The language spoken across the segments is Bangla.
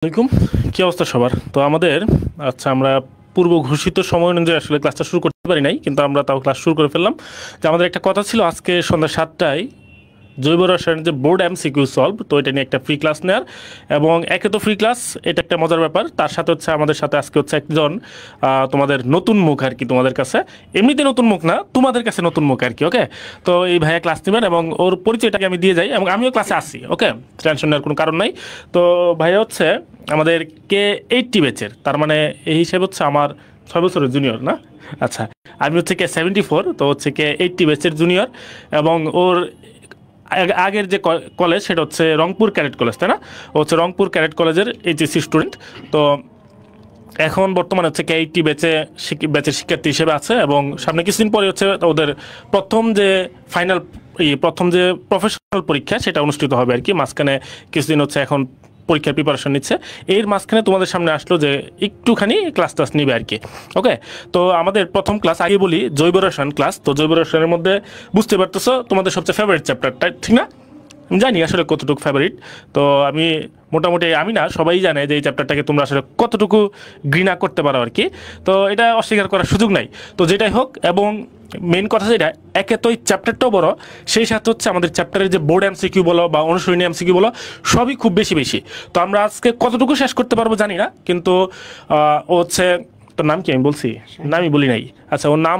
আসসালামাইকুম। কি অবস্থা সবার? তো আমাদের আমরা পূর্ব ঘোষিত সময় অনুযায়ী আসলে ক্লাসটা শুরু করতে পারি নাই, কিন্তু আমরা তাও ক্লাস শুরু করে ফেললাম। যে আমাদের একটা কথা ছিল আজকে সন্ধ্যা 7টায় জৈব রসায়নের যে বোর্ড এমসিকিউ সলভ, তো এটা নিয়ে একটা ফ্রি ক্লাস নেওয়ার। এবং একে তো ফ্রি ক্লাস, এটা একটা মজার ব্যাপার। তার সাথে আমাদের সাথে আজকে একজন তোমাদের নতুন মুখ আর কি, তোমাদের কাছে এমনিতে নতুন মুখ না, তোমাদের কাছে নতুন মুখ আর কি। ওকে, তো এই ভাইয়া ক্লাস নেবেন এবং ওর পরিচয়টাকে আমি দিয়ে যাই, এবং আমিও ক্লাসে আসি। ওকে, টেনশন নেওয়ার কোনো কারণ নাই। তো ভাইয়া আমাদের K80 ব্যাচের, তার মানে এই হিসেবে আমার 6 বছরের জুনিয়র না। আচ্ছা, আমি K74, তো K80 ব্যাচের জুনিয়র। এবং ওর আগের যে কলেজ সেটা রংপুর ক্যাডেট কলেজ, তাই না? ও রংপুর ক্যাডেট কলেজের এইচএসসি স্টুডেন্ট। তো এখন বর্তমানে K80 ব্যাচের শিক্ষার্থী হিসেবে আছে, এবং সামনে কিছুদিন পরে ওদের প্রথম যে ফাইনাল, প্রথম যে প্রফেশনাল পরীক্ষা সেটা অনুষ্ঠিত হবে আর কি। মাঝখানে কিছুদিন এখন পরীক্ষার প্রিপারেশন নিচ্ছে। এর মাঝখানে তোমাদের সামনে আসলো যে একটুখানি ক্লাস টাস নিবে আর কি। ওকে, তো আমাদের প্রথম ক্লাস আগে বলি জৈব রসায়ন ক্লাস। তো জৈব রসায়নের মধ্যে বুঝতে পারতেছো তোমাদের সবচেয়ে ফেভারিট চ্যাপ্টারটা, ঠিক না? জানি আসলে কতটুকু ফেভারিট। তো আমি মোটামুটি, আমি না, সবাই জানে যে এই চ্যাপ্টারটাকে তোমরা আসলে কতটুকু ঘৃণা করতে পারো আর কি। তো এটা অস্বীকার করার সুযোগ নাই। তো যেটাই হোক, এবং মেন কথা যেটা, একে তো এই চ্যাপ্টারটাও বড়, সেই সাথে আমাদের চ্যাপ্টারের যে বোর্ড এমসিকিউ বলো বা অনুশীলনী এমসিকিউ বলো, সবই খুব বেশি বেশি। তো আমরা আজকে কতটুকু শেষ করতে পারবো জানি না, কিন্তু ও তোর নাম কি আমি বলছি? নামই বলি নাই। আচ্ছা, ওর নাম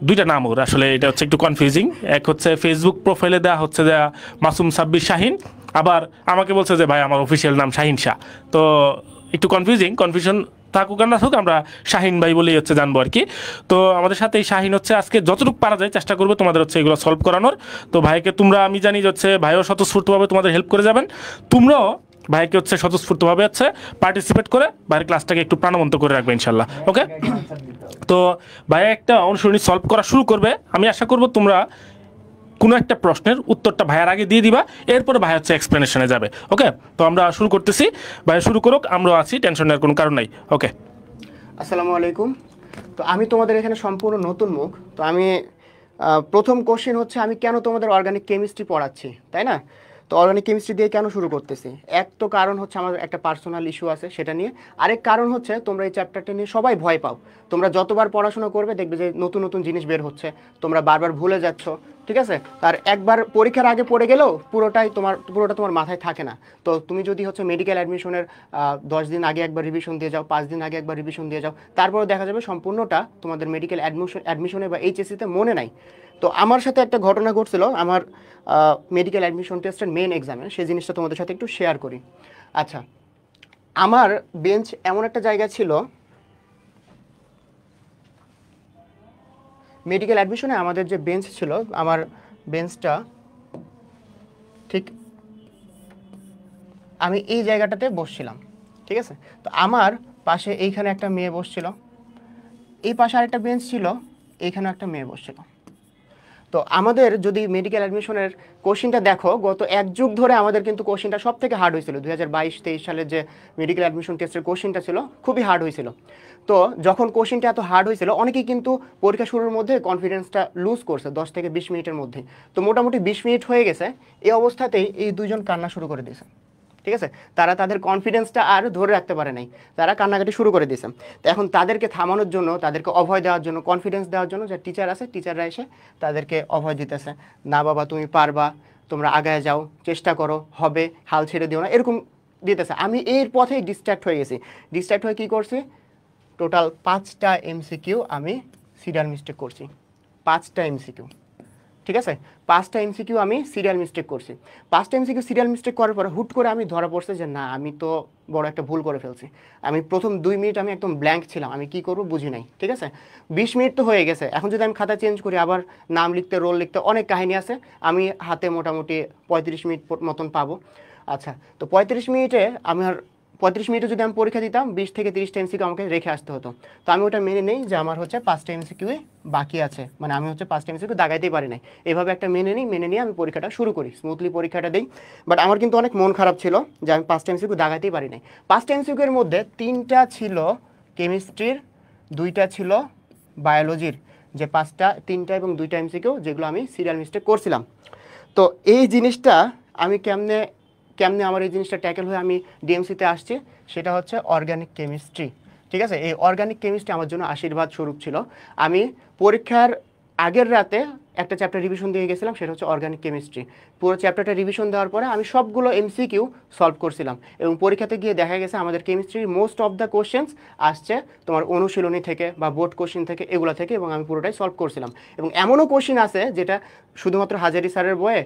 দুইটা নাম ওর, আসলে এটা একটু কনফিউজিং। এক ফেসবুক প্রোফাইলে দেওয়া মাসুম সাব্বির শাহিন, আবার আমাকে বলছে যে ভাই আমার অফিসিয়াল নাম শাহিন শাহ। তো একটু কনফিউশন থাকুক আর না থাকুক, আমরা শাহিন ভাই বলেই জানবো আর কি। তো আমাদের সাথে এই শাহিন আজকে যতটুকু পারা যায় চেষ্টা করবে তোমাদের এগুলো সলভ করানোর। তো ভাইকে তোমরা, আমি জানি যে ভাইও স্বতঃস্ফূর্তভাবে তোমাদের হেল্প করে যাবেন। তোমরাও ভাইকে স্বতঃস্ফূর্তভাবে পার্টিসিপেট করে ভাইয়ের ক্লাসটাকে একটু প্রাণবন্ত করে রাখবে ইনশাল্লাহ। ওকে, তো ভাইয়া একটা অনুশীলনী সলভ করা শুরু করবে। আমি আশা করব তোমরা কোনো একটা প্রশ্নের উত্তরটা ভাইয়ার আগে দিয়ে দিবা, এরপরে ভাই এক্সপ্লেনেশনে যাবে। ওকে, তো আমরা শুরু করতেছি। ভাইয়া শুরু করুক, আমরা আছি, টেনশন নেওয়ার কোনো কারণ নাই। ওকে, আসসালামু আলাইকুম। তো আমি তোমাদের এখানে সম্পূর্ণ নতুন মুখ। তো আমি প্রথম কোশ্চেন আমি কেন তোমাদের অর্গানিক কেমিস্ট্রি পড়াচ্ছি, তাই না? তো অর্গানিক কেমিস্ট্রি দিয়ে কেন শুরু করতেছি? এক তো কারণ আমার একটা পার্সোনাল ইস্যু আছে সেটা নিয়ে। আরেক কারণ তোমরা এই চ্যাপ্টারটা নিয়ে সবাই ভয় পাও। তোমরা যতবার পড়াশোনা করবে দেখবে যে নতুন নতুন জিনিস বের হচ্ছে, তোমরা বারবার ভুলে যাচ্ছ, ঠিক আছে? তার একবার পরীক্ষার আগে পড়ে গেলেও পুরোটা তোমার মাথায় থাকে না। তো তুমি যদি মেডিকেল অ্যাডমিশনের 10 দিন আগে একবার রিভিশন দিয়ে যাও, 5 দিন আগে একবার রিভিশন দিয়ে যাও, তারপরে দেখা যাবে সম্পূর্ণটা তোমাদের মেডিকেল অ্যাডমিশনে বা এইচএসসিতে মনে নাই। তো আমার সাথে একটা ঘটনা ঘটছিল আমার মেডিকেল অ্যাডমিশন টেস্টের মেন এক্সামে, সেই জিনিসটা তোমাদের সাথে একটু শেয়ার করি। আচ্ছা, আমার বেঞ্চ এমন একটা জায়গা ছিল, মেডিকেল অ্যাডমিশনে আমাদের যে বেঞ্চ ছিল, আমার বেঞ্চটা ঠিক আমি এই জায়গাটাতে বসছিলাম, ঠিক আছে? তো আমার পাশে এইখানে একটা মেয়ে বসছিল, এই পাশে আরেকটা বেঞ্চ ছিল, এইখানে একটা মেয়ে বসছিল। তো আমাদের যদি মেডিকেল অ্যাডমিশনের কোশ্চিনটা দেখো, গত 1 যুগ ধরে আমাদের কিন্তু কোশ্চিনটা সব থেকে হার্ড হয়েছিল। 2022-23 সালের যে মেডিকেল অ্যাডমিশন টেস্টের কোশ্চিনটা ছিল খুবই হার্ড হয়েছিল। তো যখন কোশ্চিনটা এত হার্ড হয়েছিল, অনেকেই কিন্তু পরীক্ষা শুরুর মধ্যে কনফিডেন্সটা লুজ করছে 10 থেকে 20 মিনিটের মধ্যে। তো মোটামুটি 20 মিনিট হয়ে গেছে, এই অবস্থাতেই এই দুইজন কান্না শুরু করে দিয়েছে, ঠিক আছে? তারা তাদের কনফিডেন্সটা আর ধরে রাখতে পারে নাই, তারা কান্নাকাটি শুরু করে দিয়েছে। তো এখন তাদেরকে থামানোর জন্য, তাদেরকে অভয় দেওয়ার জন্য, কনফিডেন্স দেওয়ার জন্য যে টিচার আছে, টিচাররা এসে তাদেরকে অভয় দিতেছে, না বাবা তুমি পারবা, তোমরা আগায় যাও, চেষ্টা করো, হবে, হাল ছেড়ে দিও না, এরকম দিতেছে। আমি এর পথেই ডিস্ট্র্যাক্ট হয়ে গেছি। ডিস্ট্র্যাক্ট হয়ে কী করছি, টোটাল 5টা এমসিকিউ আমি সিরিয়াল মিস্টেক করছি। 5টা এমসিকিউ, ঠিক আছে? 5টা এমসিকিউ আমি সিরিয়াল মিস্টেক করছি। 5টা এমসিকিউ সিরিয়াল মিস্টেক করার পরে হুট করে আমি ধরা পড়ছে যে না, আমি তো বড় একটা ভুল করে ফেলছি। আমি প্রথম 2 মিনিট আমি একদম ব্ল্যাঙ্ক ছিলাম, আমি কি করব বুঝি নাই, ঠিক আছে? 20 মিনিট তো হয়ে গেছে, এখন যদি আমি খাতা চেঞ্জ করি, আবার নাম লিখতে, রোল লিখতে অনেক কাহিনী আছে, আমি হাতে মোটামুটি 35 মিনিট মতন পাবো। আচ্ছা, তো 35 মিনিটে 35 মিনিটে যদি আমি পরীক্ষা দিতাম, 20 থেকে 30টা এমসিকিউ আমাকে রেখে আসতে হতো। তো আমি ওটা মেনে নেই যে আমার 5টা এমসিকিউ বাকি আছে, মানে আমি 5টা এমসিকিউ দাগাইতেই পারি নাই। এভাবে একটা মেনে নিয়ে আমি পরীক্ষাটা শুরু করি, স্মুথলি পরীক্ষাটা দিই। বাট আমার কিন্তু অনেক মন খারাপ ছিল যে আমি 5টা এমসিকিউ দাগাইতেই পারি নাই। 5টা এমসিকিউ এর মধ্যে 3টা ছিল কেমিস্ট্রির, 2টা ছিল বায়োলজির, যে 3টা এবং 2টা এমসিকিউ যেগুলো আমি সিরিয়াল মিস্টেক করছিলাম। তো এই জিনিসটা আমি কেমনে আমার এই জিনিসটা ট্যাকেল হয়ে আমি ডিএমসিতে আসছি, সেটা হচ্ছে অর্গানিক কেমিস্ট্রি। ঠিক আছে, এই অর্গানিক কেমিস্ট্রি আমার জন্য আশীর্বাদ স্বরূপ ছিল। আমি পরীক্ষার আগের রাতে একটা চ্যাপ্টার রিভিশন দিয়ে গেছিলাম, সেটা হচ্ছে অর্গানিক কেমিস্ট্রি। পুরো চ্যাপ্টারটা রিভিশন দেওয়ার পরে আমি সবগুলো এমসিকিউ সলভ করছিলাম, এবং পরীক্ষাতে গিয়ে দেখা গেছে আমাদের কেমিস্ট্রির মোস্ট অফ দ্য কোশ্চেন্স আসছে তোমার অনুশীলনী থেকে বা বোর্ড কোশ্চেন থেকে, এগুলো থেকে, এবং আমি পুরোটাই সলভ করছিলাম। এবং এমনও কোশ্চেন আছে যেটা শুধুমাত্র হাজারি স্যারের বইয়ে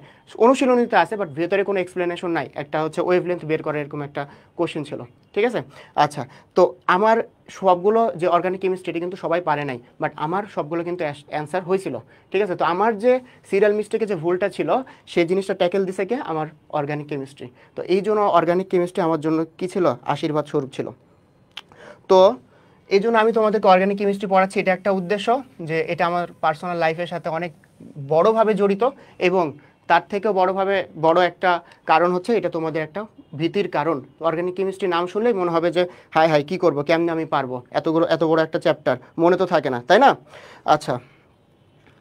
অনুশীলনীতে আছে, বাট ভেতরে কোনো এক্সপ্লেনেশন নাই। একটা হচ্ছে ওয়েভলেন্থ বের করে এরকম একটা কোশ্চেন ছিল। ঠিক আছে, আচ্ছা, তো আমার সবগুলো যে অর্গানিক কেমিস্ট্রি এটা কিন্তু সবাই পারে নাই, বাট আমার সবগুলো কিন্তু অ্যান্সার হয়েছিল। ঠিক আছে, তো আমার যে সিরিয়াল মিস্টেকে যে ভুলটা ছিল সেই জিনিসটা ট্যাকেল দিছে কে? আমার অর্গানিক কেমিস্ট্রি। তো এই জন্য অর্গানিক কেমিস্ট্রি আমার জন্য কী ছিল? আশীর্বাদ স্বরূপ ছিল। তো এই জন্য আমি তোমাদেরকে অর্গানিক কেমিস্ট্রি পড়াচ্ছি, এটা একটা উদ্দেশ্য যে এটা আমার পার্সোনাল লাইফের সাথে অনেক বড়োভাবে জড়িত, এবং তার থেকেও বড় একটা কারণ হচ্ছে এটা তোমাদের একটা ভীতির কারণ। অর্গানিক কেমিস্ট্রি নাম শুনলেই মনে হবে যে হাই হাই কী করবো, কেমনে আমি পারবো, এত বড় একটা চ্যাপ্টার, মনে তো থাকে না, তাই না? আচ্ছা,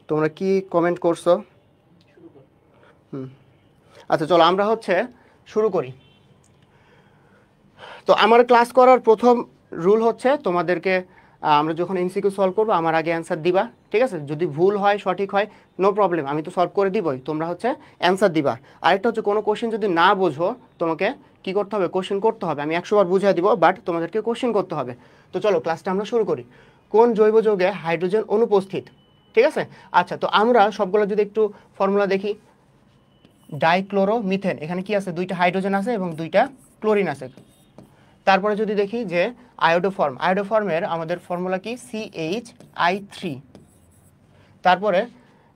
তোমরা কি কমেন্ট করছো? আচ্ছা চলো আমরা হচ্ছে শুরু করি। তো আমার ক্লাস করার প্রথম রুল হচ্ছে তোমাদেরকে আমরা যখন এমসিকিউ সলভ করবো আমার আগে অ্যান্সার দিবা। ঠিক আছে, যদি ভুল হয় সঠিক হয় নো প্রবলেম, আমি তো সলভ করে দিবই, তোমরা হচ্ছে অ্যান্সার দিবা। আরেকটা হচ্ছে কোনো কোশ্চেন যদি না বোঝো তোমাকে কি করতে হবে? কোশ্চেন করতে হবে। আমি 100 বার বুঝিয়ে দিব, বাট তোমাদেরকে কোশ্চেন করতে হবে। তো চলো ক্লাসটা আমরা শুরু করি। কোন জৈব যৌগে হাইড্রোজেন অনুপস্থিত? ঠিক আছে, আচ্ছা, তো আমরা সবগুলো যদি একটু ফর্মুলা দেখি। ডাইক্লোরোমিথেন, এখানে কি আছে? 2টা হাইড্রোজেন আছে এবং 2টা ক্লোরিন আছে। তারপরে যদি দেখি যে আয়োডোফর্মের আমাদের ফর্মুলা কি? CH3। তারপরে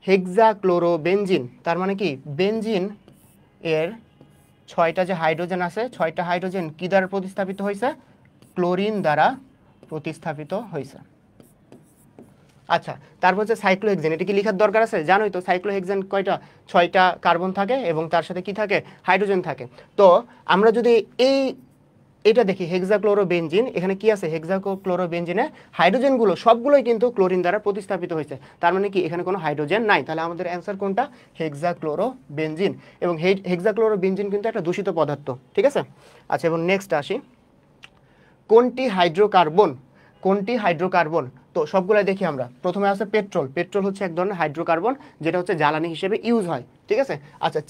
হেক্সাক্লোরোবেনজিন, তার মানে কি? বেনজিন এর 6টা যে হাইড্রোজেন আছে, 6টা হাইড্রোজেন কি দ্বারা প্রতিস্থাপিত হয়েছে? ক্লোরিন দ্বারা প্রতিস্থাপিত হয়েছে। আচ্ছা, তারপর হচ্ছে সাইক্লোহেক্সেন, এটা কি লেখার দরকার আছে? জানোই তো সাইক্লোহেক্সেন কয়টা? 6টা কার্বন থাকে এবং তার সাথে কি থাকে? হাইড্রোজেন থাকে। তো আমরা যদি এটা দেখি হেক্সাক্লোরোবেনজিন, এখানে কি আছে? হেক্সাক্লোরোবেনজিনে হাইড্রোজেনগুলো সবগুলোই কিন্তু ক্লোরিন দ্বারা প্রতিস্থাপিত হয়েছে, তার মানে কি এখানে কোনো হাইড্রোজেন নাই। তাহলে আমাদের অ্যান্সার কোনটা? হেক্সাক্লোরোবেনজিন। এবং হেক্সাক্লোরোবেনজিন কিন্তু একটা দূষিত পদার্থ। ঠিক আছে, আচ্ছা, এবং নেক্সট আসি, কোনটি হাইড্রোকার্বন? তো সবগুলো দেখি আমরা। প্রথমে আছে পেট্রোল হচ্ছে এক ধরনের হাইড্রোকার্বন, যেটা হচ্ছে জ্বালানি হিসেবে ইউজ হয়। ঠিক আছে, আচ্ছা,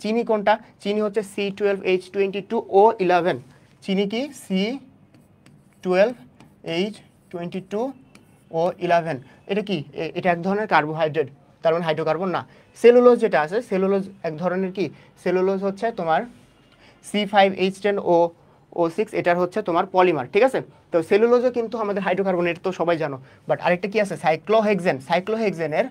চিনি কোনটা? চিনি হচ্ছে C12H22O11। চিনি কি? C12H22O11। এটা কি? এটা এক ধরনের কার্বোহাইড্রেট, তার মানে হাইড্রোকার্বন না। সেলুলোজ যেটা আছে, সেলুলোজ এক ধরনের কি? সেলুলোজ হচ্ছে তোমার C5H10O6, এটার হচ্ছে তোমার পলিমার। ঠিক আছে, তো সেলুলোজও কিন্তু আমাদের হাইড্রোকার্বন, এটা তো সবাই জানো। বাট আরেকটা কি আছে? সাইক্লোহেক্সেনের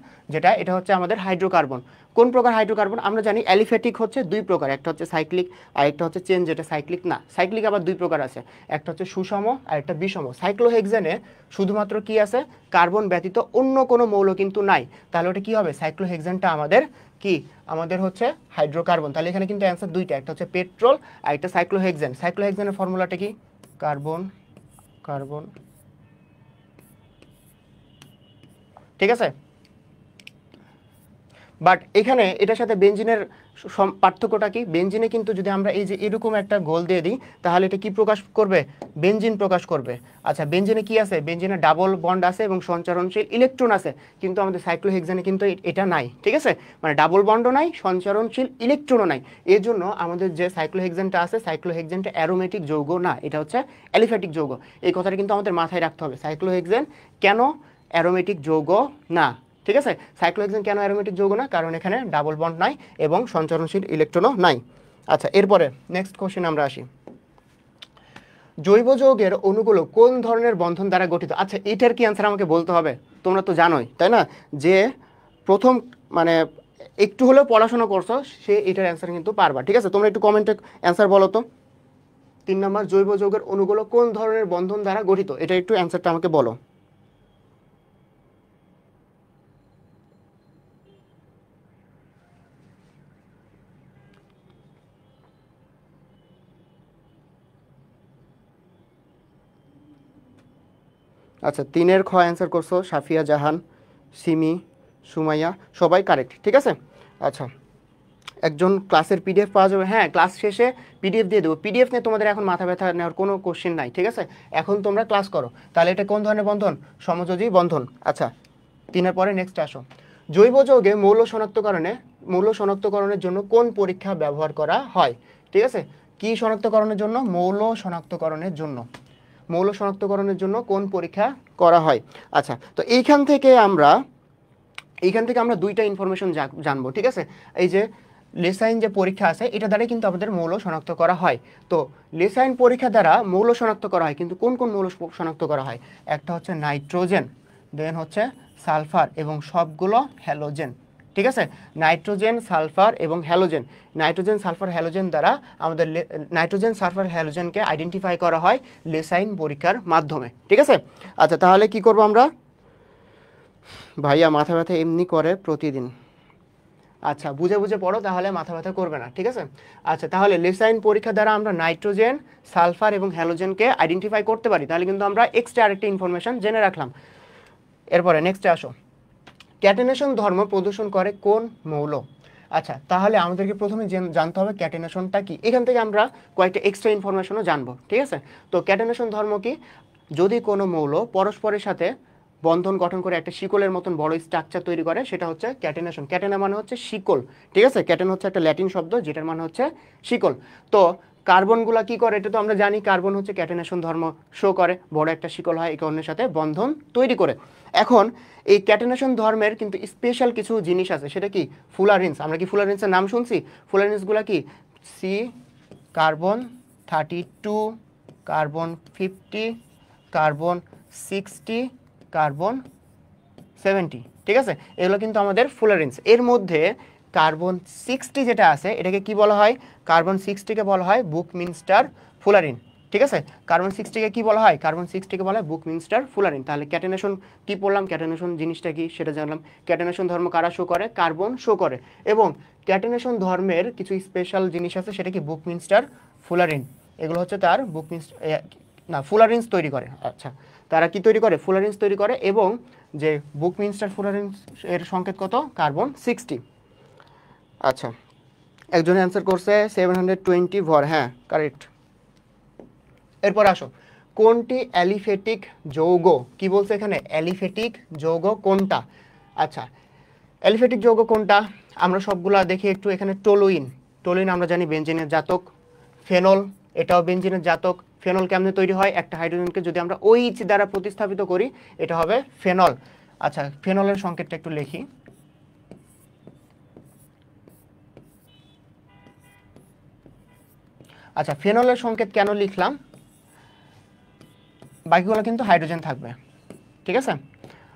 এটা হচ্ছে আমাদের হাইড্রোকার্বন। কোন প্রকার হাইড্রোকার্বন? আমরা জানি অ্যালিফ্যাটিক হচ্ছে 2 প্রকার, একটা হচ্ছে সাইক্লিক আর একটা হচ্ছে চেন, যেটা সাইক্লিক না। সাইক্লিক আবার 2 প্রকার আছে, একটা হচ্ছে সুষম আর একটা বিষম। সাইক্লোহেক্সেনে শুধুমাত্র কি আছে? কার্বন ব্যতীত অন্য কোনো মৌল কিন্তু নাই। তাহলে ওটা কি হবে? সাইক্লোহেক্সেনটা আমাদের কি? আমাদের হচ্ছে হাইড্রোকার্বন। তাহলে এখানে কিন্তু অ্যান্সার 2টা, একটা হচ্ছে পেট্রোল আর একটা সাইক্লোহেক্সেনের ফর্মুলাটা কি? কার্বন। ঠিক আছে, বাট এখানে এটার সাথে বেনজিনের পার্থক্যটা কি? বেনজিনে কিন্তু যদি আমরা এই যে এরকম একটা গোল দিয়ে দিই, তাহলে এটা কি প্রকাশ করবে? বেনজিন প্রকাশ করবে। আচ্ছা, বেনজিনে কি আছে? বেনজিনে ডাবল বন্ড আছে এবং সঞ্চারণশীল ইলেকট্রন আছে, কিন্তু আমাদের সাইক্লোহেক্সেনে কিন্তু এটা নাই। ঠিক আছে, মানে ডাবল বন্ডও নাই, সঞ্চারণশীল ইলেকট্রনও নাই। এর জন্য আমাদের যে সাইক্লোহেক্সেনটা আছে, সাইক্লোহেক্সেনটা অ্যারোমেটিক যৌগ না, এটা হচ্ছে অ্যালিফ্যাটিক যৌগ। এই কথাটা কিন্তু আমাদের মাথায় রাখতে হবে। সাইক্লোহেক্সেন কেন অ্যারোমেটিক যৌগ না? ঠিক আছে, সাইক্লোহেক্সেন কেন অ্যারোমেটিক যৌগ না? কারণ এখানে ডাবল বন্ড নাই এবং সঞ্চারণশীল ইলেকট্রনও নাই। আচ্ছা, এরপরে নেক্সট কোশ্চেন আমরা আসি। জৈব যৌগের অণুগুলো কোন ধরনের বন্ধন দ্বারা গঠিত? আচ্ছা, এটার কি অ্যান্সার আমাকে বলতে হবে? তোমরা তো জানোই, তাই না, যে প্রথম মানে একটু হলেও পড়াশোনা করছো, সে এটার অ্যান্সার কিন্তু পারবা। ঠিক আছে, তোমরা একটু কমেন্টে অ্যান্সার বলো তো। 3 নম্বর, জৈব যৌগের অণুগুলো কোন ধরনের বন্ধন দ্বারা গঠিত? এটা একটু অ্যান্সারটা আমাকে বলো। আচ্ছা, 3-এর খ অ্যান্সার করছো সাফিয়া জাহান, সিমি, সুমাইয়া, সবাই কারেক্ট। ঠিক আছে, আচ্ছা, একজন ক্লাসের পিডিএফ পাওয়া যাবে, হ্যাঁ ক্লাস শেষে পিডিএফ দিয়ে দেবো। পিডিএফ নিয়ে তোমাদের এখন মাথা ব্যথা নেওয়ার কোনো কোশ্চেন নাই, ঠিক আছে? এখন তোমরা ক্লাস করো। তাহলে এটা কোন ধরনের বন্ধন? সমযোজী বন্ধন। আচ্ছা 3-এর পরে নেক্সট আসো। জৈব যৌগে মৌল শনাক্তকরণের জন্য কোন পরীক্ষা ব্যবহার করা হয়? ঠিক আছে, কি শনাক্তকরণের জন্য? মৌল শনাক্তকরণের জন্য। মৌল শনাক্তকরণের জন্য কোন পরীক্ষা করা হয়? আচ্ছা, তো এইখান থেকে আমরা দুইটা ইনফরমেশন জানবো, ঠিক আছে? এই যে লেসাইন যে পরীক্ষা আছে এটা দ্বারা কিন্তু আমাদের মৌল শনাক্ত করা হয়। তো লেসাইন পরীক্ষা দ্বারা মৌল শনাক্ত করা হয়, কিন্তু কোন কোন মৌল শনাক্ত করা হয়? একটা হচ্ছে নাইট্রোজেন, দেন হচ্ছে সালফার এবং সবগুলো হ্যালোজেন, ঠিক আছে? নাইট্রোজেন, সালফার এবং হ্যালোজেন। নাইট্রোজেন, সালফার, হ্যালোজেন দ্বারা আমাদের নাইট্রোজেন, সালফার, হ্যালোজেনকে আইডেন্টিফাই করা হয় লেসাইন পরীক্ষার মাধ্যমে, ঠিক আছে? আচ্ছা তাহলে কি করব আমরা? ভাইয়া মাথা ব্যথা এমনি করে প্রতিদিন। আচ্ছা বুঝে বুঝে পড়ো, তাহলে মাথা ব্যথা করবে না, ঠিক আছে? আচ্ছা তাহলে লেসাইন পরীক্ষা দ্বারা আমরা নাইট্রোজেন, সালফার এবং হ্যালোজেনকে আইডেন্টিফাই করতে পারি। তাহলে কিন্তু আমরা এক্সট্রা আরেকটা ইনফরমেশন জেনে রাখলাম। এরপরে নেক্সটে আসো, ক্যাটেনেশন ধর্ম প্রদর্শন করে কোন মৌল? আচ্ছা তাহলে আমাদেরকে প্রথমে জানতে হবে ক্যাটেনেশনটা কি। এখান থেকে আমরা কয়েকটা এক্সট্রা ইনফরমেশনও জানবো, ঠিক আছে? তো ক্যাটেনেশন ধর্ম কি? যদি কোনো মৌল পরস্পরের সাথে বন্ধন গঠন করে একটা শিকলের মতন বড় স্ট্রাকচার তৈরি করে, সেটা হচ্ছে ক্যাটেনেশন। ক্যাটেনা মানে হচ্ছে শিকল, ঠিক আছে? ক্যাটেন হচ্ছে একটা ল্যাটিন শব্দ যেটার মানে হচ্ছে শিকল। তো কার্বনগুলা কি করে? এটা তো আমরা জানি, কার্বন হচ্ছে ক্যাটেনেশন ধর্ম শো করে, বড় একটা শিকল হয় একে অন্যের সাথে বন্ধন তৈরি করে। এখন এই ক্যাটেনেশন ধর্মের কিন্তু স্পেশাল কিছু জিনিস আছে, সেটা কি? ফুলারিন্স। আমরা কি ফুলারিন্সের নাম শুনছি? ফুলারিন্সগুলো কি? C carbon 32, carbon 50, carbon 60, carbon 70, ঠিক আছে? এগুলো কিন্তু আমাদের ফুলারিন্স। এর মধ্যে কার্বন 60 যেটা আছে এটাকে কি বলা হয়? কার্বন 60কে বলা হয় বুকমিনস্টার ফুলারিন, ঠিক আছে? কার্বন 60কে কি বলা হয়? কার্বন 60কে বলা হয় বুকমিনস্টার ফুলারিন। তাহলে ক্যাটেনেশন কি পড়লাম? ক্যাটেনেশন জিনিসটা কি সেটা জানলাম। ক্যাটেনেশন ধর্ম কারা শো করে? কার্বন শো করে। এবং ক্যাটেনেশন ধর্মের কিছু স্পেশাল জিনিস আছে, সেটা কি? বুকমিনস্টার ফুলারিন। এগুলো হচ্ছে তার ফুলারিন্স তৈরি করে। আচ্ছা তারা কি তৈরি করে? ফুলারিন্স তৈরি করে। এবং যে বুকমিনস্টার ফুলারিন্স এর সংকেত কত? কার্বন 60। আচ্ছা একজনে অ্যান্সার করছে 720 ভর, হ্যাঁ কারেক্ট। এরপর আসো, কোনটি অ্যালিফেটিক যৌগ? কি বলছে এখানে? অ্যালিফেটিক যৌগ কোনটা? আচ্ছা অ্যালিফেটিক যৌগ কোনটা? আমরা সবগুলা দেখি একটু। এখানে টলুইন, টলুইন আমরা জানি বেনজিনের জাতক। ফেনল, এটাও বেনজিনের জাতক। ফেনল কেমনে তৈরি হয়? একটা হাইড্রোজেনকে যদি আমরা OH দ্বারা প্রতিস্থাপিত করি এটা হবে ফেনল। আচ্ছা ফেনলের সংকেতটা একটু লিখি। আচ্ছা ফেনলের সংকেত কেন লিখলাম? বাকিগুলো কিন্তু হাইড্রোজেন থাকবে, ঠিক আছে?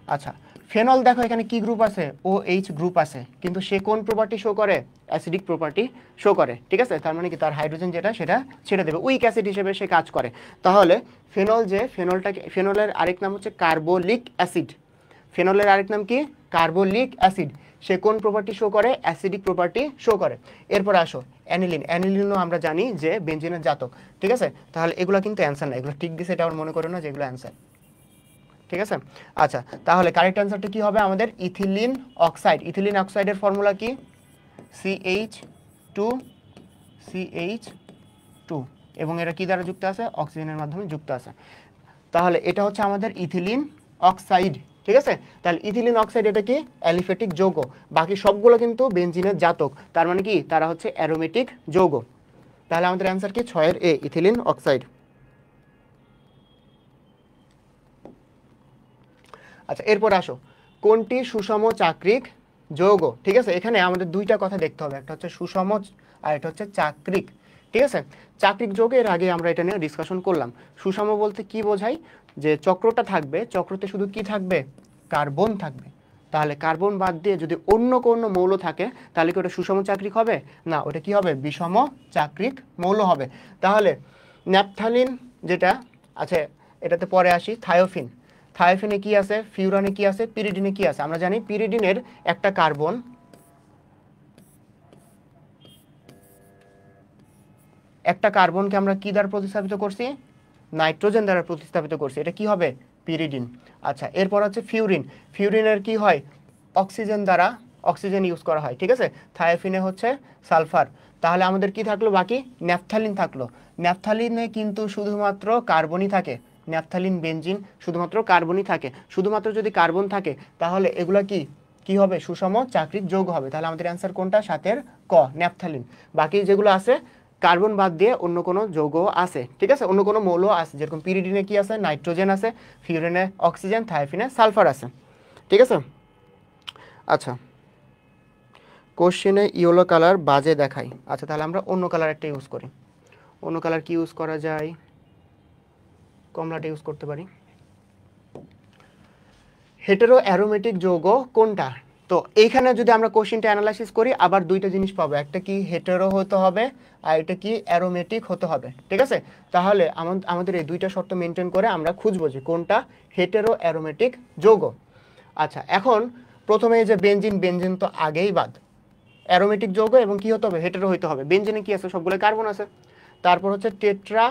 আচ্ছা ফেনল দেখো এখানে কি গ্রুপ আছে? OH গ্রুপ আছে, কিন্তু সে কোন প্রপার্টি শো করে? অ্যাসিডিক প্রপার্টি শো করে, ঠিক আছে? তার মানে কি তার হাইড্রোজেন যেটা সেটা ছেড়ে দেবে, উইক অ্যাসিড হিসেবে সে কাজ করে। তাহলে ফেনলের আরেক নাম হচ্ছে কার্বোলিক অ্যাসিড। ফেনলের আরেক নাম কি? কার্বোলিক অ্যাসিড। সে কোন প্রপার্টি শো করে? অ্যাসিডিক প্রপার্টি শো করে। এরপর আসো অ্যানিলিন। অ্যানিলিনও আমরা জানি যে বেনজিনের জাতক, ঠিক আছে? তাহলে এগুলো কিন্তু অ্যান্সার না, এগুলো ঠিক দিছে এটা আমার মনে করো না যে এগুলো অ্যান্সার, ঠিক আছে? আচ্ছা তাহলে কারেক্ট অ্যান্সারটা কি হবে আমাদের? Ethylene oxide. ইথিলিন অক্সাইডের ফর্মুলা কি? CH2 এবং এটা কি দ্বারা যুক্ত আছে? অক্সিজেনের মাধ্যমে যুক্ত আছে। তাহলে এটা হচ্ছে আমাদের ইথিলিন অক্সাইড, ঠিক আছে? তাহলে ইথিলিন অক্সাইড এটা কি? অ্যালিফেটিক যৌগ। বাকি সবগুলো কিন্তু বেনজিনের জাতক, তার মানে কি তারা হচ্ছে অ্যারোমেটিক যৌগ। তাহলে আমাদের অ্যান্সার কি? 6-এর A, ইথিলিন অক্সাইড। আচ্ছা এরপর আসো, কোনটি সুষম চাক্রিক যৌগ? ঠিক আছে, এখানে আমাদের দুইটা কথা দেখতে হবে, একটা হচ্ছে সুষম আর এটা হচ্ছে চাক্রিক, ঠিক আছে? চাক্রিক যৌগের আগে আমরা এটা নিয়ে ডিসকাশন করলাম। সুষম বলতে কি বোঝায়? যে চক্রটা থাকবে, চক্রতে শুধু কি থাকবে? কার্বন থাকবে। তাহলে কার্বন বাদ দিয়ে যদি অন্য কোনো মৌল থাকে তাহলে কি ওটা সুষম চাক্রিক হবে? না, ওটা কি হবে? বিষম চাক্রিক মৌল হবে। তাহলে ন্যাপথালিন যেটা আছে, এটাতে পরে আসি। থায়োফিন, থায়োফিনে কি আছে? ফিউরানে কি আছে? পিরিডিনে কি আছে? আমরা জানি পিরিডিনের একটা কার্বন, একটা কার্বনকে আমরা কি দ্বারা প্রতিস্থাপিত করছি? নাইট্রোজেন দ্বারা প্রতিস্থাপিত করছি। এটা কি হবে? পিরিডিন। আচ্ছা এরপর হচ্ছে ফিউরিন। ফিউরিনের কি হয়? অক্সিজেন দ্বারা অক্সিজেন ইউজ করা হয়, ঠিক আছে। থায়োফিনে হচ্ছে সালফার। তাহলে আমাদের কি থাকলো বাকি? ন্যাপথালিন থাকলো। ন্যাপথালিনে কিন্তু শুধুমাত্র কার্বনই থাকে, ন্যাপথালিন বেনজিন শুধুমাত্র কার্বনই থাকে। শুধুমাত্র যদি কার্বন থাকে তাহলে এগুলা কি হবে? সুষম চাকরিক যৌগ হবে। তাহলে আমাদের অ্যান্সার কোনটা? 7-এর ক, ন্যাপথালিন। বাকি যেগুলো আছে কার্বন বাদ দিয়ে অন্য কোনো যৌগ আছে, ঠিক আছে, অন্য কোনো মৌল আছে, যেরকম পিরিডিনে কি আছে? নাইট্রোজেন আছে, ফিউরিনে অক্সিজেন, থায়োফিনে সালফার আছে, ঠিক আছে। আচ্ছা, কোশ্চেনে ইয়েলো কালার বাজে দেখাই। আচ্ছা, তাহলে আমরা অন্য কালার একটা ইউজ করি। অন্য কালার কি ইউজ করা যায়? কমলাটা ইউজ করতে পারি। হেটেরো অ্যারোমেটিক যৌগ কোনটা? তো এইখানে যদি আমরা কোশ্চেনটা অ্যানালাইসিস করি আবার দুইটা জিনিস পাবো, একটা কি হেটেরো হতে হবে আর এটা কি অ্যারোমেটিক হতে হবে, ঠিক আছে। তাহলে আমাদের এই দুইটা শর্ত মেনটেন করে আমরা খুঁজবো যে কোনটা হেটেরো অ্যারোমেটিক যৌগ। আচ্ছা, এখন প্রথমে এই যে বেনজিন, বেনজিন তো আগেই বাদ। অ্যারোমেটিক যৌগ এবং কি হতে হবে? হেটেরো হতে হবে। বেনজিনে কি আছে? সবগুলো কার্বন আছে। তারপর হচ্ছে টেট্রা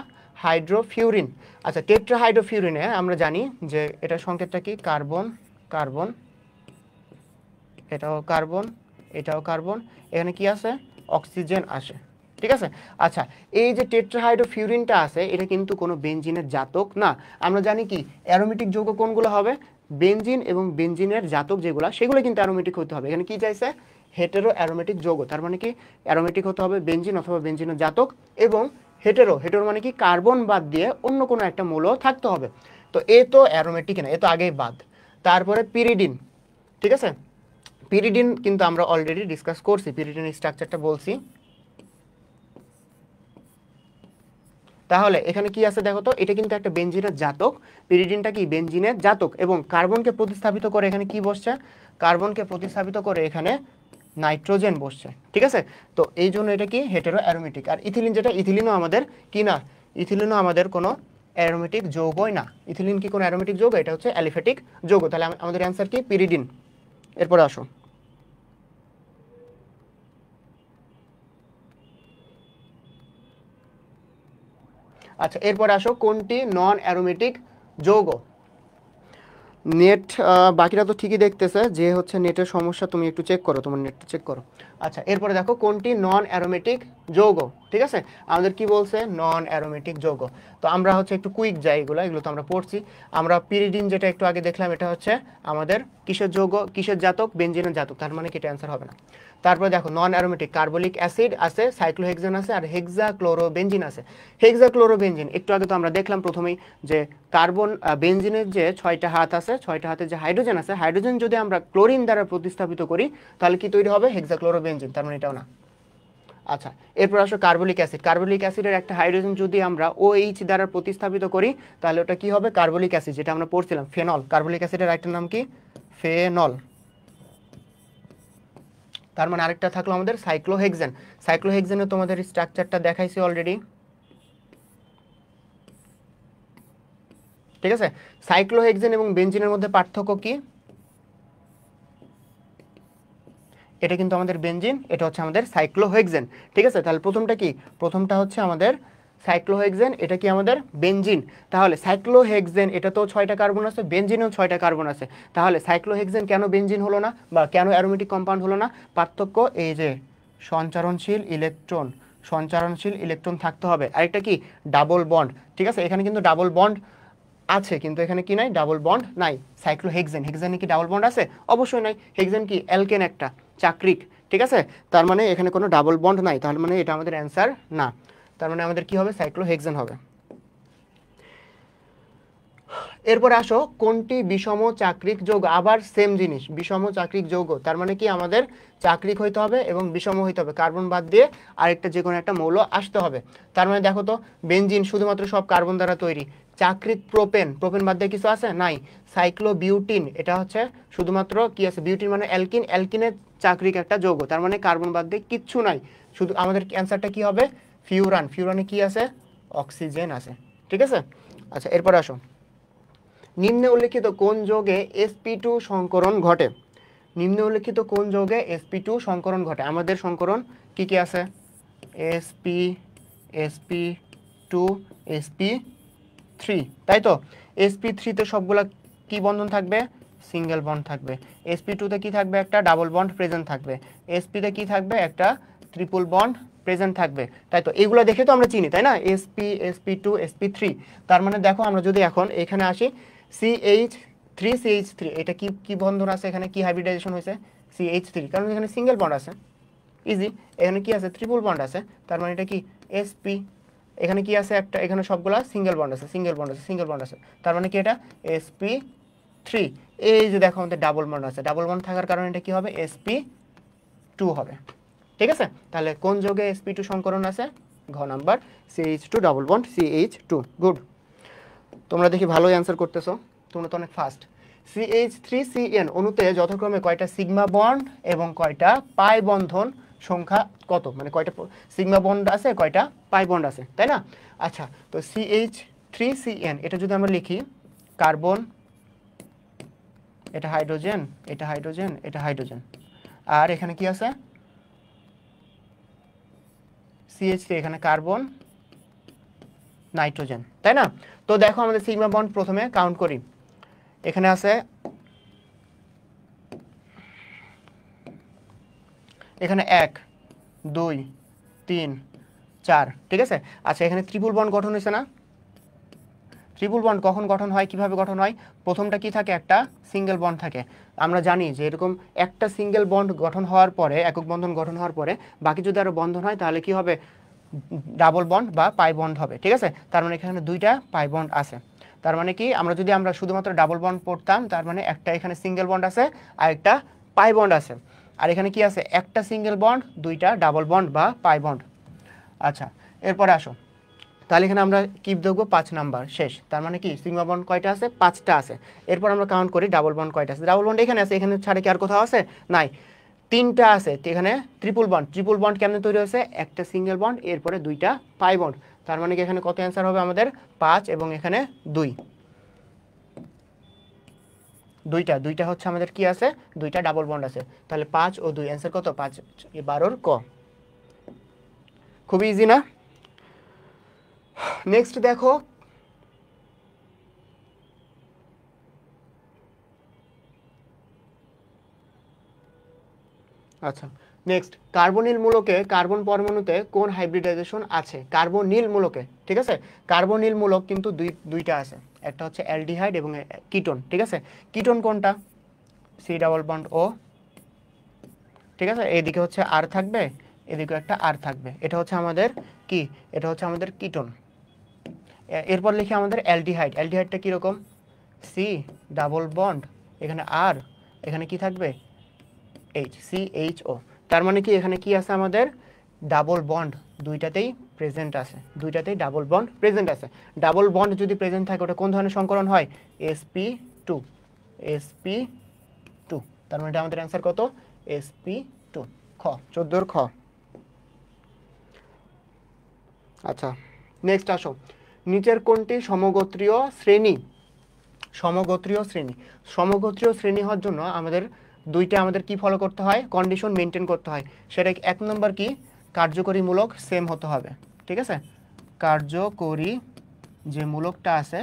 হাইড্রোফিউরিন। আচ্ছা, টেট্রা হাইড্রোফিউরিনে আমরা জানি যে এটা সংকেতটা কি? কার্বন কার্বন, এটাও কার্বন, এটাও কার্বন, এখানে কি আছে? অক্সিজেন আসে, ঠিক আছে। আচ্ছা, এই যে টেট্রাহাইড্রোফিউরিনটা আছে এটা কিন্তু কোনো বেনজিনের জাতক না। আমরা জানি কি অ্যারোমেটিক যৌগ কোনগুলো হবে? বেনজিন এবং বেনজিনের জাতক যেগুলো সেগুলো কিন্তু অ্যারোমেটিক হতে হবে। এখানে কি চাইছে? হেটেরো অ্যারোমেটিক যৌগ। তার মানে কি অ্যারোমেটিক হতে হবে বেনজিন অথবা বেনজিনের জাতক, এবং হেটেরো, হেটেরো মানে কি কার্বন বাদ দিয়ে অন্য কোনো একটা মৌল থাকতে হবে। তো এ তো অ্যারোমেটিক না, এ তো আগেই বাদ। তারপরে পিরিডিন, ঠিক আছে। পিরিডিন কিন্তু আমরা অলরেডি ডিসকাস করছি, পিরিডিনের স্ট্রাকচারটা বলছি। তাহলে এখানে কি আছে দেখো তো, এটা কিন্তু একটা বেনজিনের জাতক। পিরিডিনটা কি? বেনজিনের জাতক, এবং কার্বনকে প্রতিস্থাপিত করে এখানে কি বসছে? কার্বনকে প্রতিস্থাপিত করে এখানে নাইট্রোজেন বসছে, ঠিক আছে। তো এই জন্য এটা কি হেটেরো অ্যারোমেটিক। আর ইথিলিন যেটা, ইথিলিনও আমাদের কি না? ইথিলিনও আমাদের কোনো অ্যারোমেটিক যৌগই না। ইথিলিন কি কোনো অ্যারোমেটিক যৌগ? এটা হচ্ছে অ্যালিফ্যাটিক যৌগ। তাহলে আমাদের অ্যান্সার কি? পিরিডিন। এরপরে আসো, আচ্ছা এরপরে আসো কোনটি নন অ্যারোমেটিক যৌগ? নেট বাকিরা তো ঠিকই দেখতেছে, যে হচ্ছে নেটের সমস্যা, তুমি একটু চেক করো, তোমার নেটটা চেক করো। আচ্ছা, এরপরে দেখো কোনটি নন অ্যারোমেটিক যৌগ, ঠিক আছে। আমাদের কি বলছে? নন অ্যারোমেটিক যৌগ। তো আমরা হচ্ছে একটু কুইক যাই, এগুলো তো আমরা পড়ছি। আমরা পিরিডিন যেটা একটু আগে দেখলাম, এটা হচ্ছে আমাদের কিসের যৌগ? কিসের জাতক? বেনজিনের জাতক। তার মানে কি এটা অ্যান্সার হবে না। তারপরে দেখো নন অ্যারোমেটিক, কার্বলিক অ্যাসিড আছে, সাইক্লোহেক্সেন আছে, আর হেক্সাক্লোরোবেনজিন আছে। হেক্সাক্লোরোবেনজিন একটু আগে তো আমরা দেখলাম প্রথমেই যে কার্বন বেনজিনের যে 6টা হাত আছে, 6টা হাতে যে হাইড্রোজেন আছে, হাইড্রোজেন যদি আমরা ক্লোরিন দ্বারা প্রতিস্থাপিত করি তাহলে কি তৈরি হবে? হেক্সাক্লোরোবেনজিন। তার মানে এটাও না। আচ্ছা, এরপর আসো কার্বলিক অ্যাসিড। কার্বলিক অ্যাসিডের একটা হাইড্রোজেন যদি আমরা OH দ্বারা প্রতিস্থাপিত করি তাহলে ওটা কি হবে? কার্বলিক অ্যাসিড, যেটা আমরা পড়ছিলাম ফেনল। কার্বলিক অ্যাসিডের একটা নাম কি? ফেনল। তার মানে আরেকটা থাকলো আমাদের সাইক্লোহেক্সেন। সাইক্লোহেক্সেনে তোমাদের স্ট্রাকচারটা দেখাইছি অলরেডি, ঠিক আছে। সাইক্লোহেক্সেন এবং বেনজিনের মধ্যে পার্থক্য কি? এটা কিন্তু আমাদের বেনজিন, এটা হচ্ছে আমাদের সাইক্লোহেক্সেন, ঠিক আছে। তাহলে প্রথমটা কি? প্রথমটা হচ্ছে আমাদের সাইক্লোহেক্সেন, এটা কি আমাদের বেনজিন। তাহলে সাইক্লোহেক্সেন এটা তো 6টা কার্বন আছে, বেনজিনেও 6টা কার্বন আছে। তাহলে সাইক্লোহেক্সেন কেন বেনজিন হলো না, বা কেন অ্যারোমেটিক কম্পাউন্ড হলো না? পার্থক্য এই যে সঞ্চারণশীল ইলেকট্রন, সঞ্চারণশীল ইলেকট্রন থাকতে হবে। আরেকটা কি? ডাবল বন্ড, ঠিক আছে। এখানে কিন্তু ডাবল বন্ড আছে, কিন্তু এখানে কি নাই? ডাবল বন্ড নাই। সাইক্লোহেক্সেন, হেক্সেনে কি ডাবল বন্ড আছে? অবশ্যই নাই। হেক্সেন কি? অ্যালকেন একটা, চাকরিক, ঠিক আছে। তার মানে এখানে কোনো ডাবল বন্ড নাই, তার মানে এটা আমাদের অ্যান্সার না। তার মানে আমাদের কি হবে? সাইক্লোহেক্সেন হবে। এরপরে আসো কোনটি বিষম চাকরিক যৌগ? আবার সেম জিনিস, বিষম চাকরিক যৌগ। তার মানে কি আমাদের চাকরিক হইতে হবে এবং বিষম হইতে হবে, কার্বন বাদ দিয়ে আরেকটা যে কোনো একটা মৌল আসতে হবে। তার মানে দেখো তো, বেনজিন শুধুমাত্র সব কার্বন দ্বারা তৈরি। চাকরিক প্রোপেন, প্রোপেন বাদ দিয়ে কিছু আছে? নাই। সাইক্লোবিউটিন, এটা হচ্ছে শুধুমাত্র কি আছে? বিউটিন মানে অ্যালকিন, অ্যালকিনের চাকরিক একটা যৌগ। তার মানে কার্বন বাদ দিয়ে কিচ্ছু নাই। শুধু আমাদের অ্যান্সারটা কি হবে? ফিউরান। ফিউরানে কি আছে? অক্সিজেন আছে, ঠিক আছে। আচ্ছা, এরপরে আসো নিম্নে উল্লেখিত কোন যৌগে sp2 সংকরণ ঘটে? নিম্নে উল্লেখিত কোন যৌগে sp2 সংকরণ ঘটে? আমাদের সংকরণ কি কি আছে? sp sp2 sp3, তাই তো। sp3 তে সবগুলা কি বন্ধন থাকবে? সিঙ্গেল বন্ড থাকবে, sp2 তে কি থাকবে, একটা ডাবল বন্ড প্রেজেন্ট থাকবে, sp তে কি থাকবে, একটা ট্রিপল বন্ড প্রেজেন্ট থাকবে, তাই তো এগুলো দেখে তো আমরা চিনি, তাই না, sp sp2 sp3। তার মানে দেখো আমরা যদি এখন এখানে আসি CH3 CH3, এটা কি কি বন্ধন আছে এখানে, কি হাইব্রিডাইজেশন হয়েছে, CH3, কারণ এখানে সিঙ্গেল বন্ড আছে, ইজি। এখানে কি আছে, ট্রিপল বন্ড আছে, তার মানে এটা কি sp, এখানে কি আছে, একটা, এখানে সবগুলা সিঙ্গেল বন্ড আছে, সিঙ্গেল বন্ড আছে, সিঙ্গেল বন্ড আছে, তার মানে কি এটা sp3। এই যে দেখো আমাদের ডাবল বন্ড আছে, ডাবল বন্ড থাকার কারণে এটা কি হবে, sp2 হবে, ঠিক আছে। তাহলে কোন যোগে sp2 সংকরণ আছে, ঘ number, CH2 double bond CH2। Good, তোমরা দেখি ভালোই অ্যান্সার করতেছো, তোমরা তো অনেক ফাস্ট। CH3CN অণুতে যথাক্রমে কয়টা সিগমা বন্ড এবং কয়টা পাই বন্ধন সংখ্যা কত, মানে কয়টা সিগমা বন্ড আছে, কয়টা পাই বন্ড আছে, তাই না। আচ্ছা, তো CH3CN এটা যদি আমরা লিখি, কার্বন, এটা হাইড্রোজেন, এটা হাইড্রোজেন, এটা হাইড্রোজেন, আর এখানে কি আছে, CH3, এখানে কার্বন, নাইট্রোজেন, তাই না। তো দেখো আমাদের সিগমা বন্ড প্রথমে কাউন্ট করি, এখানে আছে, এখানে 1 2 3 4, ঠিক আছে। আচ্ছা, এখানে ট্রিপল বন্ড গঠন হয়েছে না, ট্রিপল বন্ড কখন গঠন হয়, কিভাবে গঠন হয়, প্রথমটা কি থাকে, একটা সিঙ্গেল বন্ড থাকে। আমরা জানি যে এরকম একটা সিঙ্গেল বন্ড গঠন হওয়ার পরে, একক বন্ধন গঠন হওয়ার পরে বাকি যদি আরো বন্ধন হয় তাহলে কি হবে, ডাবল বন্ড বা পাই বন্ড হবে, ঠিক আছে। তার মানে এখানে দুইটা পাই বন্ড আছে, তার মানে কি, আমরা শুধুমাত্র ডাবল বন্ড পড়তাম, তার মানে একটা এখানে সিঙ্গেল বন্ড আছে আর একটা পাই বন্ড আছে, আর এখানে কি আছে, একটা সিঙ্গেল বন্ড, দুইটা ডাবল বন্ড বা পাই বন্ড। আচ্ছা, এরপরে আসো, তাহলে এখানে আমরা কি দেখবো, 5 নাম্বার শেষ, তার মানে কি সিগমা বন্ড কয়টা আছে, 5টা আছে। এরপর আমরা কাউন্ট করি ডাবল বন্ড কয়টা আছে, ডাবল বন্ড এখানে আছে, এখানে ছাড়া কি আর কোথাও আছে, নাই, 3টা আছে। এখানে ট্রিপল বন্ড, ট্রিপল বন্ড কেমনে তৈরি হয়েছে, একটা সিঙ্গেল বন্ড, এরপরে দুইটা পাই বন্ড, তার মানে কি এখানে কত অ্যান্সার হবে আমাদের, 5 এবং এখানে 2, দুইটা হচ্ছে আমাদের কি আছে, দুইটা ডাবল বন্ড আছে, তাহলে 5 ও 2 অ্যান্সার কত, 5 12 ক। খুবই ইজি না। নেক্সট দেখো, আচ্ছা নেক্সট, কার্বনিল মূলকে কার্বন পরমাণুতে কোন হাইব্রিডাইজেশন আছে, কার্বনিল মূলকে, ঠিক আছে। কার্বনিল মূলক কিন্তু দুইটা আছে, একটা হচ্ছে অ্যালডিহাইড এবং কিটোন, ঠিক আছে। কিটোন কোনটা, সি ডাবল বন্ড ও, ঠিক আছে, এদিকে হচ্ছে আর থাকবে, এদিকে একটা আর থাকবে, এটা হচ্ছে আমাদের কি, এটা হচ্ছে আমাদের কিটোন। এরপর লিখি আমাদের অ্যালডিহাইড, অ্যালডিহাইডটা কীরকম, সি ডাবল বন্ড, এখানে আর, এখানে কি থাকবে, এইচ, CHO, তার মানে কি এখানে কি আছে আমাদের, ডাবল বন্ড দুইটাতেই প্রেজেন্ট আছে, দুইটাতেই ডাবল বন্ড প্রেজেন্ট আছে। ডাবল বন্ড যদি প্রেজেন্ট থাকে ওটা কোন ধরনের সংকরণ হয়, sp2, sp2, তার মানে এটা আমাদের অ্যান্সার কত, sp2, খ, 14 খ। আচ্ছা নেক্সট আসো, নিচের কোনটি সমগোত্রীয় শ্রেণী, সমগোত্রীয় শ্রেণী, সমগোত্রীয় শ্রেণী হওয়ার জন্য আমাদের কি ফলো করতে হয়, কন্ডিশন মেনটেন করতে হয়। সেটা 1 নম্বর কি, কার্যকরী মূলক সেম হতে হবে, ঠিক আছে, কার্যকরী যে মূলকটা আছে,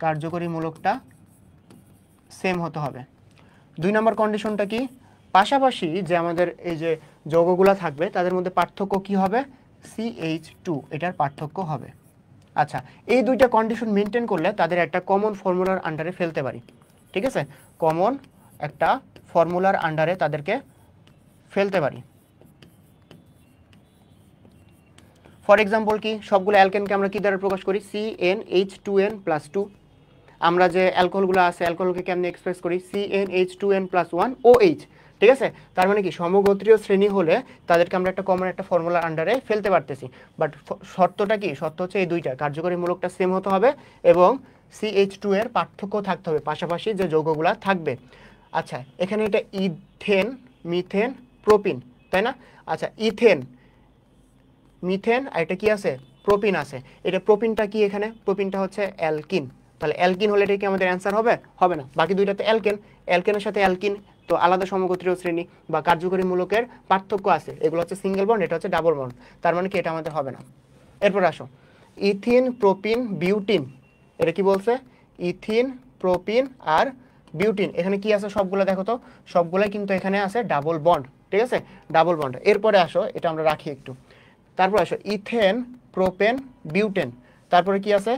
কার্যকরী মূলকটা সেম হতে হবে। 2 নম্বর কন্ডিশনটা কি, পাশাপাশি যে আমাদের এই যে যৌগগুলো থাকবে তাদের মধ্যে পার্থক্য কি হবে, CH2, এটার পার্থক্য হবে। আচ্ছা, এই দুইটা কন্ডিশন মেনটেন করলে তাদের একটা কমন ফর্মুলার আন্ডারে ফেলতে পারি, ঠিক আছে, কমন একটা ফর্মুলার আন্ডারে তাদেরকে ফেলতে পারি। ফর এক্সাম্পল কি, সবগুলো অ্যালকেনকে আমরা কি দ্বারা প্রকাশ করি, CnH2n+2, আমরা যে অ্যালকোহলগুলো আছে অ্যালকোহলকে কেমনে এক্সপ্রেস করি, CnH2n+1 OH, ঠিক আছে। তার মানে কি সমগোত্রীয় শ্রেণী হলে তাদেরকে আমরা একটা কমন একটা ফর্মুলার আন্ডারে ফেলতে পারতেছি, বাট শর্তটা কি, শর্ত হচ্ছে এই দুইটা কার্যকরী মূলকটা সেম হতে হবে এবং CH2 এর পার্থক্য থাকতে হবে, পাশাপাশি যে যৌগগুলো থাকবে। আচ্ছা, এখানে এটা ইথেন, মিথেন, প্রোপিন, তাই না। আচ্ছা, ইথেন, মিথেন, আর এটা কি আছে, প্রোপিন আছে। এটা প্রোপিনটা কি, এখানে প্রোপিনটা হচ্ছে অ্যালকিন, তাহলে অ্যালকিন হলে এটা কি আমাদের অ্যান্সার হবে, হবে না। বাকি দুইটাতে অ্যালকেন, অ্যালকেনের সাথে অ্যালকিন তো আলাদা সমগোত্রীয় শ্রেণী বা কার্যকরী মূলকের পার্থক্য আছে, এগুলো হচ্ছে সিঙ্গেল বন্ড, এটা হচ্ছে ডাবল বন্ড, তার মানে কি এটা আমাদের হবে না। এরপর আসো, ইথিন, প্রোপিন, বিউটিন, এটা কি বলছে, ইথিন, প্রোপিন আর বিউটিন, এখানে কি আছে সবগুলো দেখো তো, সবগুলাই কিন্তু এখানে আছে ডাবল বন্ড, ঠিক আছে, ডাবল বন্ড। এরপরে আসো, এটা আমরা রাখি একটু, তারপর আসো ইথেন, প্রোপেন, বিউটেন, তারপরে কি আছে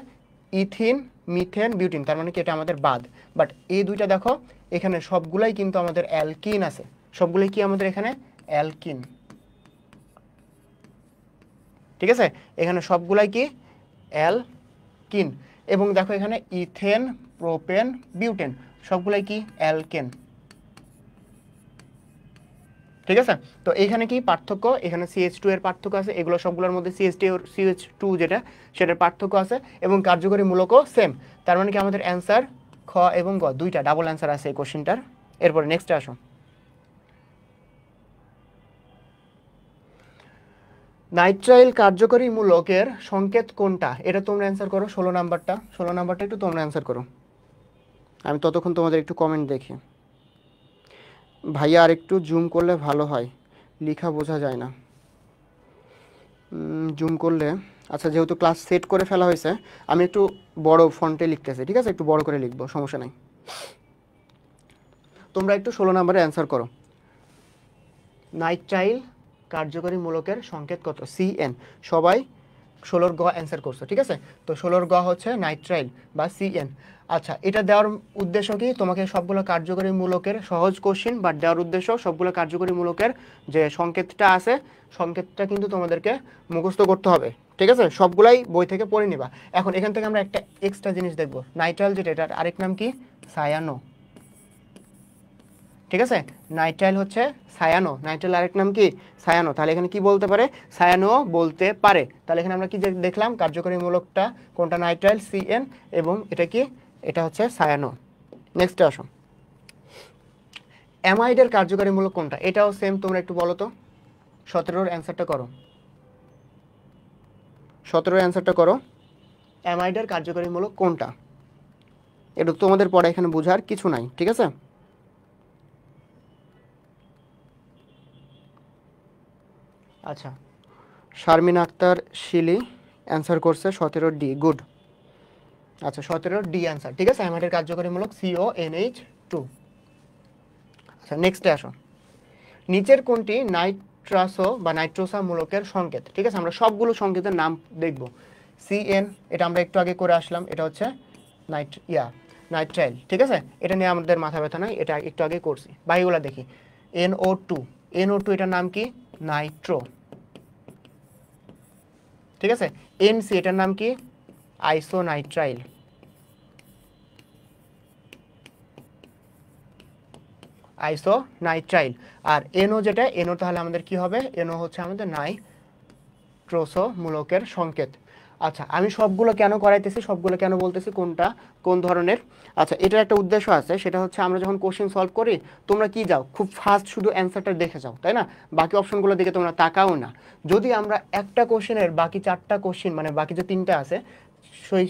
ইথিন, মিথেন, বিউটিন, তার মানে কি এটা আমাদের বাদ। বাট এই দুইটা দেখো এখানে সবগুলাই কিন্তু আমাদের অ্যালকিন আছে, সবগুলাই কি আমাদের এখানে অ্যালকিন, ঠিক আছে, এখানে সবগুলাই কি অ্যালকিন। এবং দেখো এখানে ইথেন, প্রোপেন, বিউটেন সবগুলাই কি অ্যালকেন, ঠিক আছে। তো এখানে কি পার্থক্য, এখানে CH2 এর পার্থক্য আছে, এগুলো সবগুলোর মধ্যে CH2 যেটা সেটার পার্থক্য আছে, এবং কার্যকরী মূলকও সেম। তার মানে কি আমাদের অ্যান্সার খ এবং গ দুইটা ডাবল অ্যান্সার আছে এই কোশ্চেনটার। এরপরে নেক্সটে আসো, নাইট্রাইল কার্যকরী মূলকের সংকেত কোনটা, এটা তোমরা অ্যান্সার করো। 16 নাম্বারটা একটু তোমরা অ্যান্সার করো, আমি ততক্ষণ তোমাদের একটু কমেন্ট দেখি। ভাইয়া আর একটু জুম করলে ভালো হয়, লেখা বোঝা যায় না। জুম করলে, আচ্ছা যেহেতু ক্লাস সেট করে ফেলা হয়েছে আমি একটু বড় ফন্টে লিখতেছি, ঠিক আছে, একটু বড় করে লিখবো, সমস্যা নাই। তোমরা একটু 16 নম্বরে অ্যান্সার করো, নাইট্রাইল কার্যকরী মূলকের সংকেত কত, CN। সবাই 16 গ অ্যান্সার করছো, ঠিক আছে। তো 16 গ হচ্ছে নাইট্রাইল বা CN। আচ্ছা, এটা দেওয়ার উদ্দেশ্য কি, তোমাকে সবগুলো কার্যকরী মূলকের সহজ কোশ্চেন বাট দেওয়ার উদ্দেশ্য সবগুলো কার্যকরী মূলকের যে সংকেতটা আছে সংকেতটা কিন্তু তোমাদেরকে মুখস্থ করতে হবে, ঠিক আছে, সবগুলাই বই থেকে পড়ে নিবা। এখন এখান থেকে আমরা একটা এক্সট্রা জিনিস দেখবো, নাইট্রাইল যেটা এটার আরেক নাম কি সায়ানো, ঠিক আছে, নাইট্রাইল হচ্ছে সায়ানো, নাইট্রাইল আরেক নাম কি সায়ানো। তাহলে এখানে কি বলতে পারে, সায়ানো বলতে পারে। তাহলে এখানে আমরা কি দেখলাম, কার্যকরী মূলকটা কোনটা, নাইট্রাইল CN, এবং এটা কি, এটা হচ্ছে সায়ানো। নেক্সটে আসো, অ্যামাইডের কার্যকরী মূলক কোনটা, এটাও সেম, তোমরা একটু বলো তো, 17-র অ্যান্সারটা করো, 17-র অ্যান্সারটা করো, অ্যামাইডের কার্যকরী মূলক কোনটা, এটা তোমাদের পড়া এখানে বোঝার কিছু নাই, ঠিক আছে। আচ্ছা, শারমিন আক্তার শিলি অ্যান্সার করছে 17D, গুড। আচ্ছা 17D অ্যান্সার, ঠিক আছে, অ্যামাইডের কার্যকরীমূলক CONH2। আচ্ছা নেক্সটে আসো, নিচের কোনটি নাইট্রাসো বা নাইট্রোসা মূলকের সংকেত, ঠিক আছে, আমরা সবগুলো সংকেতের নাম দেখব। CN, এটা আমরা একটু আগে করে আসলাম, এটা হচ্ছে নাইট্রাইল, ঠিক আছে, এটা নিয়ে আমাদের মাথা ব্যথা নাই, এটা একটু আগে করছি। বাকিগুলো দেখি, NO2 এটার নাম কি নাইট্রো, ঠিক আছে। NC এটার নাম কি আইসোনাইট্রাইল, আইসোনাইট্রাইল। আর NO যেটা, NO তাহলে আমাদের কি হবে, NO হচ্ছে আমাদের নাইট্রোসো মূলকের সংকেত। আচ্ছা, আমি সবগুলো কেন করাইতেছি, সবগুলো কেন বলতেছি, কোনটা কোন ধরনের। আচ্ছা, এটার একটা উদ্দেশ্য আছে, সেটা হচ্ছে আমরা যখন কোশ্চেন সলভ করি তোমরা কি যাও খুব ফাস্ট শুধু অ্যান্সারটা দেখে যাও, তাই না, বাকি অপশনগুলো দিকে তোমরা তাকাও না। যদি আমরা একটা কোশ্চেনের বাকি 4টা কোশ্চেন, মানে বাকি যে 3টা আছে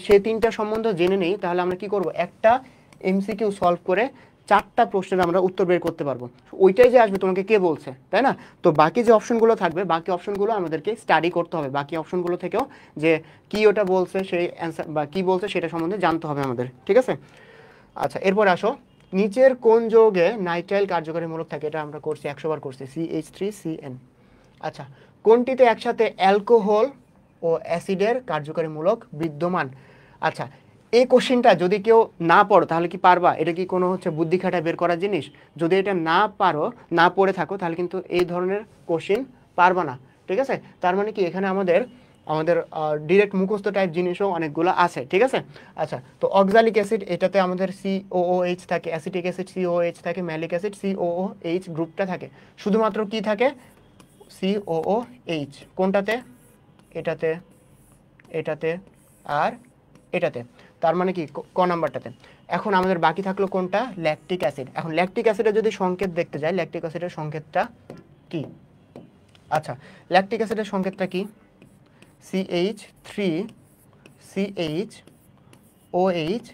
সেই 3টা সম্বন্ধে জেনে নিই, তাহলে আমরা কি করব, একটা MCQ সলভ করে 4টা প্রশ্নের আমরা উত্তর বের করতে পারবো। ওইটাই যে আসবে তোমাকে কে বলছে, তাই না। তো বাকি যে অপশনগুলো থাকবে, বাকি অপশনগুলো আমাদেরকে স্টাডি করতে হবে, বাকি অপশনগুলো থেকেও যে কি ওটা বলছে সেই অ্যান্সার বা কি বলছে সেটা সম্বন্ধে জানতে হবে আমাদের, ঠিক আছে। আচ্ছা, এরপর আসো, নিচের কোন যৌগে নাইট্রাইল কার্যকরী মূলক থাকে, এটা আমরা করছি 100 বার করছি, CH3CN। আচ্ছা, কোনটিতে একসাথে অ্যালকোহল ও অ্যাসিডের কার্যকরী মূলক বিদ্যমান। আচ্ছা, এই কোশ্চেনটা যদি কেউ না পড়ো তাহলে কি পারবা, এটা কি কোনো হচ্ছে বুদ্ধি খাটায় বের করার জিনিস, যদি এটা না পারো, না পড়ে থাকো, তাহলে কিন্তু এই ধরনের কোশ্চেন পারবা না, ঠিক আছে। তার মানে কি এখানে আমাদের ডিরেক্ট মুখস্থ টাইপ জিনিসও অনেকগুলো আছে, ঠিক আছে। আচ্ছা, তো অক্সালিক অ্যাসিড, এটাতে আমাদের COOH থাকে, অ্যাসিটিক অ্যাসিড COOH থাকে, ম্যালিক অ্যাসিড COOH গ্রুপটা থাকে, শুধুমাত্র কি থাকে COOH, কোনটাতে, এটাতে, এটাতে আর এটাতে, তার মানে কি ক নাম্বারটাতে। এখন আমাদের বাকি থাকলো কোনটা, ল্যাকটিক অ্যাসিড। এখন ল্যাকটিক অ্যাসিডের যদি সংকেত দেখতে যাই, ল্যাকটিক অ্যাসিডের সংকেতটা কি, আচ্ছা ল্যাকটিক অ্যাসিডের সংকেতটা কি, CH3CHOH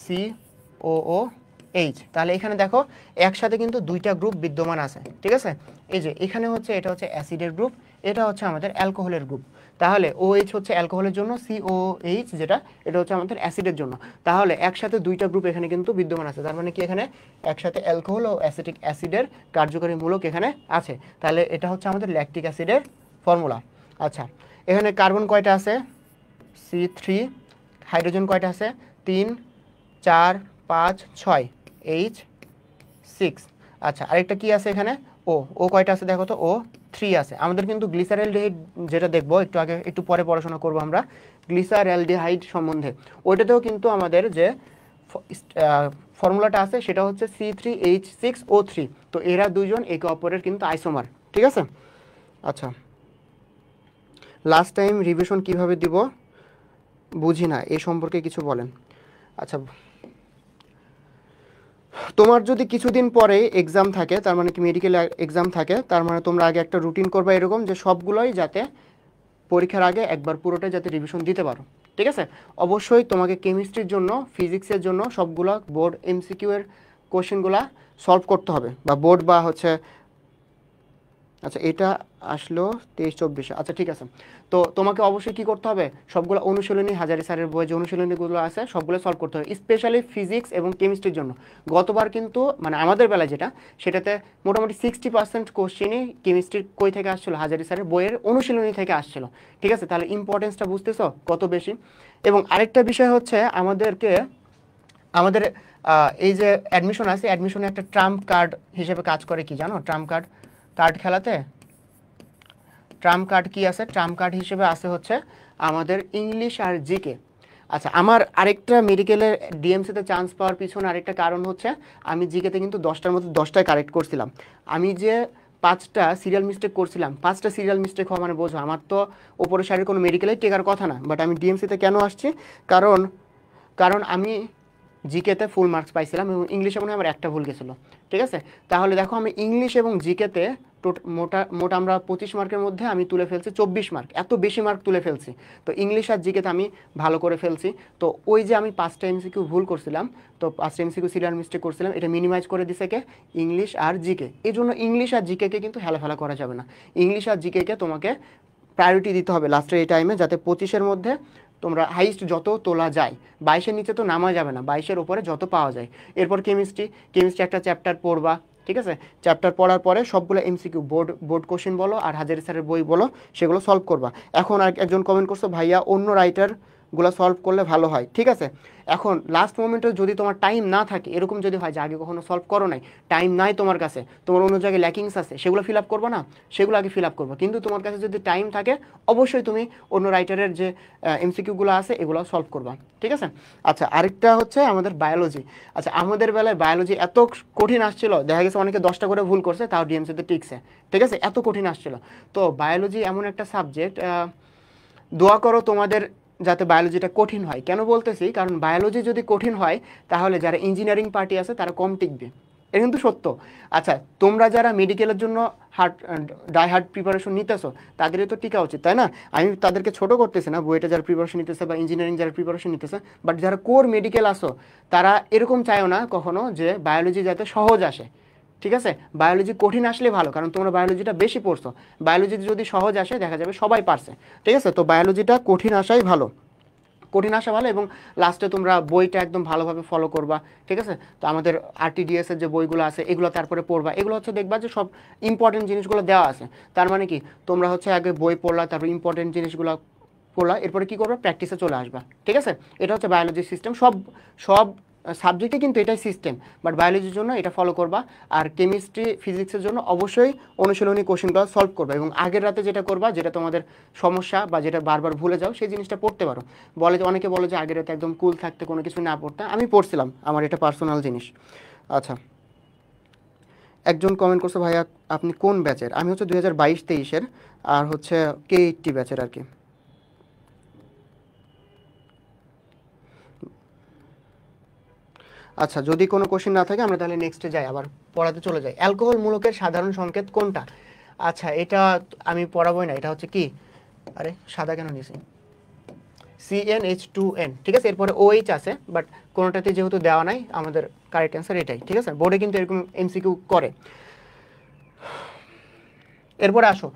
COOH। তাহলে এখানে দেখো একসাথে কিন্তু 2টা গ্রুপ বিদ্যমান আছে, ঠিক আছে। এই যে এখানে হচ্ছে, এটা হচ্ছে অ্যাসিডের গ্রুপ, এটা হচ্ছে আমাদের অ্যালকোহলের গ্রুপ। তাহলে OH হচ্ছে অ্যালকোহলের জন্য, COH যেটা এটা হচ্ছে আমাদের অ্যাসিডের জন্য। তাহলে একসাথে দুইটা গ্রুপ এখানে কিন্তু বিদ্যমান আছে, তার মানে কি এখানে একসাথে অ্যালকোহল ও অ্যাসিটিক অ্যাসিডের কার্যকরী মূলক এখানে আছে। তাহলে এটা হচ্ছে আমাদের ল্যাকটিক অ্যাসিডের ফর্মুলা। আচ্ছা, এখানে কার্বন কয়টা আছে? C3। হাইড্রোজেন কয়টা আছে? 3 4 5 6 H6। আচ্ছা, আরেকটা কি আছে এখানে? ও কয়টা আছে দেখো তো? O3 আছে। আমাদের কিন্তু গ্লিসারঅ্যালডিহাইড যেটা দেখবো একটু পরে পড়াশোনা করবো আমরা গ্লিসারঅ্যালডিহাইড সম্বন্ধে। ওইটাতেও কিন্তু আমাদের যে ফর্মুলাটা আছে সেটা হচ্ছে C3H6O3। তো এরা দুইজন একে অপরের কিন্তু আইসোমার, ঠিক আছে? আচ্ছা, লাস্ট টাইম রিভিশন কিভাবে দিব বুঝি না, এই সম্পর্কে কিছু বলেন। আচ্ছা, তোমার যদি কিছুদিন পরে এক্সাম থাকে, তার মানে কি মেডিকেল এক্সাম থাকে, তার মানে তোমরা আগে একটা রুটিন করবে এরকম যে সবগুলোই যাতে পরীক্ষার আগে একবার পুরোটাই যাতে রিভিশন দিতে পারো, ঠিক আছে? অবশ্যই তোমাকে কেমিস্ট্রির জন্য, ফিজিক্সের জন্য সবগুলো বোর্ড MCQ এর কোশ্চেনগুলা সলভ করতে হবে, বা বোর্ড বা হচ্ছে। আচ্ছা, এটা আসলো 23-24। আচ্ছা, ঠিক আছে। তো তোমাকে অবশ্যই কি করতে হবে? সবগুলো অনুশীলনী, হাজারি স্যারের বই যে অনুশীলনীগুলো আছে সবগুলো সলভ করতে হবে, স্পেশালি ফিজিক্স এবং কেমিস্ট্রির জন্য। গতবার কিন্তু মানে আমাদের বেলায় যেটা, সেটাতে মোটামুটি 60% কোশ্চেনই কেমিস্ট্রির কই থেকে আসছিল? হাজারি স্যারের বইয়ের অনুশীলনী থেকে আসছিল, ঠিক আছে? তাহলে ইম্পর্টেন্সটা বুঝতেছো কত বেশি? এবং আরেকটা বিষয় হচ্ছে আমাদের এই যে অ্যাডমিশন আছে, অ্যাডমিশনে একটা ট্রাম্প কার্ড হিসেবে কাজ করে, কি জানো? ট্রাম্প কার্ড খেলাতে ট্রাম্প কার্ড কি আছে? ট্রাম্প কার্ড হিসেবে আছে হচ্ছে আমাদের ইংলিশ আর জিকে। আচ্ছা, আমার আরেকটা মেডিকেলের ডিএমসিতে চান্স পাওয়ার পিছনে আরেকটা কারণ হচ্ছে আমি জিকেতে কিন্তু 10টার মধ্যে 10টায় কারেক্ট করছিলাম। আমি যে 5টা সিরিয়াল মিস্টেক করছিলাম, 5টা সিরিয়াল মিস্টেক হওয়া মানে বোঝো আমার তো ওপরের সারির কোনো মেডিকেলেই টেকার কথা না, বাট আমি ডিএমসিতে কেন আসছি? কারণ আমি জিকেতে ফুল মার্কস পাইছিলাম এবং ইংলিশে মনে হয় আমার একটা ভুল গেছিলো, ঠিক আছে? তাহলে দেখো আমি ইংলিশ এবং জিকেতে মোট আমরা 25 মার্কের মধ্যে আমি তুলে ফেলছি 24 মার্ক, এত বেশি মার্ক তুলে ফেলছি। তো ইংলিশ আর জিকেতে আমি ভালো করে ফেলছি। তো ওই যে আমি 5টা MCQ ভুল করছিলাম, তো 5টা MCQ সিরিয়াল মিস্টেক করছিলাম, এটা মিনিমাইজ করে দিছে কে? ইংলিশ আর জিকে। এই জন্য ইংলিশ আর জিকেকে কিন্তু হেলাফেলা করা যাবে না। ইংলিশ আর জিকেকে তোমাকে প্রায়োরিটি দিতে হবে লাস্টের এই টাইমে, যাতে 25-এর মধ্যে তোমরা হাইস্ট যত তোলা যায়। 22-এর নিচে তো নামা যাবে না, 22-এর উপরে যত পাওয়া যায়। এরপর কেমিস্ট্রি একটা চ্যাপ্টার পড়বা, ঠিক আছে? চ্যাপ্টার পড়ার পরে সবগুলো MCQ বোর্ড কোশ্চেন বলো আর হাজারি স্যারের বই বলো, সেগুলো সলভ করবা। এখন আর একজন কমেন্ট করছো, ভাইয়া অন্য রাইটারগুলো সলভ করলে ভালো হয়, ঠিক আছে? এখন লাস্ট মোমেন্টে যদি তোমার টাইম না থাকে, এরকম যদি হয় যে আগে কখনো সলভ করো নাই, টাইম নাই তোমার কাছে, তোমার অন্য জায়গায় ল্যাকিংস আছে, সেগুলো ফিল আপ করবো না? সেগুলো আগে ফিল আপ করবো। কিন্তু তোমার কাছে যদি টাইম থাকে অবশ্যই তুমি অন্য রাইটারের যে MCQগুলো আছে এগুলো সলভ করবা, ঠিক আছে? আচ্ছা, আরেকটা হচ্ছে আমাদের বায়োলজি। আচ্ছা, আমাদের বেলায় বায়োলজি এত কঠিন আসছিল, দেখা গেছে অনেকে 10টা করে ভুল করছে তাও ডিএমসিতে টিকছে, ঠিক আছে? এত কঠিন আসছিল। তো বায়োলজি এমন একটা সাবজেক্ট, দোয়া করো তোমাদের যাতে বায়োলজিটা কঠিন হয়। কেন বলতেছি? কারণ বায়োলজি যদি কঠিন হয় তাহলে যারা ইঞ্জিনিয়ারিং পার্টি আছে তারা কম টিকবে, এটা কিন্তু সত্য। আচ্ছা, তোমরা যারা মেডিকেলের জন্য হার্ড প্রিপারেশন নিতেছো তাদেরই তো টিকা উচিত, তাই না? আমি তাদেরকে ছোট করতেছি না, বুয়েটে যারা প্রিপারেশন নিতেছে বা ইঞ্জিনিয়ারিং যারা প্রিপারেশন নিতেছে, বাট যারা কোর মেডিকেল আসো তারা এরকম চায়ও না কখনো যে বায়োলজি যাতে সহজ আসে, ঠিক আছে? বায়োলজি কঠিন আসলে ভালো, কারণ তোমরা বায়োলজিটা বেশি পড়ছো। বায়োলজি যদি সহজ আসে দেখা যাবে সবাই পারছে, ঠিক আছে? তো বায়োলজিটা কঠিন আসাই ভালো, কঠিন আসা ভালো, এবং লাস্টে তোমরা বইটা একদম ভালোভাবে ফলো করবা, ঠিক আছে? তো আমাদের RTDS এর যে বইগুলো আছে এগুলো তারপরে পড়বা, এগুলো হচ্ছে দেখবা যে সব ইম্পর্টেন্ট জিনিসগুলো দেওয়া আছে। তার মানে কি তোমরা হচ্ছে আগে বই পড়লা, তারপর ইম্পর্টেন্ট জিনিসগুলো পড়লা, এরপরে কি করবা? প্র্যাকটিসে চলে আসবা, ঠিক আছে? এটা হচ্ছে বায়োলজি সিস্টেম। সব সাবজেক্টে কিন্তু এটাই সিস্টেম, বাট বায়োলজির জন্য এটা ফলো করবা। আর কেমিস্ট্রি ফিজিক্সের জন্য অবশ্যই অনুশীলনী কোশ্চেনগুলো সলভ করবা, এবং আগের রাতে যেটা করবা, যেটা তোমাদের সমস্যা বা যেটা বারবার ভুলে যাও সেই জিনিসটা পড়তে পারো। অনেকে বলে যে আগের রাতে একদম কুল থাকতে কোনো কিছু না পড়তে, আমি পড়ছিলাম, আমার এটা পার্সোনাল জিনিস। আচ্ছা, একজন কমেন্ট করছে, ভাইয়া আপনি কোন ব্যাচের? আমি হচ্ছে 2022-23-এর, আর হচ্ছে K80 ব্যাচের আর কি। আচ্ছা, যদি কোনো কোশ্চেন না থাকে আমরা তাহলে নেক্সটে যাই, আবার পড়াতে চলে যাই। অ্যালকোহল মূলকের সাধারণ সংকেত কোনটা? আচ্ছা, এটা আমি পড়াবোই না, এটা হচ্ছে কি, আরে সাদা কেন নিয়েছি? CnH2n, ঠিক আছে? এরপরে OH আছে, বাট কোনোটাতে যেহেতু দেওয়া নাই আমাদের কারেক্ট অ্যান্সার এটাই, ঠিক আছে? বোর্ডে কিন্তু এরকম MCQ করে। এরপরে আসো,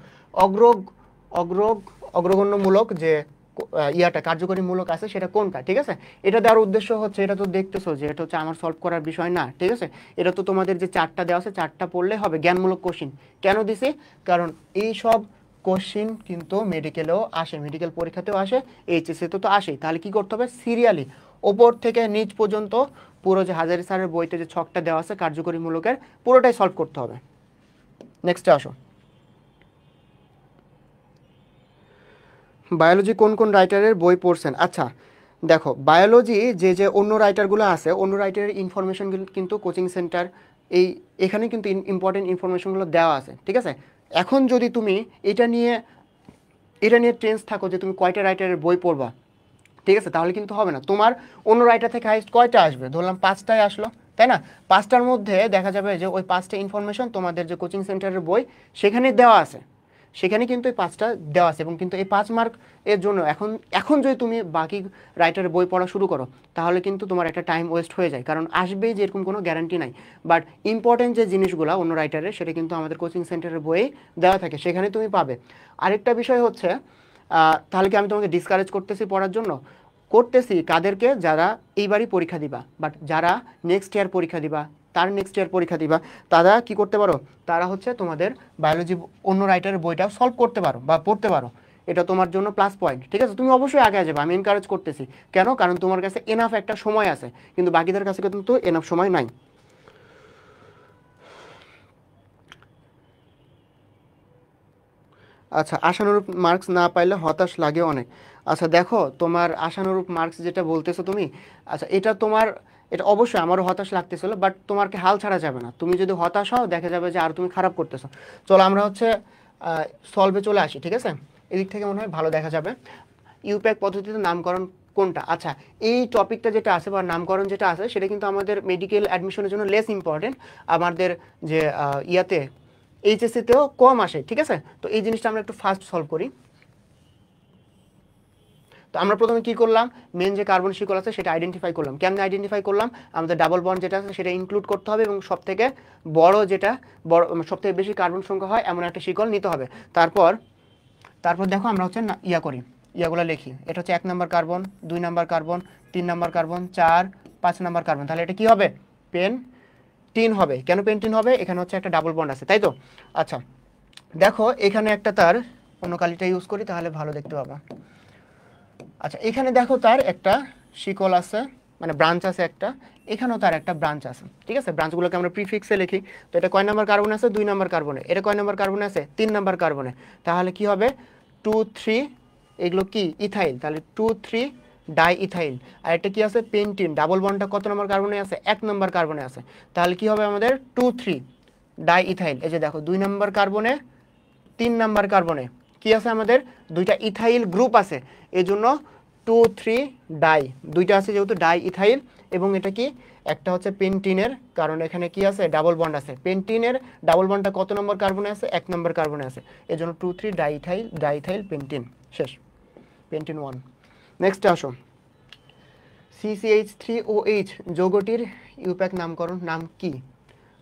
অগ্রগণ্যমূলক যে ইয়াটা কার্যকরী মূলক আছে সেটা কোনটা, ঠিক আছে। এটা দেওয়ার উদ্দেশ্য হচ্ছে, এটা তো দেখতেছো যে এটা হচ্ছে আমার সলভ করার বিষয় না, ঠিক আছে। এটা তো তোমাদের যে চারটা দেওয়া আছে চারটা পড়লে হবে, জ্ঞানমূলক কোশ্চিন। কেন দিছি? কারণ এই সব কোশ্চিন কিন্তু মেডিকেলেও আসে, মেডিকেল পরীক্ষাতেও আসে, এইচএসসি তো আসেই। তাহলে কি করতে হবে? সিরিয়ালি ওপর থেকে নিচ পর্যন্ত পুরো যে হাজারি স্যারের বইতে যে ছকটা দেওয়া আছে কার্যকরী মূলকের পুরোটাই সলভ করতে হবে। নেক্সটে আসো, বায়োলজি কোন কোন রাইটারের বই পড়ছেন? আচ্ছা দেখো, বায়োলজি যে অন্য রাইটারগুলো আছে, অন্য রাইটারের ইনফরমেশনগুলো কিন্তু কোচিং সেন্টার এখানে কিন্তু ইম্পর্টেন্ট ইনফরমেশনগুলো দেওয়া আছে, ঠিক আছে। এখন যদি তুমি এটা নিয়ে টেন্স থাকো যে তুমি কয়টা রাইটারের বই পড়বা, ঠিক আছে, তাহলে কিন্তু হবে না। তোমার অন্য রাইটার থেকে হাইস্ট কয়টা আসবে? ধরলাম 5টায় আসলো, তাই না? 5টার মধ্যে দেখা যাবে যে ওই 5টা ইনফরমেশন তোমাদের যে কোচিং সেন্টারের বই সেখানে দেওয়া আছে, সেখানে কিন্তু এই 5টা দেওয়া আছে। এবং কিন্তু এই 5 মার্ক এর জন্য এখন যদি তুমি বাকি রাইটারের বই পড়া শুরু করো তাহলে কিন্তু তোমার একটা টাইম ওয়েস্ট হয়ে যায়, কারণ আসবেই যে এরকম কোনো গ্যারান্টি নাই। বাট ইম্পর্টেন্ট যে জিনিসগুলো অন্য রাইটারের সেটা কিন্তু আমাদের কোচিং সেন্টারের বইয়ে দেওয়া থাকে, সেখানে তুমি পাবে। আরেকটা বিষয় হচ্ছে, তাহলে কি আমি তোমাকে ডিসকারেজ করতেছি পড়ার জন্য? করতেছি কাদেরকে? যারা এইবারই পরীক্ষা দিবা, বাট যারা নেক্সট ইয়ার পরীক্ষা দিবা, তার নেক্সট ইয়ার পরীক্ষা দিবা, তারা কি করতে পারো? তারা হচ্ছে তোমাদের বায়োলজি অন্য রাইটারের বইটা সলভ করতে পারো বা পড়তে পারো। এটা তোমার জন্য প্লাস পয়েন্ট, ঠিক আছে। তুমি অবশ্যই আগে যাবে, আমি এনকারেজ করতেছি। কেন? কারণ তোমার কাছে এনাফ একটা সময় আছে, কিন্তু বাকিদের কাছে কিন্তু এনাফ সময় নাই। আচ্ছা, আশানুরূপ মার্কস না পাইলে হতাশ লাগে অনেক। আচ্ছা দেখো, তোমার আশানুরূপ মার্কস যেটা বলতেছো তুমি, আচ্ছা এটা অবশ্যই আমারও হতাশ লাগতেছিল, বাট তোমাকে হাল ছাড়া যাবে না। তুমি যদি হতাশ হও দেখা যাবে যে আর তুমি খারাপ করতেছো। চলো আমরা হচ্ছে সলভে চলে আসি, ঠিক আছে। এদিক থেকে মনে হয় ভালো দেখা যাবে। ইউপ্যাক পদ্ধতিতে নামকরণ কোনটা? আচ্ছা, এই টপিকটা যেটা আছে বা নামকরণ যেটা আছে সেটা কিন্তু আমাদের মেডিকেল অ্যাডমিশনের জন্য লেস ইম্পর্টেন্ট, আমাদের যে ইয়াতে এইচএসসিতেও কম আসে, ঠিক আছে। তো এই জিনিসটা আমরা একটু ফাস্ট সলভ করি। তো আমরা প্রথমে কি করলাম? মেন যে কার্বন শিকল আছে সেটা আইডেন্টিফাই করলাম। কেমনে আইডেন্টিফাই করলাম? আমাদের ডাবল বন্ড যেটা আছে সেটা ইনক্লুড করতে হবে এবং সবথেকে বড় সবথেকে বেশি কার্বন সংখ্যা হয় এমন একটা শিকল নিতে হবে। তারপর দেখো আমরা হচ্ছে ইয়াগুলো লিখি। এটা হচ্ছে 1 number carbon, 2 number carbon, 3 number carbon, 4, 5 number carbon. তাহলে এটা কি হবে? পেন্টিন হবে। কেন পেন্টিন হবে? এখানে হচ্ছে একটা ডাবল বন্ড আছে, তাই তো? আচ্ছা দেখো, এখানে একটা তার অন্য কালিটা ইউজ করি তাহলে ভালো দেখতে পাবা। আচ্ছা এখানে দেখো তার একটা শিকল আছে, মানে ব্রাঞ্চ আছে একটা, এখানেও তার একটা ব্রাঞ্চ আছে, ঠিক আছে। ব্রাঞ্চগুলোকে আমরা প্রিফিক্সে লিখি। তো এটা কয় নাম্বার কার্বন আছে? 2 নাম্বার কার্বনে। এটা কয় নাম্বার কার্বনে আছে? 3 নাম্বার কার্বনে। তাহলে কি হবে? 2 3, এগুলো কি ইথাইল, তাহলে 2 3 ডাই ইথাইল। আর এটা কি আছে? পেন্টিন। ডাবল বন্ডটা কত নাম্বার কার্বনে আছে? 1 নাম্বার কার্বনে আছে। তাহলে কি হবে আমাদের? 2 3 ডাই ইথাইল। এই যে দেখো 2 নাম্বার কার্বনে, 3 নাম্বার কার্বনে কি আছে আমাদের? দুইটা ইথাইল গ্রুপ আছে, এই জন্য 2 3 ডাই, দুইটা আছে যেহেতু ডাই ইথাইল। এবং এটা কি? একটা হচ্ছে পেন্টিনের, কারণ এখানে কি আছে? ডাবল বন্ড আছে। পেন্টিনের ডাবল বন্ডটা কত নম্বর কার্বনে আছে? 1 নম্বর কার্বনে আছে, এই জন্য 2 3 ডাইথাইল পেন্টিন। শেষ, পেন্টিন 1। নেক্সট আসো, CCH3OH যৌগটির ইউপ্যাক নামকরণ নাম কি?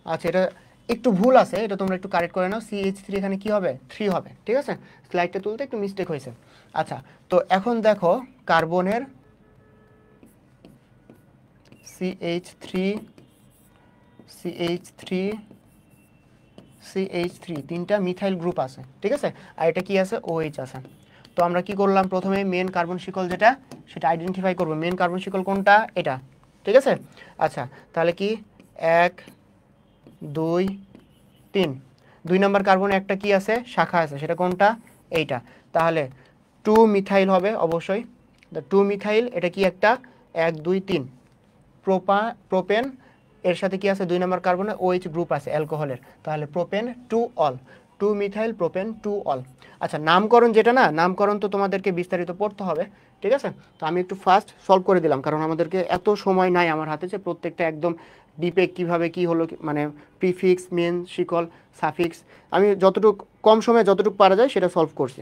আচ্ছা এটা একটু ভুল আছে, এটা তোমরা একটু কারেক্ট করে নাও। CH3 এখানে কি হবে? 3 হবে, ঠিক আছে। স্লাইডটা তুলতে একটু মিস্টেক হয়েছে। আচ্ছা তো এখন দেখো কার্বনের CH3 তিনটা মিথাইল গ্রুপ আছে, ঠিক আছে। আর এটা কি আছে? OH আছে। তো আমরা কি করলাম? প্রথমে মেন কার্বন শিকল যেটা সেটা আইডেন্টিফাই করব। মেন কার্বন শিকল কোনটা? এটা, ঠিক আছে। আচ্ছা তাহলে কি 1 2 3, 2 নাম্বার কার্বনে একটা কি আছে? শাখা আছে, সেটা কোনটা? এইটা। তাহলে 2 মিথাইল হবে অবশ্যই। 2 মিথাইল এটা কি একটা? 1 2 3 প্রোপেন, এর সাথে কি আছে? 2 নাম্বার কার্বনে OH গ্রুপ আছে অ্যালকোহলের, তাহলে propane 2 all, 2 methyl propane 2 all. আচ্ছা নামকরণ যেটা না, নামকরণ তো তোমাদেরকে বিস্তারিত পড়তে হবে, ঠিক আছে। তো আমি একটু ফাস্ট সলভ করে দিলাম, কারণ আমাদেরকে এত সময় নাই আমার হাতে যে প্রত্যেকটা একদম ডিপে কিভাবে কি হলো, মানে প্রিফিক্স, মেন, শিকল, সাফিক্স, আমি যতটুকু কম সময়ে যতটুকু পারা যায় সেটা সলভ করছি।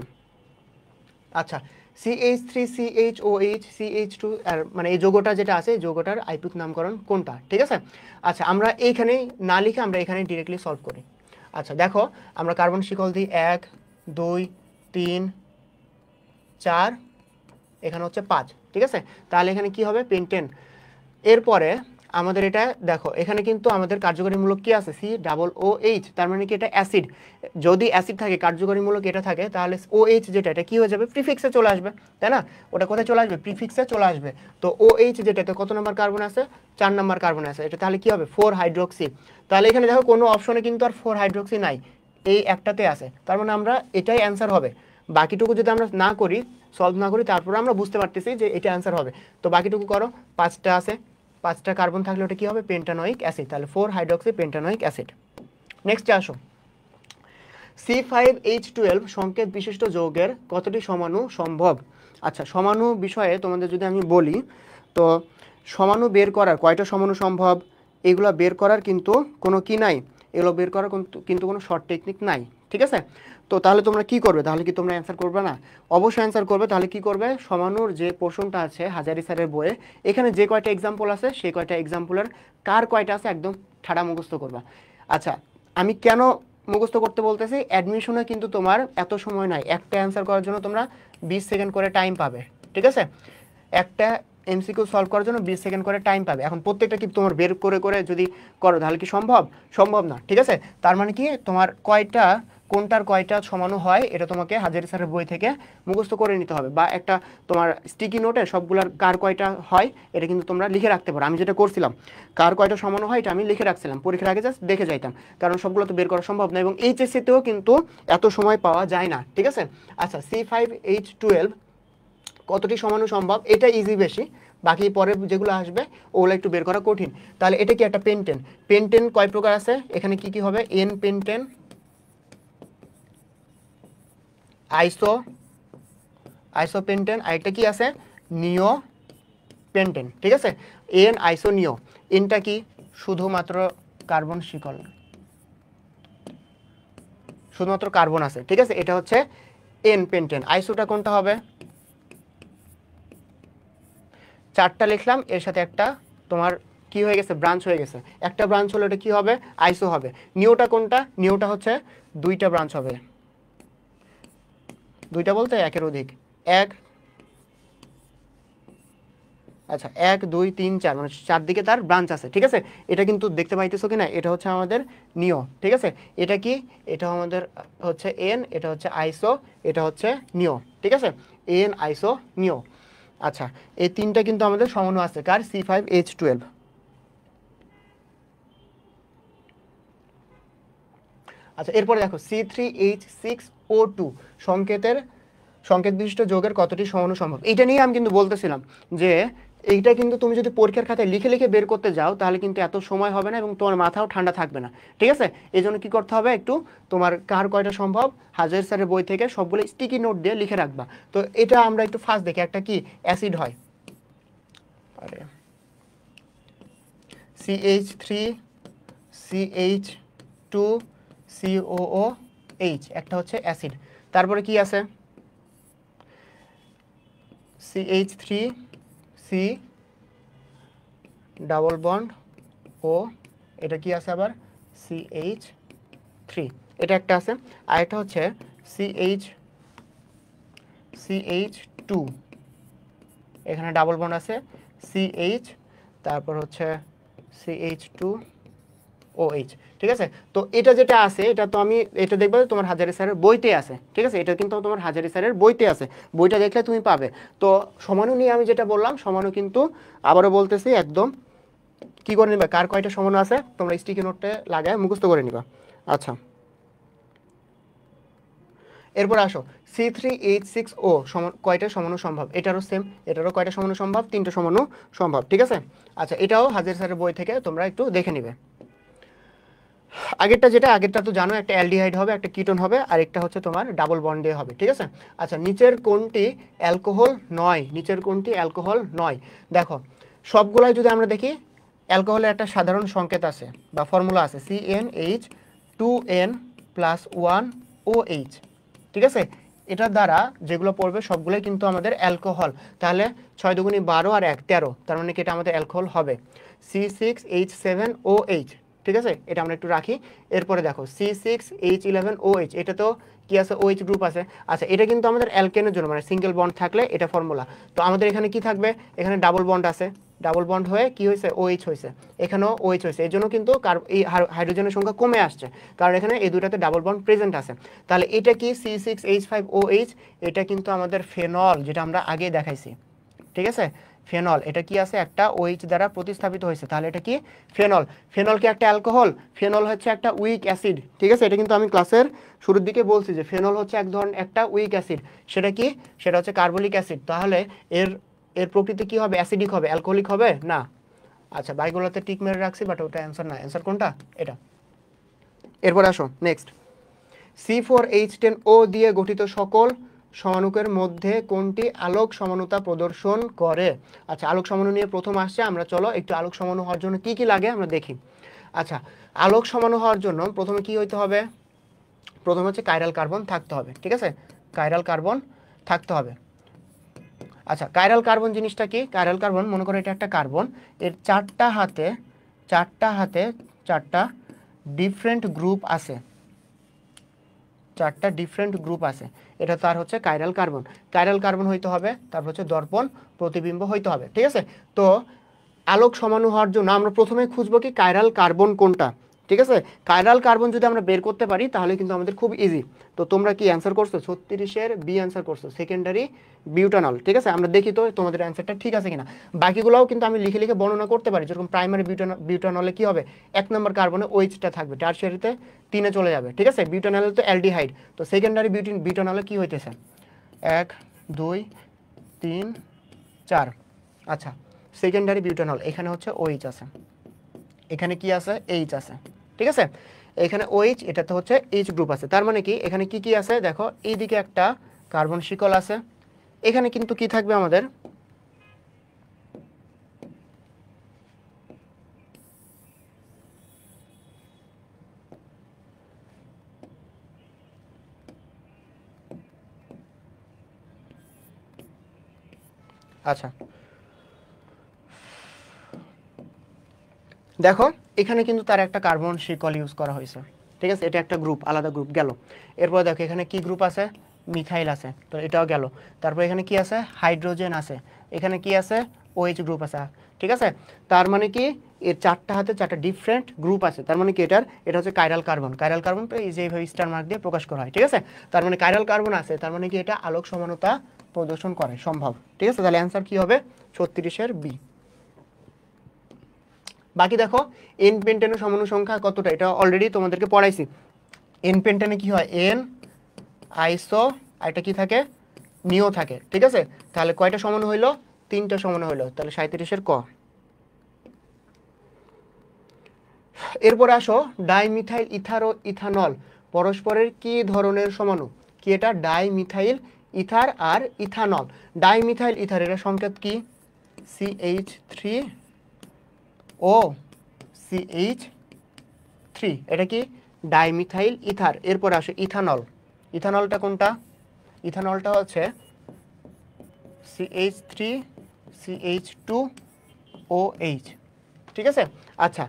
আচ্ছা CH3CHOH CH2 আর মানে এই যৌগটা যেটা আছে, এই যৌগটার আইপিক নামকরণ কোনটা, ঠিক আছে। আচ্ছা আমরা এইখানেই না লিখে আমরা এখানে ডিরেক্টলি সলভ করি। আচ্ছা দেখো আমরা কার্বন শিকল দিই 1 2 3 4, এখানে হচ্ছে 5, ঠিক আছে। তাহলে এখানে কি হবে, পেন্টেন। এরপরে আমাদের এটা দেখো, এখানে কিন্তু আমাদের কার্যকরী মূলক কি আছে, COOH, তার মানে কি এটা অ্যাসিড। যদি অ্যাসিড থাকে, কার্যকরী মূলক এটা থাকে, তাহলে OH যেটা, এটা কি হয়ে যাবে, প্রিফিক্সে চলে আসবে, তাই না? ওটা কোথায় চলে আসবে, প্রিফিক্সে চলে আসবে। তো OH যেটাতে কত নম্বর কার্বন আছে, 4 নম্বর কার্বন আছে, এটা তাহলে কি হবে, 4 হাইড্রোক্সি। তাহলে এখানে দেখো কোনো অপশনে কিন্তু আর 4 হাইড্রোক্সি নাই, এই একটাতে আছে, তার মানে আমরা এটাই অ্যান্সার হবে। বাকিটুকু যদি আমরা না করি, সলভ না করি, তারপরে আমরা বুঝতে পারতেছি যে এটা অ্যান্সার হবে। তো বাকিটুকু করো, 5টা আছে, 5টা কার্বন থাকলে ওটা কি হবে, পেন্টানোয়িক অ্যাসিড, তাহলে 4 হাইড্রোক্সি পেন্টানোয়িক অ্যাসিড। নেক্সটে আসো, C5H12 সংকেত বিশিষ্ট যৌগের কতটি সমাণু সম্ভব। আচ্ছা, সমাণু বিষয়ে তোমাদের যদি আমি বলি, তো সমাণু বের করার, কয়টা সমাণু সম্ভব, এগুলো বের করার কিন্তু কোনো কি নাই, এগুলো বের করার কিন্তু কোনো শর্ট টেকনিক নাই, ঠিক আছে। তো তাহলে তোমরা কি করবে, তাহলে কি তোমরা অ্যান্সার করবে না, অবশ্যই অ্যান্সার করবে। তাহলে কি করবে, সমাণুর যে পোর্শনটা আছে হাজারি স্যারের বইয়ে, এখানে যে কয়টা এক্সাম্পল আছে সেই কয়টা এক্সাম্পলের কার কয়টা আছে একদম ঠাড়া মুখস্থ করবা। আচ্ছা, আমি কেন মুখস্থ করতে বলতেছি, অ্যাডমিশনে কিন্তু তোমার এত সময় নাই, একটা অ্যান্সার করার জন্য তোমরা 20 সেকেন্ড করে টাইম পাবে, ঠিক আছে। একটা এমসিকিউ সলভ করার জন্য 20 সেকেন্ড করে টাইম পাবে। এখন প্রত্যেকটা কি তোমার বের করে করে যদি করো তাহলে কি সম্ভব, সম্ভব না, ঠিক আছে। তার মানে কি তোমার কয়টা, কোনটার কয়টা সমানু হয়, এটা তোমাকে হাজারি স্যারের বই থেকে মুখস্থ করে নিতে হবে, বা একটা তোমার স্টিকি নোটে সবগুলার কার কয়টা হয় এটা কিন্তু তোমরা লিখে রাখতে পারো। আমি যেটা করছিলাম, কার কয়টা সমানু হয় এটা আমি লিখে রাখছিলাম, পরীক্ষার আগে জাস্ট দেখে যাইতাম, কারণ সবগুলো তো বের করা সম্ভব না, এবং এইচএসসিতেও কিন্তু এত সময় পাওয়া যায় না, ঠিক আছে। আচ্ছা, C5H12 কতটি সমাণু সম্ভব, এটা ইজি বেশি, বাকি পরে যেগুলো আসবে ওগুলো একটু বের করা কঠিন। তাহলে এটা কি একটা পেন্টেন, পেন্টেন কয় প্রকার আছে, এখানে কি কি হবে, এন পেন্টেন, আইসো পেন্টেন, আরেকটা কি আছে, নিও পেন্টেন, ঠিক আছে। এন আইসো নিও, এনটা কি, শুধুমাত্র কার্বন শিকল, শুধুমাত্র কার্বন আছে, ঠিক আছে, এটা হচ্ছে এন পেন্টেন। আইসোটা কোনটা হবে, 4টা লিখলাম, এর সাথে একটা তোমার কি হয়ে গেছে, ব্রাঞ্চ হয়ে গেছে, একটা ব্রাঞ্চ হলে এটা কি হবে, আইসো হবে। নিওটা কোনটা, নিওটা হচ্ছে 2টা ব্রাঞ্চ হবে, 2টা বলতে একের অধিক, এক, আচ্ছা 1 2 3 4, মানে 4 দিকে তার ব্রাঞ্চ আছে, ঠিক আছে। এটা কিন্তু দেখতে পাইতেছো কিনা, এটা হচ্ছে আমাদের নিও, ঠিক আছে। এটা কি, এটা আমাদের হচ্ছে এন, এটা হচ্ছে আইসো, এটা হচ্ছে নিও, ঠিক আছে, এন আইসো নিও। আচ্ছা, এই 3টা কিন্তু আমাদের সমাণু আছে কার, C5H12। আচ্ছা, এরপরে দেখো C3H6O2 সংকেত বিশিষ্ট যৌগের কতটি সমাণু সম্ভব, এইটা নিয়ে আমি কিন্তু বলতেছিলাম যে এইটা কিন্তু তুমি যদি পরীক্ষার খাতায় লিখে লিখে বের করতে যাও তাহলে কিন্তু এত সময় হবে না এবং তোমার মাথাও ঠান্ডা থাকবে না, ঠিক আছে। এই জন্য কি করতে হবে, একটু তোমার কার কয়টা সম্ভব হাজার স্যারের বই থেকে সবগুলো স্টিকি নোট দিয়ে লিখে রাখবা। তো এটা আমরা একটু ফার্স্ট দেখি, একটা কি অ্যাসিড হয়, আরে CH3 CH2 COOH, একটা হচ্ছে অ্যাসিড। তারপরে কি আছে, CH3 C ডাবল বন্ড ও, এটা কি আছে আবার CH3, এটা একটা আছে। আর একটা হচ্ছে CH2, এখানে ডাবল বন্ড আছে CH, তারপর হচ্ছে CH2OH, ঠিক আছে। তো এটা যেটা আছে এটা তো আমি এটা দেখবো তোমার হাজারি স্যারের বইতে আছে, ঠিক আছে, এটা কিন্তু তোমার হাজারি স্যারের বইতে আছে, বইটা দেখলে তুমি পাবে। তো সমাণু নিয়ে আমি যেটা বললাম, সমাণু কিন্তু আবারও বলতেছি একদম কি করে নিবা, কার কয়টা সমাণু আছে তোমরা স্টিকি নোটে লাগায় মুখস্থ করে নিবা। আচ্ছা, এরপর আসো C3H6O কয়টা সমাণু সম্ভব, এটারও সেম, এটারও কয়টা সমাণু সম্ভব, 3টা সমাণু সম্ভব, ঠিক আছে। আচ্ছা, এটাও হাজারি স্যারের বই থেকে তোমরা একটু দেখে নিবে। আগেরটা তো জানো, একটা অ্যালডিহাইড হবে, একটা কিটোন হবে, আর একটা হচ্ছে তোমার ডাবল বন্ডে হবে, ঠিক আছে। আচ্ছা, নিচের কোনটি অ্যালকোহল নয়, নিচের কোনটি অ্যালকোহল নয়, দেখো সবগুলাই যদি আমরা দেখি, অ্যালকোহলের একটা সাধারণ সংকেত আছে বা ফর্মুলা আছে, CnH2n+1OH, ঠিক আছে। এটার দ্বারা যেগুলো পড়বে সবগুলোই কিন্তু আমাদের অ্যালকোহল। তাহলে 6 দুগুণী 12 আর 1 13, তার মানে কি এটা আমাদের অ্যালকোহল হবে। C6H7OH, ঠিক আছে, এটা আমরা একটু রাখি। এরপরে দেখো C6H11OH, এটা তো কি আছে OH গ্রুপ আছে। আচ্ছা এটা কিন্তু আমাদের অ্যালকেনের জন্য মানে সিঙ্গেল বন্ড থাকলে এটা ফর্মুলা। তো আমাদের এখানে কি থাকবে, এখানে ডাবল বন্ড আছে, ডাবল বন্ড হয়ে কি হয়েছে OH হয়েছে, এখানেও OH হয়েছে, এই জন্য কিন্তু এই হাইড্রোজেনের সংখ্যা কমে আসছে, কারণ এখানে এই দুটাতে ডাবল বন্ড প্রেজেন্ট আছে। তাহলে এটা কি C6H5OH, এটা কিন্তু আমাদের ফেনল, যেটা আমরা আগে দেখাইছি, ঠিক আছে। ফেনল, এটা কি আছে, একটা OH দ্বারা প্রতিস্থাপিত হয়েছে, তাহলে এটা কি ফেনল। ফেনল কি একটা অ্যালকোহল? ফেনল হচ্ছে একটা উইক অ্যাসিড, ঠিক আছে। এটা কিন্তু আমি ক্লাসের শুরুর দিকে বলছি যে ফেনল হচ্ছে এক ধরনের একটা উইক অ্যাসিড। সেটা কি, সেটা হচ্ছে কার্বলিক অ্যাসিড। তাহলে এর এর প্রকৃতি কি হবে, অ্যাসিডিক হবে, অ্যালকোহলিক হবে না। আচ্ছা বাইগুলোতে টিক মেরে রাখছি, বাট ওটা অ্যান্সার না। অ্যান্সার কোনটা, এটা। এরপর আসো নেক্সট, C4H10O দিয়ে গঠিত সকল সমাণুকের মধ্যে কোনটি আলোক সমানুতা প্রদর্শন করে? আচ্ছা আলোক সমাণু নিয়ে প্রথম আসছে, আমরা চলো একটু আলোক সমাণু হওয়ার জন্য কি কি লাগে আমরা দেখি। আচ্ছা আলোক সমাণু হওয়ার জন্য প্রথমে কি হইতে হবে, প্রথমে হচ্ছে কাইরাল কার্বন থাকতে হবে, ঠিক আছে, কাইরাল কার্বন থাকতে হবে। আচ্ছা কাইরাল কার্বন জিনিসটা কি, কাইরাল কার্বন মনে করো এটা একটা কার্বন, এর চারটা হাতে চারটা ডিফারেন্ট গ্রুপ আছে, চারটা ডিফারেন্ট গ্রুপ আছে, এটা তার হচ্ছে কাইরাল কার্বন। কাইরাল কার্বন হইতে হবে, তারপর হচ্ছে দর্পণ প্রতিবিম্ব হইতে হবে, ঠিক আছে। তো আলোক সমাণু হওয়ার জন্য আমরা প্রথমে খুঁজবো কি কাইরাল কার্বন কোনটা, ঠিক আছে। কাইরাল কার্বন যদি আমরা বের করতে পারি তাহলে কিন্তু আমাদের খুব ইজি। তো তোমরা কি অ্যান্সার করছো, 36-এর বি অ্যান্সার করছো, সেকেন্ডারি বিউটানল, ঠিক আছে। আমরা দেখি তো তোমাদের অ্যান্সারটা ঠিক আছে কিনা। বাকিগুলোও কিন্তু আমি লিখে লিখে বর্ণনা করতে পারি, যেরকম প্রাইমারি বিউটানলে কি হবে, 1 নম্বর কার্বনে OH-টা থাকবে, টারশিয়ারিতে 3-এ চলে যাবে, ঠিক আছে। বিউটানলে তো অ্যালডিহাইড, তো সেকেন্ডারি বিউটানলে কি হইতেছে, 1 2 3 4। আচ্ছা সেকেন্ডারি বিউটানল, এখানে হচ্ছে OH আছে, এখানে কি আছে, H আছে, ঠিক আছে। এখানে OH, এটাতে হচ্ছে H গ্রুপ আছে। তার মানে কি এখানে কি কি আছে দেখো, এইদিকে একটা কার্বন শিকল আছে, এখানে কিন্তু কি থাকবে আমাদের, আচ্ছা দেখো এখানে কিন্তু তার একটা কার্বন শিকল ইউজ করা হয়েছে, ঠিক আছে। এটা একটা গ্রুপ, আলাদা গ্রুপ গেল। এরপর দেখো এখানে কি গ্রুপ আছে, মিথাইল আছে, তো এটাও গেল। তারপর এখানে কি আছে, হাইড্রোজেন আছে, এখানে কি আছে, OH গ্রুপ আছে, ঠিক আছে। তার মানে কি এর চারটা হাতে চারটা ডিফারেন্ট গ্রুপ আছে, তার মানে কি এটা হচ্ছে কাইরাল কার্বন। কাইরাল কার্বন তো এই যে এইভাবে স্টার মার্ক দিয়ে প্রকাশ করা হয়, ঠিক আছে। তার মানে কাইরাল কার্বন আছে, তার মানে কি এটা আলোক সমানুতা প্রদর্শন করে, সম্ভব, ঠিক আছে। তাহলে অ্যান্সার কি হবে, 36-এর বি। বাকি দেখো এন পেন্টেনের সমাণু সংখ্যা কতটা, এটা অলরেডি তোমাদেরকে পড়াইছি। এন পেন্টেনে কি হয়, এন আইসো আর এটা কি থাকে, নিও থাকে, ঠিক আছে। তাহলে কয়টা সমাণু হইলো, 3টা সমাণু হইলো, তাহলে 37-এর ক। এরপর আসো, ডাইমিথাইল ইথার ও ইথানল পরস্পরের কি ধরনের সমাণু, কি এটা, ডাইমিথাইল ইথার আর ইথানল। ডাইমিথাইল ইথার এর সংকেত কি, CH3 ও CH3, এটা কি ডাইমিথাইল ইথার। এরপর আসে ইথানল, ইথানলটা কোনটা, ইথানলটা হচ্ছে CH3CH2OH, ঠিক আছে। আচ্ছা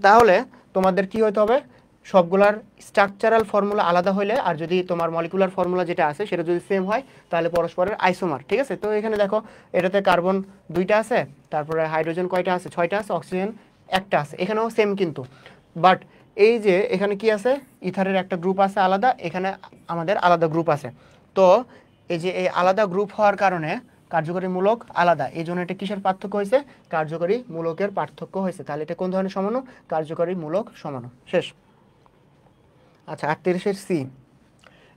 তাহলে তোমাদের কি হতে হবে, সবগুলার স্ট্রাকচারাল ফর্মুলা আলাদা হইলে, আর যদি তোমার মলিকুলার ফর্মুলা যেটা আছে সেটা যদি সেম হয় তাহলে পরস্পরের আইসোমার, ঠিক আছে। তো এখানে দেখো এটাতে কার্বন 2টা আছে, তারপরে হাইড্রোজেন কয়টা আছে, 6টা আছে, অক্সিজেন 1টা আছে, এখানেও সেম কিন্তু। বাট এই যে এখানে কি আছে, ইথারের একটা গ্রুপ আছে আলাদা, এখানে আমাদের আলাদা গ্রুপ আছে। তো এই যে এই আলাদা গ্রুপ হওয়ার কারণে কার্যকরী মূলক আলাদা, এই জন্য এটা কিসের পার্থক্য হয়েছে, কার্যকরী মূলকের পার্থক্য হয়েছে। তাহলে এটা কোন ধরনের সমাণু, কার্যকরী মূলক সমাণু, শেষ। আচ্ছা 38-এর সি।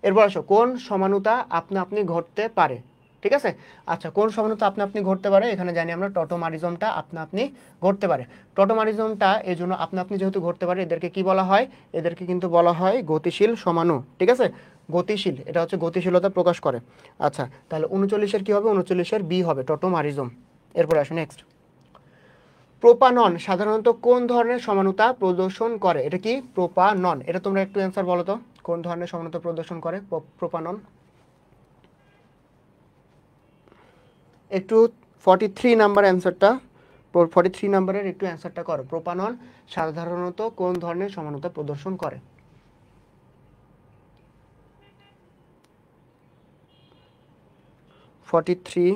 এরপর আসো, কোন সমানুতা আপনা আপনি ঘটতে পারে, ঠিক আছে। আচ্ছা কোন সমানুতা আপনা আপনি ঘটতে পারে, এখানে জানি আমরা টটোমারিজমটা আপনা আপনি ঘটতে পারে। টটোমারিজমটা এই জন্য আপনা আপনি যেহেতু ঘটতে পারে, এদেরকে কি বলা হয়, এদেরকে কিন্তু বলা হয় গতিশীল সমাণু, ঠিক আছে। গতিশীল, এটা হচ্ছে গতিশীলতা প্রকাশ করে। আচ্ছা তাহলে 39-এর কি হবে, 39-এর বি হবে, টটোমারিজম। এরপর আসো নেক্সট, প্রোপানন সাধারণত কোন ধরনের সমানুতা প্রদর্শন করে, এটা কি প্রোপানন, এটা তোমরা একটু অ্যান্সার বলো তো, কোন ধরনের সমানুতা প্রদর্শন করে প্রোপানন। একটু 43 নাম্বার অ্যান্সারটা, 43 নাম্বারের একটু অ্যান্সারটা করো, প্রোপানন সাধারণত কোন ধরনের সমানুতা প্রদর্শন করে। 43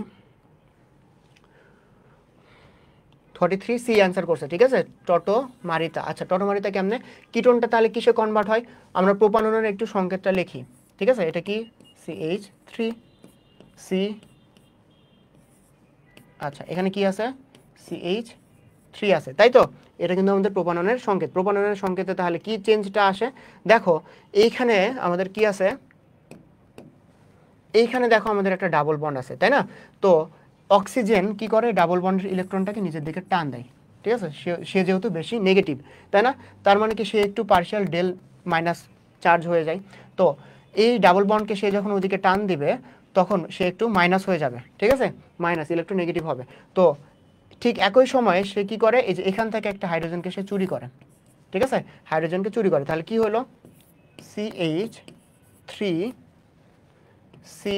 43 সি অ্যান্সার করছে, ঠিক আছে, টটোমারিতা। আচ্ছা, টটোমারিতা কেমনে, কিটোনটা তাহলে কিসে কনভার্ট হয়, আমরা প্রোপাননের একটু সংকেতটা লিখি, ঠিক আছে, এটা কি CH3 সি, আচ্ছা এখানে কি আছে CH3 আছে, তাই তো, এটা কিন্তু আমাদের প্রোপাননের সংকেত। প্রোপাননের সংকেতে তাহলে কি চেঞ্জটা আসে, দেখো এইখানে আমাদের কি আছে, এইখানে দেখো আমাদের একটা ডাবল বন্ড আছে, তাই না, তো অক্সিজেন কি করে, ডাবল বন্ডের ইলেকট্রনটাকে নিজের দিকে টান দেয়, ঠিক আছে, সে যেহেতু বেশি নেগেটিভ, তাই না, তার মানে কি সে একটু পার্শিয়াল ডেল মাইনাস চার্জ হয়ে যায়, তো এই ডাবল বন্ডকে সে যখন ওদিকে টান দিবে তখন সে একটু মাইনাস হয়ে যাবে, ঠিক আছে, মাইনাস ইলেকট্রোনেগেটিভ হবে। তো ঠিক একই সময়ে সে কি করে, এই যে এখান থেকে একটা হাইড্রোজেনকে সে চুরি করে, ঠিক আছে, হাইড্রোজেনকে চুরি করে, তাহলে কি হলো CH3 সি,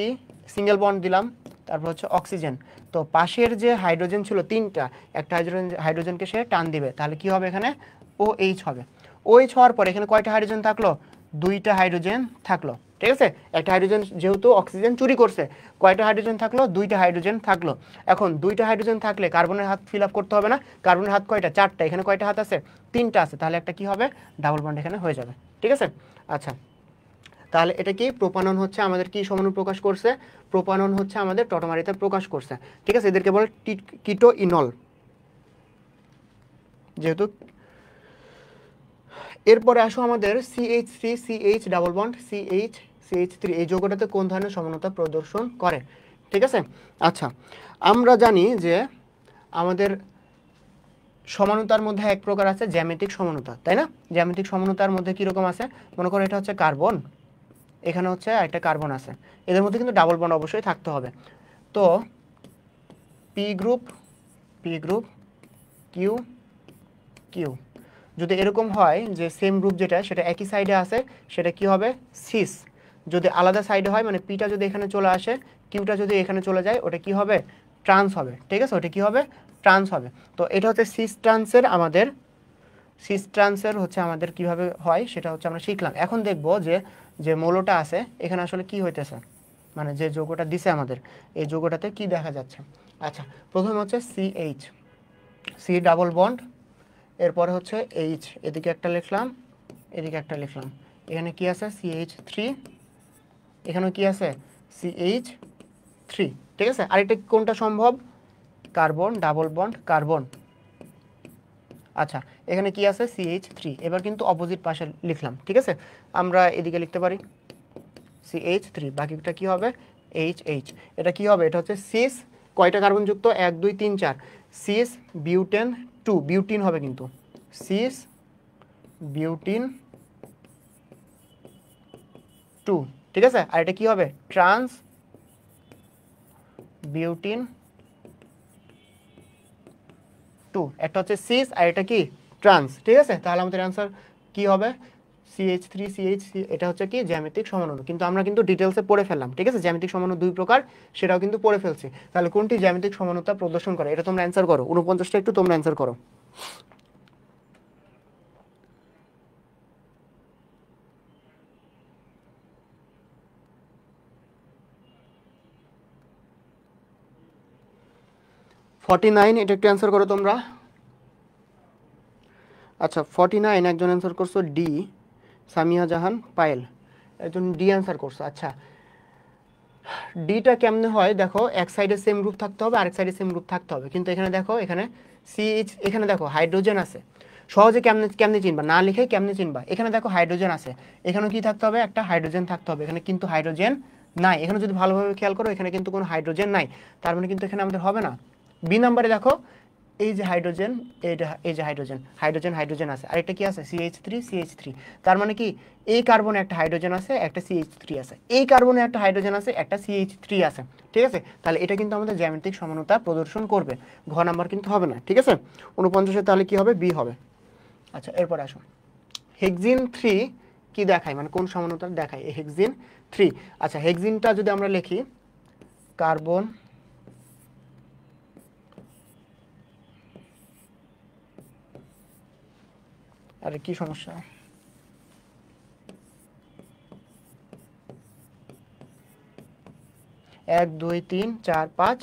সিঙ্গেল বন্ড দিলাম, তারপর হচ্ছে অক্সিজেন, তো পাশের যে হাইড্রোজেন ছিল তিনটা, একটা হাইড্রোজেনকে সে টান দিবে, তাহলে কি হবে এখানে OH হবে। OH হওয়ার পরে এখানে কয়টা হাইড্রোজেন থাকলো, দুইটা হাইড্রোজেন থাকলো, ঠিক আছে, একটা হাইড্রোজেন যেহেতু অক্সিজেন চুরি করছে, কয়টা হাইড্রোজেন থাকলো, দুইটা হাইড্রোজেন থাকলো। এখন দুইটা হাইড্রোজেন থাকলে কার্বনের হাত ফিল আপ করতে হবে না, কার্বনের হাত কয়টা, চারটা, এখানে কয়টা হাত আছে, তিনটা আছে, তাহলে একটা কি হবে, ডাবল বন্ড এখানে হয়ে যাবে, ঠিক আছে। আচ্ছা, তাহলে এটা কি প্রোপানন হচ্ছে আমাদের কি সমাণু প্রকাশ করছে, প্রোপানন হচ্ছে আমাদের টটোমারিতে প্রকাশ করছে, ঠিক আছে, এদেরকে বলে কিটো ইনল, যেহেতু। এরপরে আসো আমাদের CH3 CH double bond CH3, এই যৌগটাতে কোন ধরনের সমানতা প্রদর্শন করে, ঠিক আছে। আচ্ছা, আমরা জানি যে আমাদের সমানতার মধ্যে এক প্রকার আছে জ্যামিতিক সমানতা, তাই না, জ্যামিতিক সমানতার মধ্যে কীরকম আছে, মনে করো এটা হচ্ছে কার্বন, এখানে হচ্ছে একটা কার্বন আছে, এদের মধ্যে কিন্তু ডাবল বন্ড অবশ্যই থাকতে হবে, তো পি গ্রুপ কিউ কিউ, যদি এরকম হয় যে সেম গ্রুপ যেটা সেটা একই সাইডে আছে, সেটা কি হবে সিস, যদি আলাদা সাইডে হয় মানে পিটা যদি এখানে চলে আসে, কিউটা যদি এখানে চলে যায়, ওটা কি হবে ট্রান্স হবে, ঠিক আছে, ওটা কি হবে ট্রান্স হবে। তো এটা হচ্ছে সিস ট্রান্সের আমাদের, সিস ট্রান্সের হচ্ছে আমাদের কিভাবে হয় সেটা হচ্ছে আমরা শিখলাম। এখন দেখব যে যে মৌলটা আছে এখানে আসলে কি হইতেছে, মানে যে যৌগটা দিছে আমাদের, এই যৌগটাতে কি দেখা যাচ্ছে। আচ্ছা, প্রথমে হচ্ছে CH, সি ডাবল বন্ড, এরপরে হচ্ছে H, এদিকে একটা লিখলাম, এদিকে একটা লিখলাম, এখানে কি আছে CH3, এখানেও কি আছে CH3, ঠিক আছে। আরেকটা কোনটা সম্ভব, কার্বন ডাবল বন্ড কার্বন, আচ্ছা এখানে কি আছে CH3, এবার কিন্তু অপোজিট পাশে লিখলাম, ঠিক আছে, আমরা এদিকে লিখতে পারি CH3, বাকিটা কি হবে HH, এটা কি হবে, এটা হচ্ছে সিস, কয়টা কার্বন যুক্ত 1 2 3 4, সিস বিউটেন 2, বিউটিন হবে কিন্তু, সিস বিউটিন 2, ঠিক আছে, আর এটা কি হবে ট্রান্স বিউটিন 2, একটা হচ্ছে সিস আর এটা কি ট্রান্স, ঠিক আছে, তাহলে আমাদের অ্যান্সার কি হবে CH3 CH, এটা হচ্ছে কি জ্যামিতিক সমাণু, কিন্তু আমরা কিন্তু ডিটেলসে পড়ে ফেললাম, ঠিক আছে, জ্যামিতিক সমাণু দুই প্রকার সেটাও কিন্তু পড়ে ফেলছি। তাহলে কোনটি জ্যামিতিক সমানুতা প্রদর্শন করে, এটা তোমরা অ্যান্সার করো, 49টা একটু তোমরা অ্যান্সার করো। $49, এটা একটু অ্যান্সার করো তোমরা। আচ্ছা 49 একজন অ্যান্সার করছো ডি, সামিয়া জাহান পায়েল, একজন ডি অ্যান্সার করছো। আচ্ছা ডিটা কেমনে হয় দেখো, এক সাইডে সেম গ্রুপ থাকতে হবে, আরেক সাইডে সেম গ্রুপ থাকতে হবে, কিন্তু এখানে দেখো এখানে CH, এখানে দেখো হাইড্রোজেন আছে, সহজে কেমনে কেমনে চিনবা, না লিখে কেমনে চিনবা, এখানে দেখো হাইড্রোজেন আছে, এখানেও কি থাকতে হবে একটা হাইড্রোজেন থাকতে হবে, এখানে কিন্তু হাইড্রোজেন নাই, এখানে যদি ভালোভাবে খেয়াল করো এখানে কিন্তু কোনো হাইড্রোজেন নাই, তার মানে কিন্তু এখানে আমাদের হবে না। বি নাম্বারে দেখো এই যে হাইড্রোজেন, এই যে হাইড্রোজেন হাইড্রোজেন হাইড্রোজেন আছে, আরেকটা কি আছে CH3, তার মানে কি এই কার্বনে একটা হাইড্রোজেন আছে, একটা CH3 আছে, এই কার্বনে একটা হাইড্রোজেন আছে, একটা CH3 আছে, ঠিক আছে, তাহলে এটা কিন্তু আমাদের জ্যামিতিক সমানুতা প্রদর্শন করবে, ঘ নাম্বার কিন্তু হবে না, ঠিক আছে। 49 তাহলে কি হবে বি হবে। আচ্ছা এরপর আসো হেক্সিন 3 কি দেখায়, মানে কোন সমানুতা দেখায় এই হেক্সিন 3। আচ্ছা হেক্সিনটা যদি আমরা লিখি কার্বন আরে কি সমস্যা, 1 2 3 4 5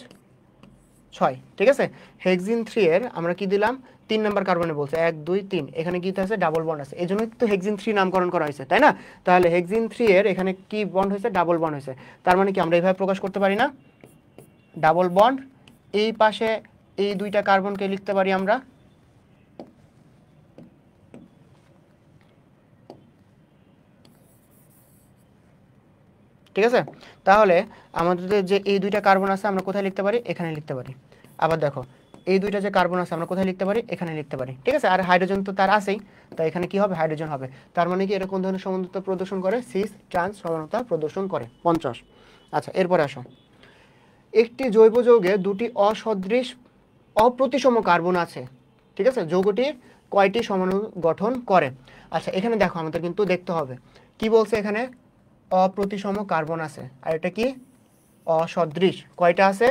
6, ঠিক আছে। হেক্সিন 3 এর আমরা কি দিলাম, 3 নাম্বার কার্বনে বলছে 1 2 3, এখানে কি আছে ডাবল বন্ড আছে, এই জন্যই তো হেক্সিন 3 নামকরণ করা হয়েছে, তাই না? তাহলে হেক্সিন 3 এর এখানে কি বন্ড হয়েছে, ডাবল বন্ড হয়েছে। তার মানে কি আমরা এইভাবে প্রকাশ করতে পারি না, ডাবল বন্ড, এই পাশে এই দুইটা কার্বনকে লিখতে পারি আমরা ঠিক আছে। তাহলে আমাদের যে এই দুইটা কার্বন আছে আমরা কোথায় লিখতে পারি, এখানে লিখতে পারি। আবার দেখো এই দুইটা যে কার্বন আছে আমরা কোথায় লিখতে পারি, এখানে লিখতে পারি, ঠিক আছে। আর হাইড্রোজেন তো তার আছেই, তাই এখানে কি হবে, হাইড্রোজেন হবে। তার মানে কি এটা কোন ধরনের সমানতা প্রদর্শন করে, সিস ট্রান্স সমানতা প্রদর্শন করে। 50। আচ্ছা, এরপরে আসো, একটি জৈব যৌগে দুটি অসদৃশ অপ্রতিসম কার্বন আছে, ঠিক আছে। যৌগটি কয়টি সমাণু গঠন করে? আচ্ছা, এখানে দেখো আমাদের কিন্তু দেখতে হবে কি বলছে, এখানে অপ্রতিসম কার্বন আছে, আর এটা কি অসদৃশ, কয়টা আছে,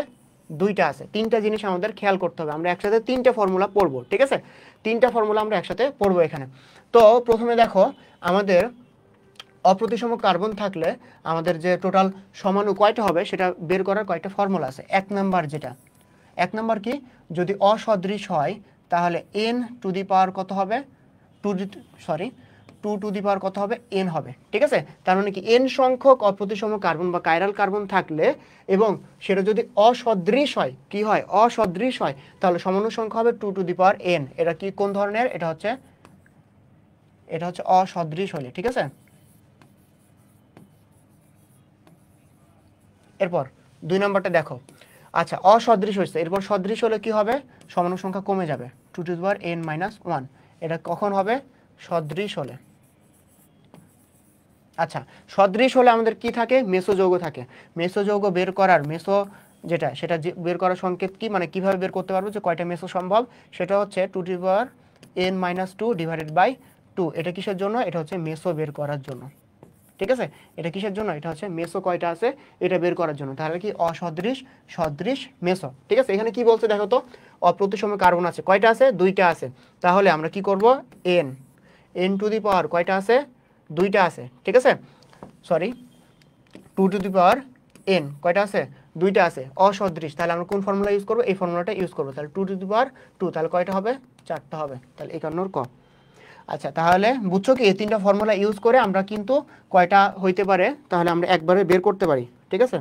দুইটা আছে। তিনটা জিনিস আমাদের খেয়াল করতে হবে, আমরা একসাথে তিনটা ফর্মুলা পড়বো, ঠিক আছে। তিনটা ফর্মুলা আমরা একসাথে পড়বো এখানে। তো প্রথমে দেখো আমাদের অপ্রতিসম কার্বন থাকলে আমাদের যে টোটাল সমাণু কয়টা হবে সেটা বের করার কয়টা ফর্মুলা আছে। এক নাম্বার কি, যদি অসদৃশ হয় তাহলে n টু দি পাওয়ার কত হবে, 2 টু দি পাওয়ার কত হবে, n হবে, ঠিক আছে। তার মানে কি n সংখ্যক অপ্রতিসম কার্বন বা কাইরাল কার্বন থাকলে এবং সেটা যদি অসদৃশ হয়, কি হয়, অসদৃশ হয়, তাহলে সমাণু সংখ্যা হবে 2 টু দি পাওয়ার n। এটা কি কোন ধরনের, এটা হচ্ছে অসদৃশ হলে, ঠিক আছে। এরপর 2 নম্বরটা দেখো, আচ্ছা অসদৃশ হয়েছে, এরপর সদৃশ হলে কি হবে, সমাণু সংখ্যা কমে যাবে, 2 to the power n minus 1। এটা কখন হবে, সদৃশ হলে। আচ্ছা, সদৃশ হলে আমাদের কি থাকে, মেসো যৌগ থাকে। মেসো যৌগ বের করার সেটা বের করার সংকেত কি, মানে কিভাবে বের করতে পারবো যে কয়টা মেসো সম্ভব, সেটা হচ্ছে 2 to the power n minus 2 divided by 2। এটা কিসের জন্য, এটা হচ্ছে মেসো বের করার জন্য, ঠিক আছে। এটা কিসের জন্য, এটা হচ্ছে মেসো কয়টা আছে এটা বের করার জন্য। তাহলে কি অসদৃশ, সদৃশ, মেসো, ঠিক আছে। এখানে কি বলছে দেখো তো, অপ্রতিসম কার্বন আছে, কয়টা আছে, দুইটা আছে। তাহলে আমরা কি করব, n টু দি পাওয়ার কয়টা আছে, দুইটা আছে, ঠিক আছে। Sorry, 2 to the power n কয়টা আছে, দুইটা আছে, অসদৃশ। তাহলে আমরা কোন ফর্মুলা ইউজ করব, এই ফর্মুলাটা ইউজ করব। তাহলে 2 টু দি পাওয়ার 2, তাহলে কয়টা হবে, 4টা হবে। তাহলে 51 ক। আচ্ছা, তাহলে বুঝছো কি, এই তিনটা ফর্মুলা ইউজ করে আমরা কিন্তু কয়টা হইতে পারে তাহলে আমরা একবারে বের করতে পারি, ঠিক আছে।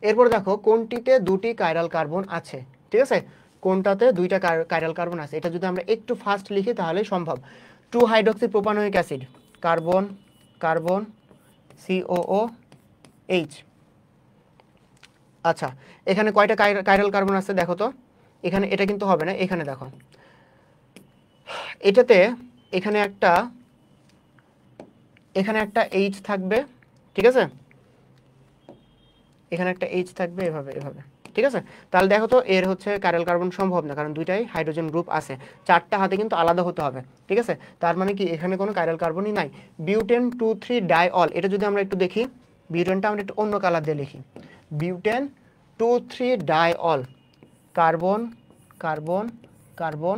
এরপর দেখো কোনটিতে দুটি কাইরাল কার্বন আছে, ঠিক আছে। কোনটাতে দুইটা কাইরাল কার্বন আছে, এটা যদি আমরা একটু ফাস্ট লিখি তাহলে সম্ভব। 2 hydroxy propanoic acid, carbon carbon COOH। আচ্ছা, এখানে কয়টা কাইরাল কার্বন আছে দেখো তো, এখানে এটা কিন্তু হবে না, এখানে দেখো, এটাতে এখানে একটা H থাকবে, ঠিক আছে, এখানে একটা H থাকবে, এভাবে, ঠিক আছে। তাহলে দেখো তো এর হচ্ছে কাইরাল কার্বন সম্ভব না, কারণ দুইটাই হাইড্রোজেন গ্রুপ আছে, 4টা হাতে কিন্তু আলাদা হতে হবে, ঠিক আছে। তার মানে কি এখানে কোনো কাইরাল কার্বনই নাই। বিউটেন 2,3 ডাইঅল, এটা যদি আমরা একটু দেখি, বিউটেনটা আমরা একটু অন্য কালার দিয়ে লিখি, butane 2,3 diol, carbon carbon carbon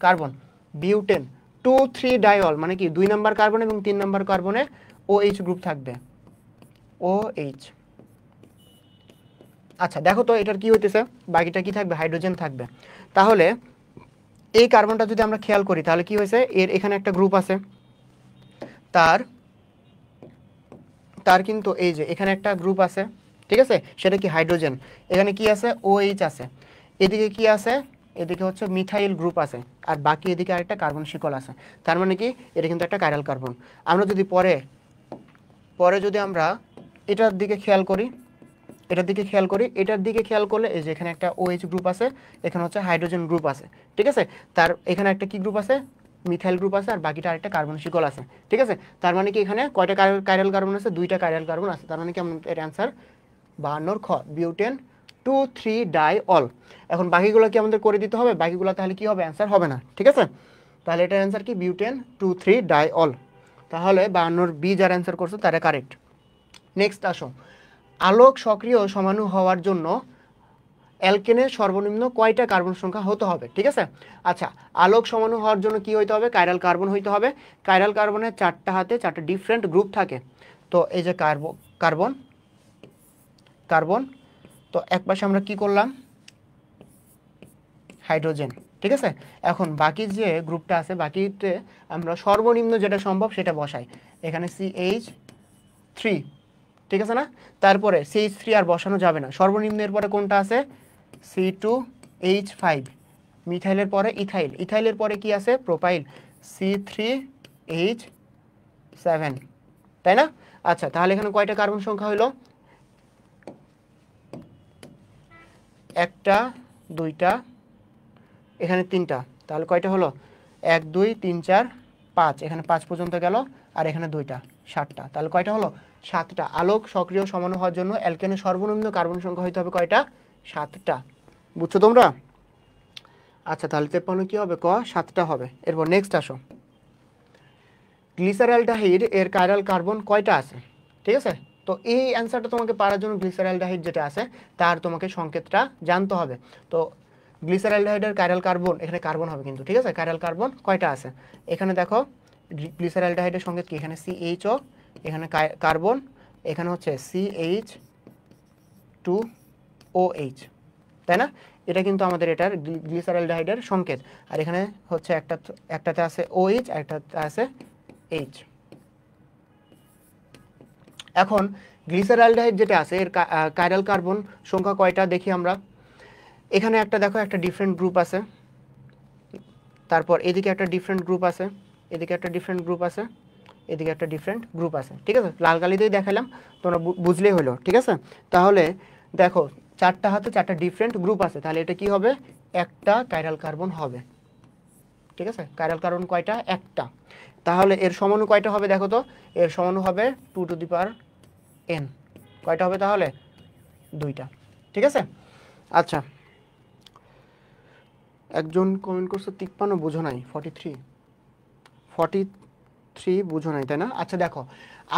carbon, butane 2,3 diol, মানে কি 2 নাম্বার কার্বন এবং 3 নাম্বার কার্বনে OH গ্রুপ থাকবে, OH। আচ্ছা, দেখো তো এটার কি হইতেছে, বাকিটা কি থাকবে, হাইড্রোজেন থাকবে। তাহলে এই কার্বনটা যদি আমরা খেয়াল করি তাহলে কি হয়েছে, এর এখানে একটা গ্রুপ আছে, তার কিন্তু এই যে এখানে একটা গ্রুপ আছে, ঠিক আছে, সেটা কি হাইড্রোজেন। এখানে কি আছে, OH আছে, এদিকে কি আছে, এদিকে হচ্ছে মিথাইল গ্রুপ আছে, আর বাকি এদিকে আরেকটা কার্বন শিকল আছে। তার মানে কি এটা কিন্তু একটা কাইরাল কার্বন। আমরা যদি পরে যদি আমরা এটার দিকে খেয়াল করি, এটার দিকে খেয়াল করলে এই যে এখানে একটা OH গ্রুপ আছে, এখানে হচ্ছে হাইড্রোজেন গ্রুপ আছে, ঠিক আছে। তার এখানে একটা কি গ্রুপ আছে, মিথাইল গ্রুপ আছে, আর বাকিটা আরেকটা কার্বন শিকল আছে, ঠিক আছে। তার মানে কি এখানে কয়টা কাইরাল কার্বন আছে, 2টা কাইরাল কার্বন আছে। তার মানে কি আমাদের অ্যান্সার 52 খ, বিউটেন 2,3 ডাইঅল। এখন বাকিগুলো কি আমাদের করে দিতে হবে, বাকিগুলো তাহলে কি হবে, অ্যান্সার হবে না, ঠিক আছে। তাহলে এটার অ্যান্সার কি, বিউটেন 2,3 ডাইঅল। তাহলে 52 বি যারা অ্যান্সার করছে তারা কারেক্ট। নেক্সট আসো, আলোক সক্রিয় সমাণু হওয়ার জন্য অ্যালকেনের সর্বনিম্ন কয়টা কার্বন সংখ্যা হতে হবে, ঠিক আছে। আচ্ছা, আলোক সমাণু হওয়ার জন্য কি হইতে হবে, কাইরাল কার্বন হইতে হবে। কাইরাল কার্বনের 4টা হাতে 4টা ডিফারেন্ট গ্রুপ থাকে, তো এই যে কার্বন কার্বন, তো এক পাশে আমরা কি করলাম, হাইড্রোজেন, ঠিক আছে। এখন বাকি যে গ্রুপটা আছে, বাকিতে আমরা সর্বনিম্ন যেটা সম্ভব সেটা বসাই, এখানে CH3, ঠিক আছে না। তারপরে CH3 আর বসানো যাবে না, সর্বনিম্নের পরে কোনটা আছে, C2H5, মিথাইলের পরে ইথাইল, ইথাইলের পরে কি আছে, প্রোপাইল, C3H7, তাই না। আচ্ছা, তাহলে এখানে কয়টা কার্বন সংখ্যা হইল, একটা, দুইটা, এখানে তিনটা, তাহলে কয়টা হলো, 1 2 3 4 5, এখানে 5 পর্যন্ত গেল, আর এখানে দুইটা, 7টা, তাহলে কয়টা হলো, 7টা। আলোক সক্রিয় সমাণু হওয়ার জন্য অ্যালকেনের সর্বনিম্ন কার্বন সংখ্যা হইতে হবে কয়টা, 7টা, বুঝছো তোমরা। আচ্ছা, তাহলে 53 কি হবে, ক 7টা হবে। এরপর নেক্সট আসো, গ্লিসারঅ্যালডিহাইড এর কাইরাল কার্বন কয়টা আছে, ঠিক আছে। তো এই অ্যান্সারটা তোমাকে পারার জন্য গ্লিসারঅ্যালডিহাইড যেটা আছে তার তোমাকে সংকেতটা জানতে হবে। তো গ্লিসারঅ্যালডিহাইডের কাইরাল কার্বন, এখানে কার্বন হবে কিন্তু, ঠিক আছে। কাইরাল কার্বন কয়টা আছে, এখানে দেখো গ্লিসারঅ্যালডিহাইডের সংকেত কি, এখানে CHO, এখানে কার্বন, এখানে হচ্ছে CH2OH, তাই না। এটা কিন্তু আমাদের এটার গ্লিসারঅ্যালডিহাইডের সংকেত। আর এখানে হচ্ছে একটাতে আছে OH আর একটাতে আছে H। এখন গ্লিসারঅ্যালডিহাইড যেটা আছে এর কাইরাল কার্বন সংখ্যা কয়টা দেখি আমরা। এখানে একটা দেখো, একটা ডিফারেন্ট গ্রুপ আছে, তারপর এদিকে একটা ডিফারেন্ট গ্রুপ আছে, এদিকে একটা ডিফারেন্ট গ্রুপ আছে, এদিকে একটা ডিফারেন্ট গ্রুপ আছে, ঠিক আছে। লাল কালিতেই দেখালাম, তোমরা বুঝলেই হলো, ঠিক আছে। তাহলে দেখো, 4টা হাতে 4টা ডিফারেন্ট গ্রুপ আছে, তাহলে এটা কি হবে, একটা কাইরাল কার্বন হবে, ঠিক আছে। কাইরাল কার্বন কয়টা, একটা। তাহলে এর সমাণু কয়টা হবে দেখো তো, এর সমাণু হবে 2 টু দি পাওয়ার n, কয়টা হবে তাহলে, 2টা, ঠিক আছে। আচ্ছা, একজন কমেন্ট করছে 53 বুঝো নাই, 43 বুঝো নাই, তাই না। আচ্ছা দেখো,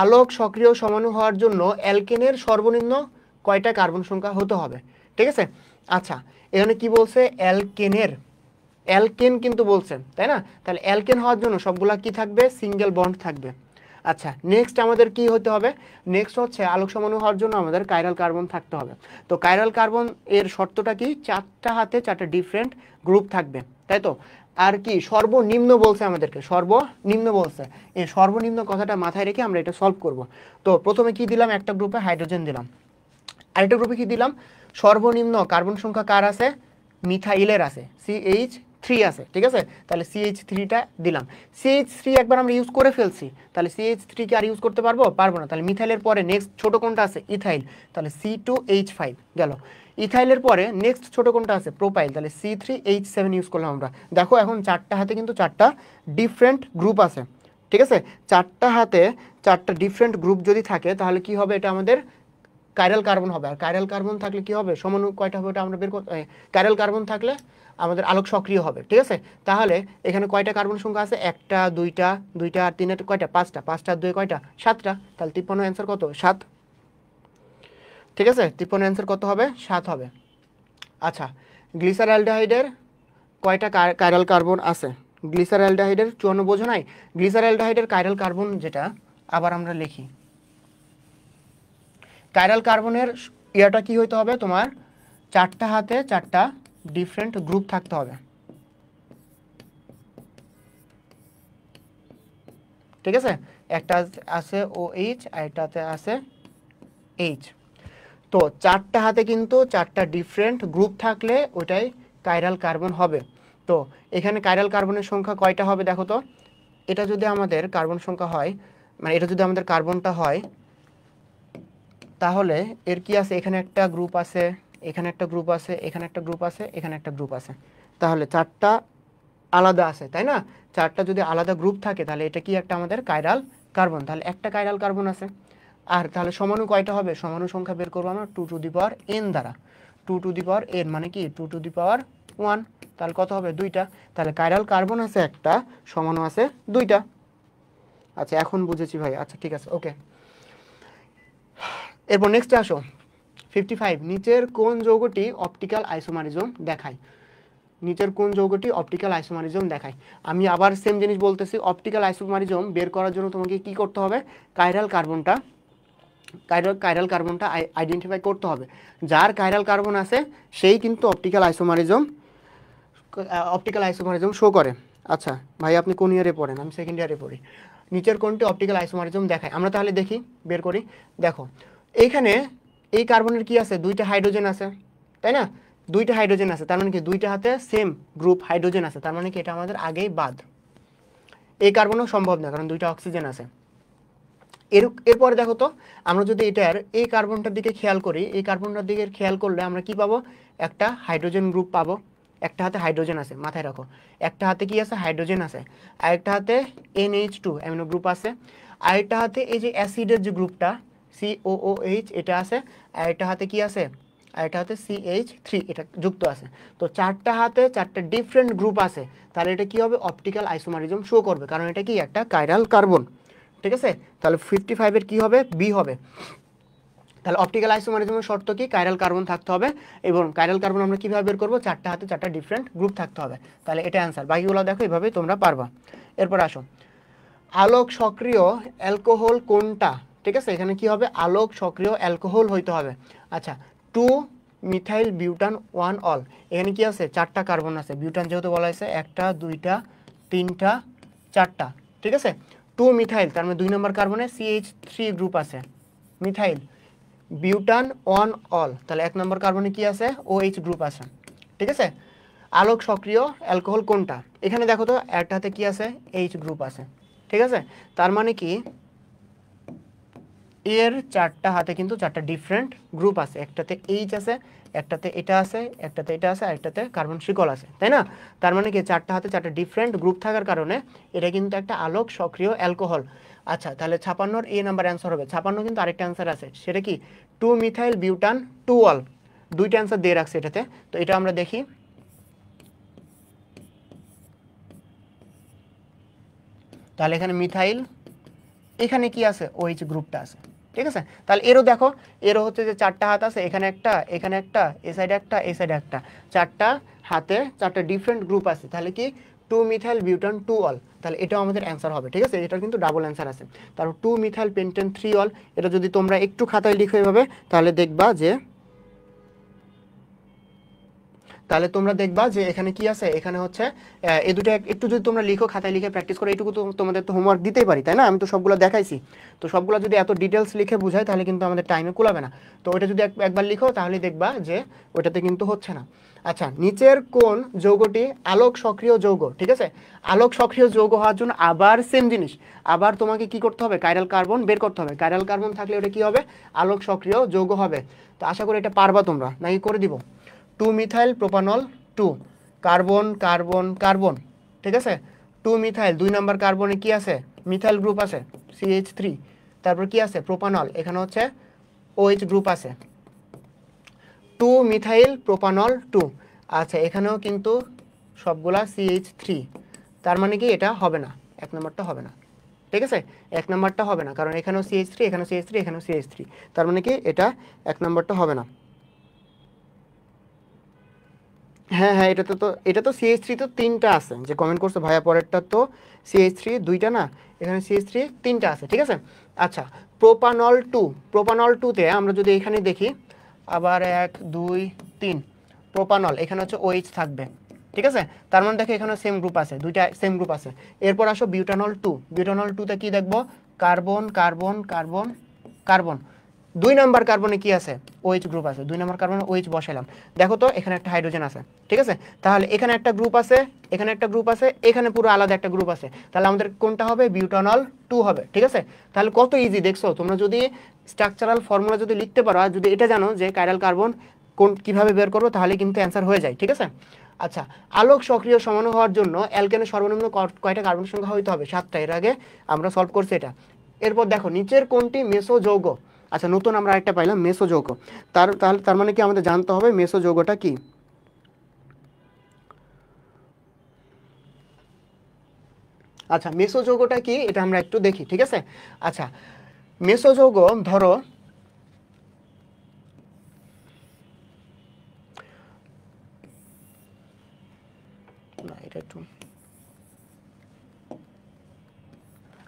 আলোক সক্রিয় সমাণু হওয়ার জন্য অ্যালকেনের সর্বনিম্ন কয়টা কার্বন সংখ্যা হতে হবে, ঠিক আছে। আচ্ছা, এখানে কি বলছে, অ্যালকেন কিন্তু বলছে, তাই না। তাহলে অ্যালকেন হওয়ার জন্য সবগুলা কি থাকবে, সিঙ্গেল বন্ড থাকবে। আচ্ছা, নেক্সট আমাদের কি হতে হবে, নেক্সট হচ্ছে আলোক সমাণু হওয়ার জন্য আমাদের কাইরাল কার্বন থাকতে হবে। তো কাইরাল কার্বন এর শর্তটা কি, 4টা হাতে 4টা ডিফারেন্ট গ্রুপ থাকবে, তাই তো। আর কি সর্বনিম্ন বলছে আমাদেরকে, সর্বনিম্ন বলছে, এই সর্বনিম্ন কথাটা মাথায় রেখে আমরা এটা সলভ করব। তো প্রথমে কি দিলাম, একটা গ্রুপে হাইড্রোজেন দিলাম, আরেকটা গ্রুপে কি দিলাম, সর্বনিম্ন কার্বন সংখ্যা কার আছে, মিথাইলের আছে, CH3 আছে, ঠিক আছে। তাহলে CH3টা দিলাম, CH3 একবার আমরা ইউজ করে ফেলছি, তাহলে CH3 কে আর ইউজ করতে পারবো না। তাহলে মিথাইলের পরে নেক্সট ছোট কোনটা আছে, ইথাইল, তাহলে C2H5 গেল। ইথাইলের পরে নেক্সট ছোট কোনটা আছে, প্রোপাইল, তাহলে C3H7 ইউজ করলাম আমরা। দেখো এখন 4টা হাতে কিন্তু 4টা ডিফারেন্ট গ্রুপ আছে, ঠিক আছে। 4টা হাতে 4টা ডিফারেন্ট গ্রুপ যদি থাকে তাহলে কি হবে, এটা আমাদের কাইরাল কার্বন হবে। আর কাইরাল কার্বন থাকলে কি হবে, সমাণু কয়টা হবে ওটা আমরা বের করতে, কাইরাল কার্বন থাকলে আমাদের আলোক সক্রিয় হবে, ঠিক আছে। তাহলে এখানে কয়টা কার্বন সংখ্যা আছে, একটা, দুইটা, আর তিনটা কয়টা, 5টা, 5টা আর 2 কয়টা, 7টা। তাহলে 53 অ্যান্সার কত, 7, ঠিক আছে। 53 অ্যান্সার কত হবে, 7 হবে। আচ্ছা, গ্লিসারঅ্যালডিহাইডের কয়টা কাইরাল কার্বন আছে, গ্লিসারঅ্যালডিহাইডের 54 বোঝো নাই। গ্লিসারঅ্যালডিহাইডের কাইরাল কার্বন যেটা, আবার আমরা লিখি, কাইরাল কার্বনের ইয়াটা কি হইতে হবে তোমার, 4টা হাতে 4টা ডিফারেন্ট গ্রুপ থাকতে হবে, ঠিক আছে। একটা আছে OH আর একটাতে আছে H। তো 4টা হাতে কিন্তু 4টা ডিফারেন্ট গ্রুপ থাকলে ওটাই কাইরাল কার্বন হবে। তো এখানে কাইরাল কার্বনের সংখ্যা কয়টা হবে দেখো তো, এটা যদি আমাদের কার্বন সংখ্যা হয়, মানে এটা যদি আমাদের কার্বনটা হয়, তাহলে এর কি আছে, এখানে একটা গ্রুপ আছে, এখানে একটা গ্রুপ আছে, এখানে একটা গ্রুপ আছে, এখানে একটা গ্রুপ আছে, তাহলে 4টা আলাদা আছে, তাই না। 4টা যদি আলাদা গ্রুপ থাকে তাহলে এটা কি একটা আমাদের কাইরাল কার্বন, তাহলে একটা কাইরাল কার্বন আছে। আর তাহলে সমাণু কয়টা হবে, সমাণু সংখ্যা বের করবো আমরা 2 টু দি পাওয়ার n দ্বারা, 2 টু দি পাওয়ার n মানে কি 2 টু দি পাওয়ার 1, তাহলে কত হবে, 2টা। তাহলে কাইরাল কার্বন আছে একটা, সমাণু আছে 2টা। আচ্ছা, এখন বুঝেছি ভাই, আচ্ছা ঠিক আছে, ওকে। এরপর নেক্সটে আসো, 55, নিচের কোন যৌগটি অপটিক্যাল আইসোমারিজম দেখায়, নিচের কোন যৌগটি অপটিক্যাল আইসোমারিজম দেখায়। আমি আবার সেম জিনিস বলতেছি, অপটিক্যাল আইসোমারিজম বের করার জন্য তোমাকে কি করতে হবে, কাইরাল কার্বনটা কাইরাল কার্বনটা আইডেন্টিফাই করতে হবে। যার কাইরাল কার্বন আছে সেই কিন্তু অপটিক্যাল আইসোমারিজম শো করে। আচ্ছা ভাই আপনি কোন ইয়ারে পড়েন? আমি সেকেন্ড ইয়ারে পড়ি। নিচের কোনটি অপটিক্যাল আইসোমারিজম দেখায়? আমরা তাহলে দেখি, বের করি। দেখো এইখানে এই কার্বনের কি আছে, দুইটা হাইড্রোজেন আছে, তাই না? দুইটা হাইড্রোজেন আছে, তার মানে কি দুইটা হাতে সেম গ্রুপ হাইড্রোজেন আছে, তার মানে কি এটা আমাদের আগেই বাদ। এই কার্বনও সম্ভব না, কারণ দুইটা অক্সিজেন আছে। এরপরে দেখো তো, আমরা যদি এটার এই কার্বনটার দিকে খেয়াল করি, এই কার্বনটার দিকে খেয়াল করলে আমরা কি পাবো? একটা হাইড্রোজেন গ্রুপ পাবো। একটা হাতে হাইড্রোজেন আছে, মাথায় রাখো। একটা হাতে কি আছে? হাইড্রোজেন আছে। আরেকটা হাতে NH2 অ্যামিনো গ্রুপ আছে। আরেকটা হাতে এই যে অ্যাসিডের যে গ্রুপটা COOH এটা আছে। আরেকটা হাতে কি আছে? আরেকটা হাতে CH3 এটা যুক্ত আছে। তো চারটা হাতে চারটা ডিফারেন্ট গ্রুপ আছে, তাহলে এটা কি হবে? অপটিক্যাল আইসোমারিজম শো করবে, কারণ এটা কি একটা কাইরাল কার্বন। ঠিক আছে, তাহলে 55-এর কি হবে? বি হবে। তাহলে অপটিক্যাল আইসোমারিজমের শর্ত কি? কাইরাল কার্বন থাকতে হবে, এবং কাইরাল কার্বন আমরা কিভাবে বের করবো? চারটা হাতে চারটা ডিফারেন্ট গ্রুপ থাকতে হবে। তাহলে এটা অ্যান্সার। বাকিগুলো দেখো, এইভাবে তোমরা পারবা। এরপর আসো, আলোক সক্রিয় অ্যালকোহল কোনটা? ঠিক আছে, এখানে কি হবে? আলোক সক্রিয় অ্যালকোহল হইতে হবে। আচ্ছা, 2 মিথাইল বিউটান 1 অল। এখানে কি আছে? চারটা কার্বন আছে। বিউটান যেহেতু বলা হয়েছে, একটা দুইটা তিনটা চারটা। ঠিক আছে, 2 মিথাইল, তার মানে 2 নম্বর কার্বনে CH3 গ্রুপ আছে। মিথাইল বিউটান 1 অল, তাহলে 1 নম্বর কার্বনে কি আছে? OH গ্রুপ আছে। ঠিক আছে, আলোক সক্রিয় অ্যালকোহল কোনটা? এখানে দেখো তো, একটাতে কি আছে? H গ্রুপ আছে। ঠিক আছে, তার মানে কি এর চারটা হাতে কিন্তু চারটা ডিফারেন্ট গ্রুপ আছে। একটাতে H আছে, একটাতে এটা আছে, একটাতে এটা আছে, আর একটাতে কার্বন শিকল আছে, তাই না? তার মানে কি চারটা হাতে চারটা ডিফারেন্ট গ্রুপ থাকার কারণে এটা কিন্তু একটা আলোক সক্রিয় অ্যালকোহল। আচ্ছা, তাহলে 56-র A নাম্বার অ্যান্সার হবে। 56 কিন্তু আরেকটা অ্যান্সার আছে, সেটা কি? 2 মিথাইল বিউটান 2 অল। দুইটা অ্যান্সার দিয়ে রাখছে এটাতে, তো এটা আমরা দেখি। তাহলে এখানে মিথাইল, এখানে কি আছে? OH গ্রুপটা আছে। ঠিক আছে, তাহলে এরও দেখো, এরও হচ্ছে যে চারটা হাত আছে, এখানে একটা, এখানে একটা, এই সাইডে একটা, এই সাইডে একটা, চারটা হাতে চারটা ডিফারেন্ট গ্রুপ আছে। তাহলে কি 2 মিথাইল বিউটান 2 অল, তাহলে এটাও আমাদের অ্যান্সার হবে। ঠিক আছে, এটার কিন্তু ডাবল অ্যান্সার আছে। তারপর 2 মিথাইল পেন্টেন 3 অল, এটা যদি তোমরা একটু খাতায় লিখো এভাবে, তাহলে তোমরা দেখবা যে এখানে কি আছে? এখানে হচ্ছে এই দুটো একটু যদি তোমরা লিখো, খাতায় লিখে প্র্যাকটিস করো, এইটুকু তো তোমাদের তো হোমওয়ার্ক দিতেই পারি, তাই না? আমি তো সবগুলো দেখাইছি। তো সবগুলো যদি এত ডিটেলস লিখে বুঝাই, তাহলে কিন্তু আমাদের টাইমে কুলাবে না। তো ওইটা যদি একবার লিখো, তাহলে দেখবা যে ওইটাতে কিন্তু হচ্ছে না। আচ্ছা, নিচের কোন যৌগটি আলোক সক্রিয় যৌগ? ঠিক আছে, আলোক সক্রিয় যৌগ হওয়ার জন্য আবার সেম জিনিস, আবার তোমাকে কি করতে হবে? কাইরাল কার্বন বের করতে হবে। কাইরাল কার্বন থাকলে ওটা কি হবে? আলোক সক্রিয় যৌগ হবে। তো আশা করি এটা পারবা তোমরা, নাকি করে দিব? 2 methyl propanol 2, carbon carbon carbon. ঠিক আছে, 2 মিথাইল, 2 নাম্বার কার্বনে কি আছে? মিথাইল গ্রুপ আছে, CH3। তারপর কি আছে? প্রোপানল, এখানে হচ্ছে OH গ্রুপ আছে। 2 মিথাইল প্রোপানল 2। আচ্ছা, এখানেও কিন্তু সবগুলা CH3, তার মানে কি এটা হবে না, 1 নাম্বারটা হবে না। ঠিক আছে, 1 নাম্বারটা হবে না, কারণ এখানেও CH3, এখানেও CH3, এখানেও CH3, তার মানে কি এটা 1 নাম্বারটা হবে না। হ্যাঁ হ্যাঁ, এটা তো CH3 তো 3টা আছে, যে কমেন্ট করছে ভাইয়া পরেরটা তো CH3 2টা না, এখানে CH3 3টা আছে। ঠিক আছে, আচ্ছা, প্রোপানল 2তে আমরা যদি এখানে দেখি, আবার 1 2 3 প্রোপানল, এখানে হচ্ছে OH থাকবে। ঠিক আছে, তার মানে দেখো এখানে সেম গ্রুপ আছে, দুইটা সেম গ্রুপ আছে। এরপর আসো বিউটানল 2তে কি দেখবো? Carbon carbon carbon carbon. 2 number কার্বনে কি আছে? OH গ্রুপ আছে। 2 নাম্বার কার্বনে OH বসাইলাম। দেখো তো, এখানে একটা হাইড্রোজেন আছে। ঠিক আছে, তাহলে এখানে একটা গ্রুপ আছে, এখানে একটা গ্রুপ আছে, এখানে পুরো আলাদা একটা গ্রুপ আছে। তাহলে আমাদের কোনটা হবে? বিউটানল 2 হবে। ঠিক আছে, তাহলে কত ইজি দেখছো? তোমরা যদি স্ট্রাকচারাল ফর্মুলা যদি লিখতে পারো, আর যদি এটা জানো যে কাইরাল কার্বন কিভাবে বের করবো, তাহলে কিন্তু অ্যান্সার হয়ে যায়। ঠিক আছে, আচ্ছা, আলোক সক্রিয় সমাণু হওয়ার জন্য অ্যালকেনের সর্বনিম্ন কয়টা কার্বন সংখ্যা হইতে হবে? 7টা। এর আগে আমরা সলভ করছি এটা। এরপর দেখো, নিচের কোনটি মেসো যৌগ? আচ্ছা, নতুন আমরা একটা পাইলাম, মেসো যৌগ। তার মানে কি আমাদের জানতে হবে মেসো যৌগটা কি? আচ্ছা, মেসো যৌগটা কি এটা আমরা একটু দেখি। ঠিক আছে, আচ্ছা, মেসো যৌগ ধরো, না এটা একটু,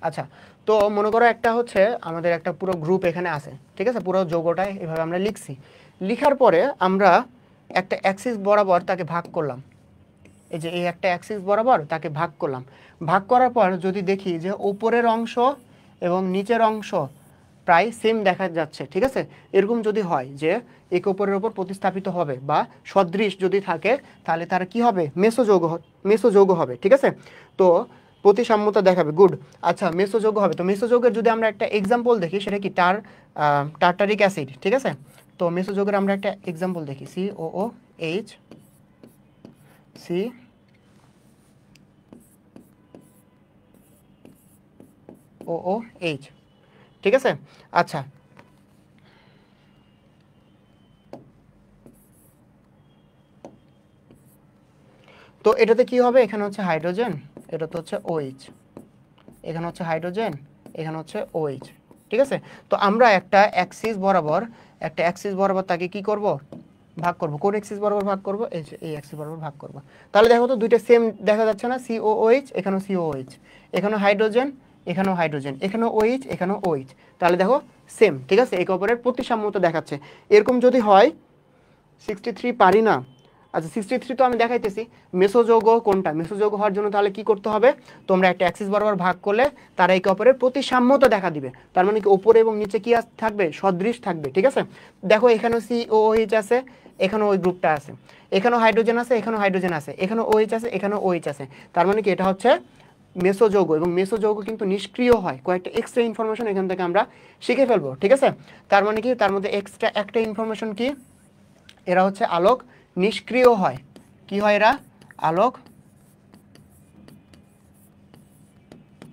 আচ্ছা, তো মনে করো একটা হচ্ছে আমাদের একটা পুরো গ্রুপ এখানে আছে, ঠিক আছে, পুরো যৌগটাই এভাবে আমরা লিখছি। লিখার পরে আমরা একটা অ্যাক্সিস বরাবর তাকে ভাগ করলাম, এই যে এই একটা অ্যাক্সিস বরাবর তাকে ভাগ করলাম। ভাগ করার পর যদি দেখি যে উপরের অংশ এবং নিচের অংশ প্রায় সেম দেখা যাচ্ছে, ঠিক আছে, এরকম যদি হয় যে একে অপরের ওপর প্রতিস্থাপিত হবে বা সদৃশ যদি থাকে, তাহলে তারা কি হবে, মেসোযৌগ হবে, ঠিক আছে। তো প্রতিসাম্যতা দেখাবে, গুড। আচ্ছা, মেসোযৌগ হবে। তো মেসোযৌগের যদি আমরা একটা এক্সাম্পল দেখি, সেটা কি টার্টারিক অ্যাসিড, ঠিক আছে। তো মেসোযৌগের আমরা একটা এক্সাম্পল দেখি, COOH, COOH, ঠিক আছে। আচ্ছা, তো এটাতে কি হবে, এখানে হচ্ছে হাইড্রোজেন, এটা তো হচ্ছে OH, এখানে হচ্ছে হাইড্রোজেন, এখানে হচ্ছে OH, ঠিক আছে। তো আমরা একটা অ্যাক্সিস বরাবর তাকে কি করব, ভাগ করব। কোন অ্যাক্সিস বরাবর ভাগ করব, এই যে এই অ্যাক্সিস বরাবর ভাগ করব। তাহলে দেখো তো দুইটা সেম দেখা যাচ্ছে না, COOH, এখানেও COOH, এখানেও হাইড্রোজেন, এখানেও হাইড্রোজেন, এখানেও OH, এখানেও OH, তাহলে দেখো সেম, ঠিক আছে, একে অপরের প্রতিসাম্যতা দেখাচ্ছে। এরকম যদি হয়, 63 পারি না। আচ্ছা, 63 তো আমি দেখাইতেছি। মেসোযৌগ কোনটা, মেসোযৌগ হওয়ার জন্য তাহলে কি করতে হবে, তোমরা একটা অ্যাক্সিস বরাবর ভাগ করলে তারা একে অপরের প্রতিসাম্যতা দেখা দিবে। তার মানে কি উপরে এবং নিচে কি থাকবে, সদৃশ থাকবে, ঠিক আছে। দেখো এখানেও COOH আছে, এখানেও ওই গ্রুপটা আছে, এখানেও হাইড্রোজেন আছে, এখানেও হাইড্রোজেন আছে, এখানেও OH আছে, এখানেও OH আছে। তার মানে কি এটা হচ্ছে মেসোযৌগ, এবং মেসোযৌগ কিন্তু নিষ্ক্রিয় হয়। কয়েকটা এক্সট্রা ইনফরমেশন এখান থেকে আমরা শিখে ফেলবো, ঠিক আছে। তার মানে কি, তার মধ্যে এক্সট্রা একটা ইনফরমেশন কি, এরা হচ্ছে আলোক নিষ্ক্রিয় হয়। কি হয় এরা, আলোক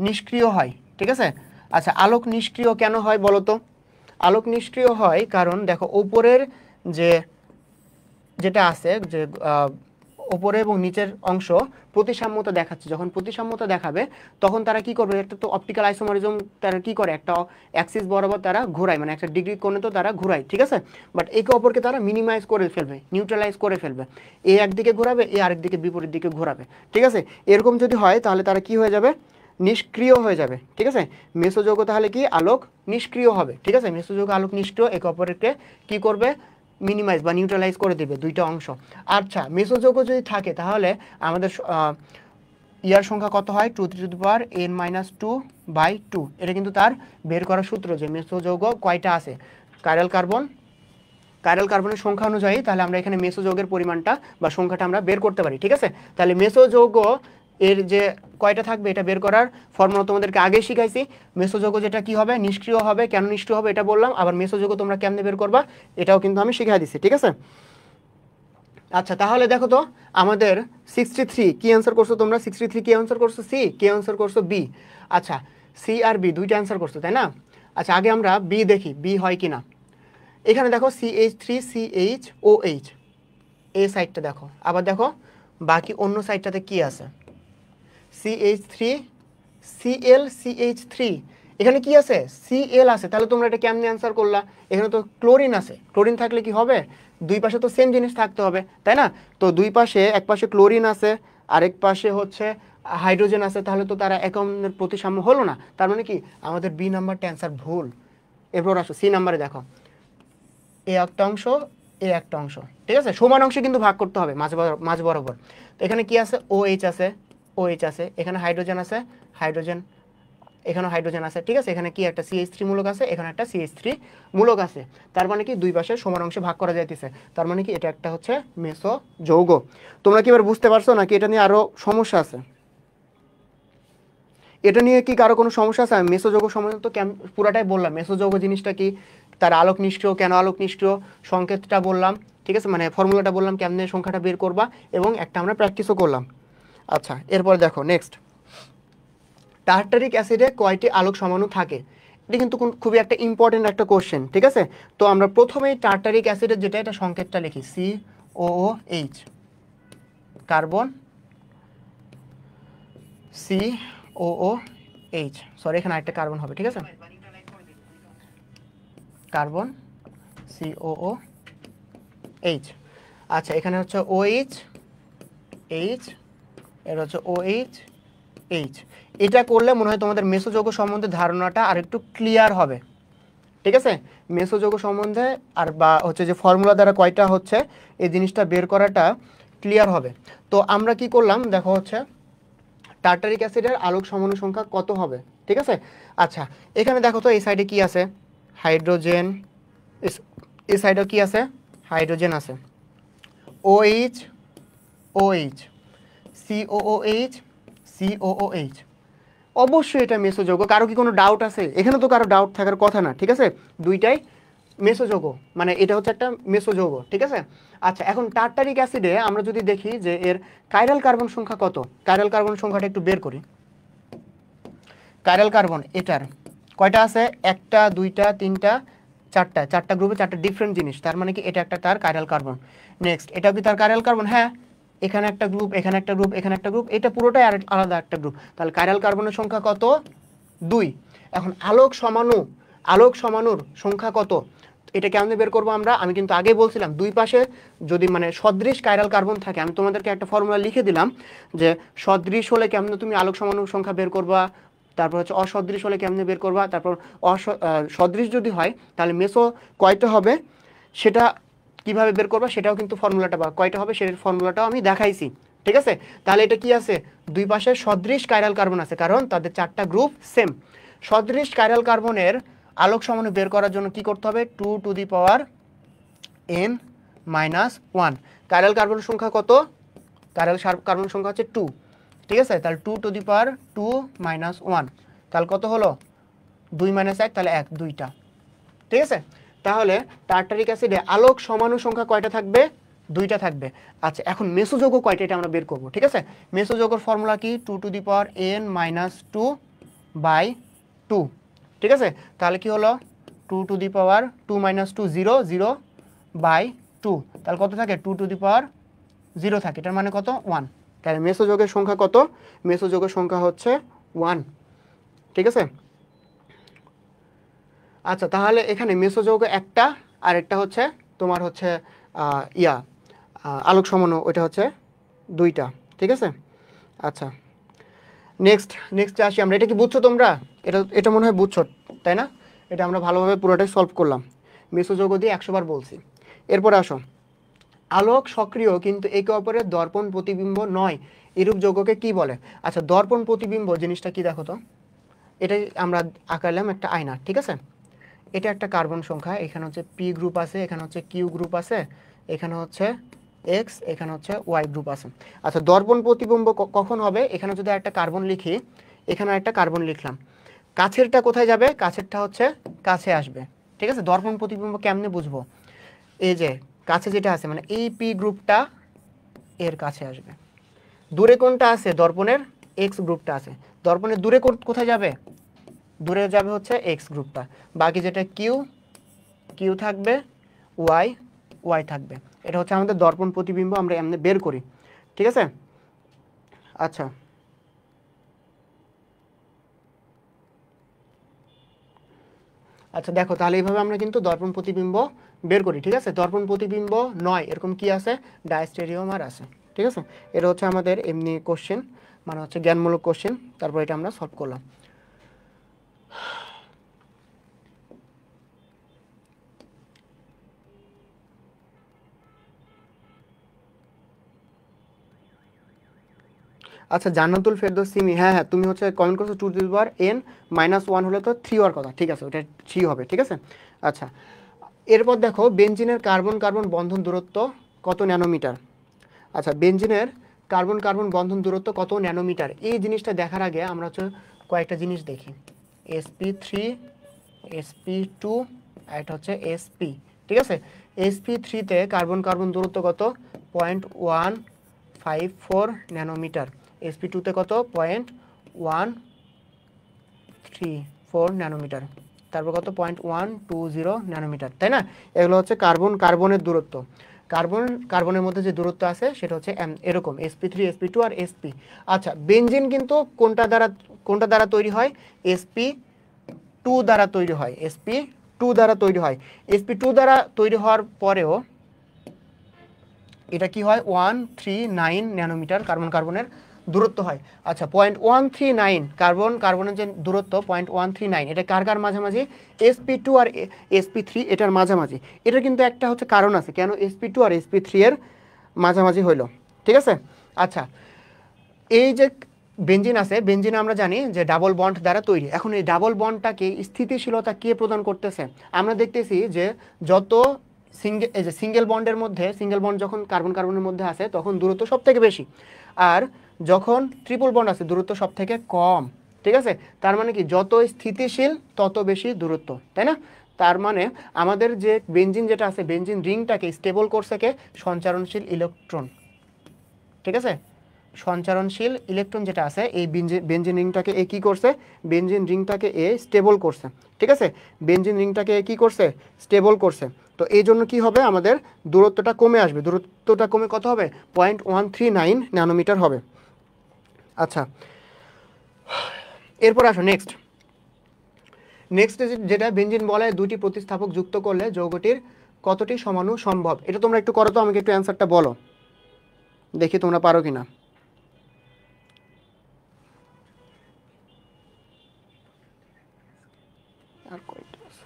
নিষ্ক্রিয় হয়, ঠিক আছে। আচ্ছা, আলোক নিষ্ক্রিয় কেন হয় বলো তো। আলোক নিষ্ক্রিয় হয় কারণ দেখো উপরের যে যেটা আছে, যে উপরে এবং নিচের অংশ প্রতিসাম্যতা দেখাচ্ছে। যখন প্রতিসাম্যতা দেখাবে তখন তারা কি করবে, একটা তো অপটিক্যাল আইসোমারিজম, তারা কি করে, একটা অ্যাক্সিস বরাবর তারা ঘোরায়, মানে একটা ডিগ্রি কোণে তো তারা ঘোরায়, ঠিক আছে। বাট একে অপরকে তারা মিনিমাইজ করে ফেলবে, নিউট্রালাইজ করে ফেলবে। এ একদিকে ঘোরাবে, এ আরেক দিকে বিপরীত দিকে ঘোরাবে, ঠিক আছে। এরকম যদি হয় তাহলে তারা কি হয়ে যাবে, নিষ্ক্রিয় হয়ে যাবে, ঠিক আছে। মেসোযৌগ তাহলে কি, আলোক নিষ্ক্রিয় হবে, ঠিক আছে। মেসোযৌগ আলোক নিষ্ক্রিয়, একে অপরকে কি করবে, মিনিমাইজ বা নিউট্রালাইজ করে দিবে দুইটা অংশ। আচ্ছা, মেসোযৌগ যদি থাকে তাহলে আমাদের ইয়ার সংখ্যা কত হয়, 2n-2/2। এটা কিন্তু তার বের করার সূত্র, যে মেসোযৌগ কয়টা আছে, কাইরাল কার্বনের সংখ্যা অনুযায়ী তাহলে আমরা এখানে মেসোযৌগের পরিমাণটা বা সংখ্যাটা আমরা বের করতে পারি, ঠিক আছে। তাহলে মেসোযৌগ এর যে কয়টা থাকবে এটা বের করার ফর্মুলা তোমাদেরকে আগেই শিখাইছি। মেসোযৌগ যেটা কি হবে, নিষ্ক্রিয় হবে। কেন নিষ্ক্রিয় হবে এটা বললাম। আবার মেসোযৌগ তোমরা কেমনে বের করবা এটাও কিন্তু আমি শিখাই দিচ্ছি, ঠিক আছে। আচ্ছা, তাহলে দেখো তো আমাদের 63 কি অ্যান্সার করছো তোমরা, 63 কি অ্যান্সার করছো, সি, কি অ্যান্সার করছো, বি। আচ্ছা, সি আর বি দুইটা অ্যান্সার করছো, তাই না। আচ্ছা, আগে আমরা বি দেখি, বি হয় কি না। এখানে দেখো CH3CHOH, এই সাইডটা দেখো। আবার দেখো বাকি অন্য সাইডটাতে কি আছে, CH3ClCH3, এখানে কি আছে, Cl আছে। তাহলে তোমরা এটা কেমনে অ্যান্সার করলা, এখানে তো ক্লোরিন আছে। ক্লোরিন থাকলে কি হবে, দুই পাশে তো সেম জিনিস থাকতে হবে, তাই না। তো দুই পাশে, এক পাশে ক্লোরিন আছে, আরেক পাশে হচ্ছে হাইড্রোজেন আছে, তাহলে তো তারা একের প্রতিসাম্য হলো না। তার মানে কি আমাদের বি নাম্বারটা অ্যান্সার ভুল। এরপর আসো সি নাম্বারে, দেখো এ একটা অংশ, এ একটা অংশ, ঠিক আছে। সমান অংশে কিন্তু ভাগ করতে হবে মাঝ বরাবর। তো এখানে কি আছে, OH আছে, OH আছে, এখানে হাইড্রোজেন আছে, হাইড্রোজেন, এখানেও হাইড্রোজেন আছে, ঠিক আছে। এখানে কি একটা CH3 মূলক আছে, এখানে একটা CH3 মূলক আছে। তার মানে কি দুই পাশে সমান অংশে ভাগ করা যাইতেছে। তার মানে কি এটা একটা হচ্ছে মেসোযৌগ। তোমরা কি এবার বুঝতে পারছো নাকি এটা নিয়ে আরো সমস্যা আছে, এটা নিয়ে কি কারো কোনো সমস্যা আছে। আমি মেসোযৌগ সম্বন্ধে তো পুরাটাই বললাম, মেসোযৌগ জিনিসটা কি, তার আলোক নিষ্ক্রিয়, কেন আলোক নিষ্ক্রিয়, সংকেতটা বললাম, ঠিক আছে, মানে ফর্মুলাটা বললাম কেমনে সংখ্যাটা বের করবা, এবং একটা আমরা প্র্যাকটিসও করলাম। আচ্ছা, এরপর দেখো নেক্সট, টার্টারিক অ্যাসিডে কয়টি আলোক সমাণু থাকে। এটা কিন্তু খুবই একটা ইম্পর্টেন্ট একটা কোশ্চেন, ঠিক আছে। তো আমরা প্রথমেই টার্টারিক অ্যাসিডের যেটা, এটা সংকেতটা লিখি, COOH, কার্বন, COOH, সরি এখানে আরেকটা কার্বন হবে, ঠিক আছে, কার্বন, COOH। আচ্ছা, এখানে হচ্ছে OH, H, এর হচ্ছে OH, এইচ। এটা করলে মনে হয় তোমাদের মেসোযৌগ সম্বন্ধে ধারণাটা আর একটু ক্লিয়ার হবে, ঠিক আছে? মেসোযৌগ সম্বন্ধে আর বা হচ্ছে যে ফর্মুলা দ্বারা কয়টা হচ্ছে এই জিনিসটা বের করাটা ক্লিয়ার হবে। তো আমরা কি করলাম দেখো, হচ্ছে টার্টারিক অ্যাসিডের আলোক সমাণু সংখ্যা কত হবে, ঠিক আছে? আচ্ছা, এখানে দেখো তো এই সাইডে কি আছে, হাইড্রোজেন, এই সাইডেও কি আছে, হাইড্রোজেন আছে, OH OH, COOH COOH, অবশ্যই এটা মেসোযৌগ। কারো কি কোনো ডাউট আছে? এখানে তো কারো ডাউট থাকার কথা না, ঠিক আছে? দুইটাই মেসোযৌগ, মানে এটা হচ্ছে একটা মেসোযৌগ, ঠিক আছে? আচ্ছা, এখন টার্টারিক অ্যাসিডে আমরা যদি দেখি যে এর কাইরাল কার্বন সংখ্যা কত, কাইরাল কার্বন সংখ্যাটা একটু বের করি। কাইরাল কার্বন এটার কয়টা আছে, একটা, দুইটা, তিনটা, চারটা, চারটা গ্রুপে চারটা ডিফারেন্ট জিনিস, তার মানে কি এটা একটা তার কাইরাল কার্বন। নেক্সট, এটাও কি তার কাইরাল কার্বন? হ্যাঁ, এখানে একটা গ্রুপ, এখানে একটা গ্রুপ, এখানে একটা গ্রুপ, এটা পুরোটাই আলাদা একটা গ্রুপ। তাহলে কাইরাল কার্বনের সংখ্যা কত? 2। এখন আলোক সমাণুর সংখ্যা কত, এটা কেমনে বের করবো আমরা? আমি কিন্তু আগেই বলছিলাম, দুই পাশে যদি মানে সদৃশ কাইরাল কার্বন থাকে, আমি তোমাদেরকে একটা ফর্মুলা লিখে দিলাম যে সদৃশ হলে কেমনে তুমি আলোক সমাণুর সংখ্যা বের করবা, তারপর হচ্ছে অসদৃশ হলে কেমনে বের করবা, তারপর সদৃশ যদি হয় তাহলে মেসো কয়টা হবে সেটা কিভাবে বের করবা, সেটাও কিন্তু ফর্মুলাটা বা কয়টা হবে সেই ফর্মুলাটাও আমি দেখাইছি, ঠিক আছে? তাহলে এটা কি আছে, দুই পাশে সদৃশ কাইরাল কার্বন আছে, কারণ তাদের চারটা গ্রুপ সেম। সদৃশ কাইরাল কার্বনের আলোক সমাণু বের করার জন্য কি করতে হবে, 2 to the power n-1। Chiral কার্বনের সংখ্যা কত? কাইরাল কার্বনের সংখ্যা হচ্ছে 2, ঠিক আছে? তাহলে 2 টু দি পাওয়ার 2 - 1, তাহলে কত হলো, 2 - 1, তাহলে 1, দুইটা, ঠিক আছে? তাহলে টার্টারিক অ্যাসিডে আলোক সমাণু সংখ্যা কয়টা থাকবে? 2টা থাকবে। আচ্ছা, এখন মেসোযৌগ কয়টা এটা আমরা বের করব, ঠিক আছে? মেসোযৌগের ফর্মুলা কি, 2 টু দি পাওয়ার n-2/2, ঠিক আছে? তাহলে কি হলো, 2 টু দি পাওয়ার 2 - 2 0 0/2, তাহলে কত থাকে, 2 টু দি পাওয়ার 0 থাকে, এটার মানে কত, 1। তাহলে মেসোযৌগের সংখ্যা কত? মেসোযৌগের সংখ্যা হচ্ছে 1, ঠিক আছে? আচ্ছা, তাহলে এখানে মেসোযৌগ একটা, আর একটা হচ্ছে তোমার হচ্ছে আলোক সমাণু, ওইটা হচ্ছে 2টা, ঠিক আছে? আচ্ছা, নেক্সট আসি আমরা। এটা কি বুঝছো তোমরা? এটা মনে হয় বুঝছো, তাই না? এটা আমরা ভালোভাবে পুরোটাই সলভ করলাম, মেসোযৌগ দিয়ে 100 বার বলছি। এরপরে আসো, আলোক সক্রিয় কিন্তু একে অপরের দর্পণ প্রতিবিম্ব নয়, এরূপ যৌগকে কি বলে? আচ্ছা, দর্পণ প্রতিবিম্ব জিনিসটা কি দেখো তো, এটাই আমরা আঁকালাম একটা আয়না, ঠিক আছে? এটা একটা কার্বন সংখ্যা, এখানে হচ্ছে পি গ্রুপ আছে, এখানে হচ্ছে কিউ গ্রুপ আছে, এখানে হচ্ছে এক্স, এখানে হচ্ছে ওয়াই গ্রুপ আছে। আচ্ছা, দর্পণ প্রতিবিম্ব কখন হবে? এখানে যদি একটা কার্বন লিখি, এখানে একটা কার্বন লিখলাম, কাছেরটা কোথায় যাবে? কাছেরটা হচ্ছে কাছে আসবে, ঠিক আছে? দর্পণ প্রতিবিম্ব কেমনে বুঝবো? এই যে কাছে যেটা আছে, মানে এই পি গ্রুপটা এর কাছে আসবে। দূরে কোনটা আছে? দর্পণের এক্স গ্রুপটা আছে। দর্পণের দূরে কোথায় যাবে? দূরে যাবে হচ্ছে এক্স গ্রুপটা। বাকি যেটা কিউ থাকবে, ওয়াই থাকবে। এটা হচ্ছে আমাদের দর্পণ প্রতিবিম্ব, আমরা এমনি বের করি, ঠিক আছে? আচ্ছা, আচ্ছা দেখো, তাহলে এইভাবে আমরা কিন্তু দর্পণ প্রতিবিম্ব বের করি, ঠিক আছে? দর্পণ প্রতিবিম্ব নয় এরকম কি আছে? ডায়স্টেরিওমার আছে, ঠিক আছে? এটা হচ্ছে আমাদের এমনি কোশ্চেন, মানে হচ্ছে জ্ঞানমূলক কোশ্চেন, তারপর এটা আমরা সলভ করলাম। আচ্ছা, জান্নাতুল ফেরদৌস সিমি, হ্যাঁ হ্যাঁ, তুমি হচ্ছে কমেন্ট করছো 2 টু দি পাওয়ার n-1 হলে তো 3 হওয়ার কথা, ঠিক আছে? ওটা 3 হবে, ঠিক আছে? আচ্ছা, এরপর দেখো, বেনজিনের কার্বন কার্বন বন্ধন দূরত্ব কত ন্যানোমিটার? আচ্ছা, বেনজিনের কার্বন কার্বন বন্ধন দূরত্ব কত ন্যানোমিটার? এই জিনিসটা দেখার আগে আমরা হচ্ছে কয়েকটা জিনিস দেখি। sp3, sp2, এটা হচ্ছে sp, ঠিক আছে? sp3-তে কার্বন কার্বন দূরত্ব কত? 0.154 ন্যানোমিটার। sp2-তে কত? 0.134 ন্যানোমিটার। তারপর কত? 0.120 ন্যানোমিটার, তাই না? এগুলো হচ্ছে কার্বনের দূরত্ব। কার্বনের মধ্যে যে দূরত্ব আছে সেটা হচ্ছে এরকম sp3, sp2 আর sp। আচ্ছা, বেনজিন কিন্তু কোনটা দ্বারা তৈরি হয়? sp2 দ্বারা তৈরি হয়, sp2 দ্বারা তৈরি হয়। sp2 দ্বারা তৈরি হওয়ার পরেও এটা কি হয়? 139 ন্যানোমিটার কার্বনের দূরত্ব হয়। আচ্ছা 0.139 কার্বনের যে দূরত্ব 0.139, এটা কার কার মাঝামাঝি? sp2 আর sp3 এটার মাঝামাঝি। এটা কিন্তু একটা হচ্ছে কারণ আছে কেন sp2 আর sp3 এর মাঝামাঝি হইল, ঠিক আছে। আচ্ছা এই যে বেঞ্জিন আছে, বেঞ্জিন আমরা জানি যে ডাবল বন্ড দ্বারা তৈরি। এখন এই ডাবল বন্ডটাকে স্থিতিশীলতা কে প্রদান করতেছে? আমরা দেখতেছি যে যত সিঙ্গেল বন্ডের মধ্যে, সিঙ্গেল বন্ড যখন কার্বন কার্বনের মধ্যে আছে তখন দূরত্ব সব থেকে বেশি, আর যখন ট্রিপল বন্ড আছে দূরত্ব সব থেকে কম, ঠিক আছে। তার মানে কি যত স্থিতিশীল তত বেশি দূরত্ব, তাই না? তার মানে আমাদের যে বেঞ্জিন যেটা আছে, বেঞ্জিন রিংটাকে স্টেবল করছে কে? সঞ্চারণশীল ইলেকট্রন, ঠিক আছে। সঞ্চারণশীল ইলেকট্রন যেটা আছে এই বেঞ্জিন রিংটাকে এ কী করছে? বেঞ্জিন রিংটাকে এ স্টেবল করছে, ঠিক আছে। বেঞ্জিন রিংটাকে এ কী করছে? স্টেবল করছে। তো এই জন্য কী হবে? আমাদের দূরত্বটা কমে আসবে। দূরত্বটা কমে কত হবে? 0.139 ন্যানোমিটার হবে। আচ্ছা এরপর আসো নেক্সট যেটা বেঞ্জিন বলয়ে দুটি প্রতিস্থাপক যুক্ত করলে যৌগটির কতটি সমাণু সম্ভব। এটা তোমরা একটু করো তো, আমাকে একটু অ্যান্সারটা বলো, দেখি তোমরা পারো কিনা। আর কয়টা আছে?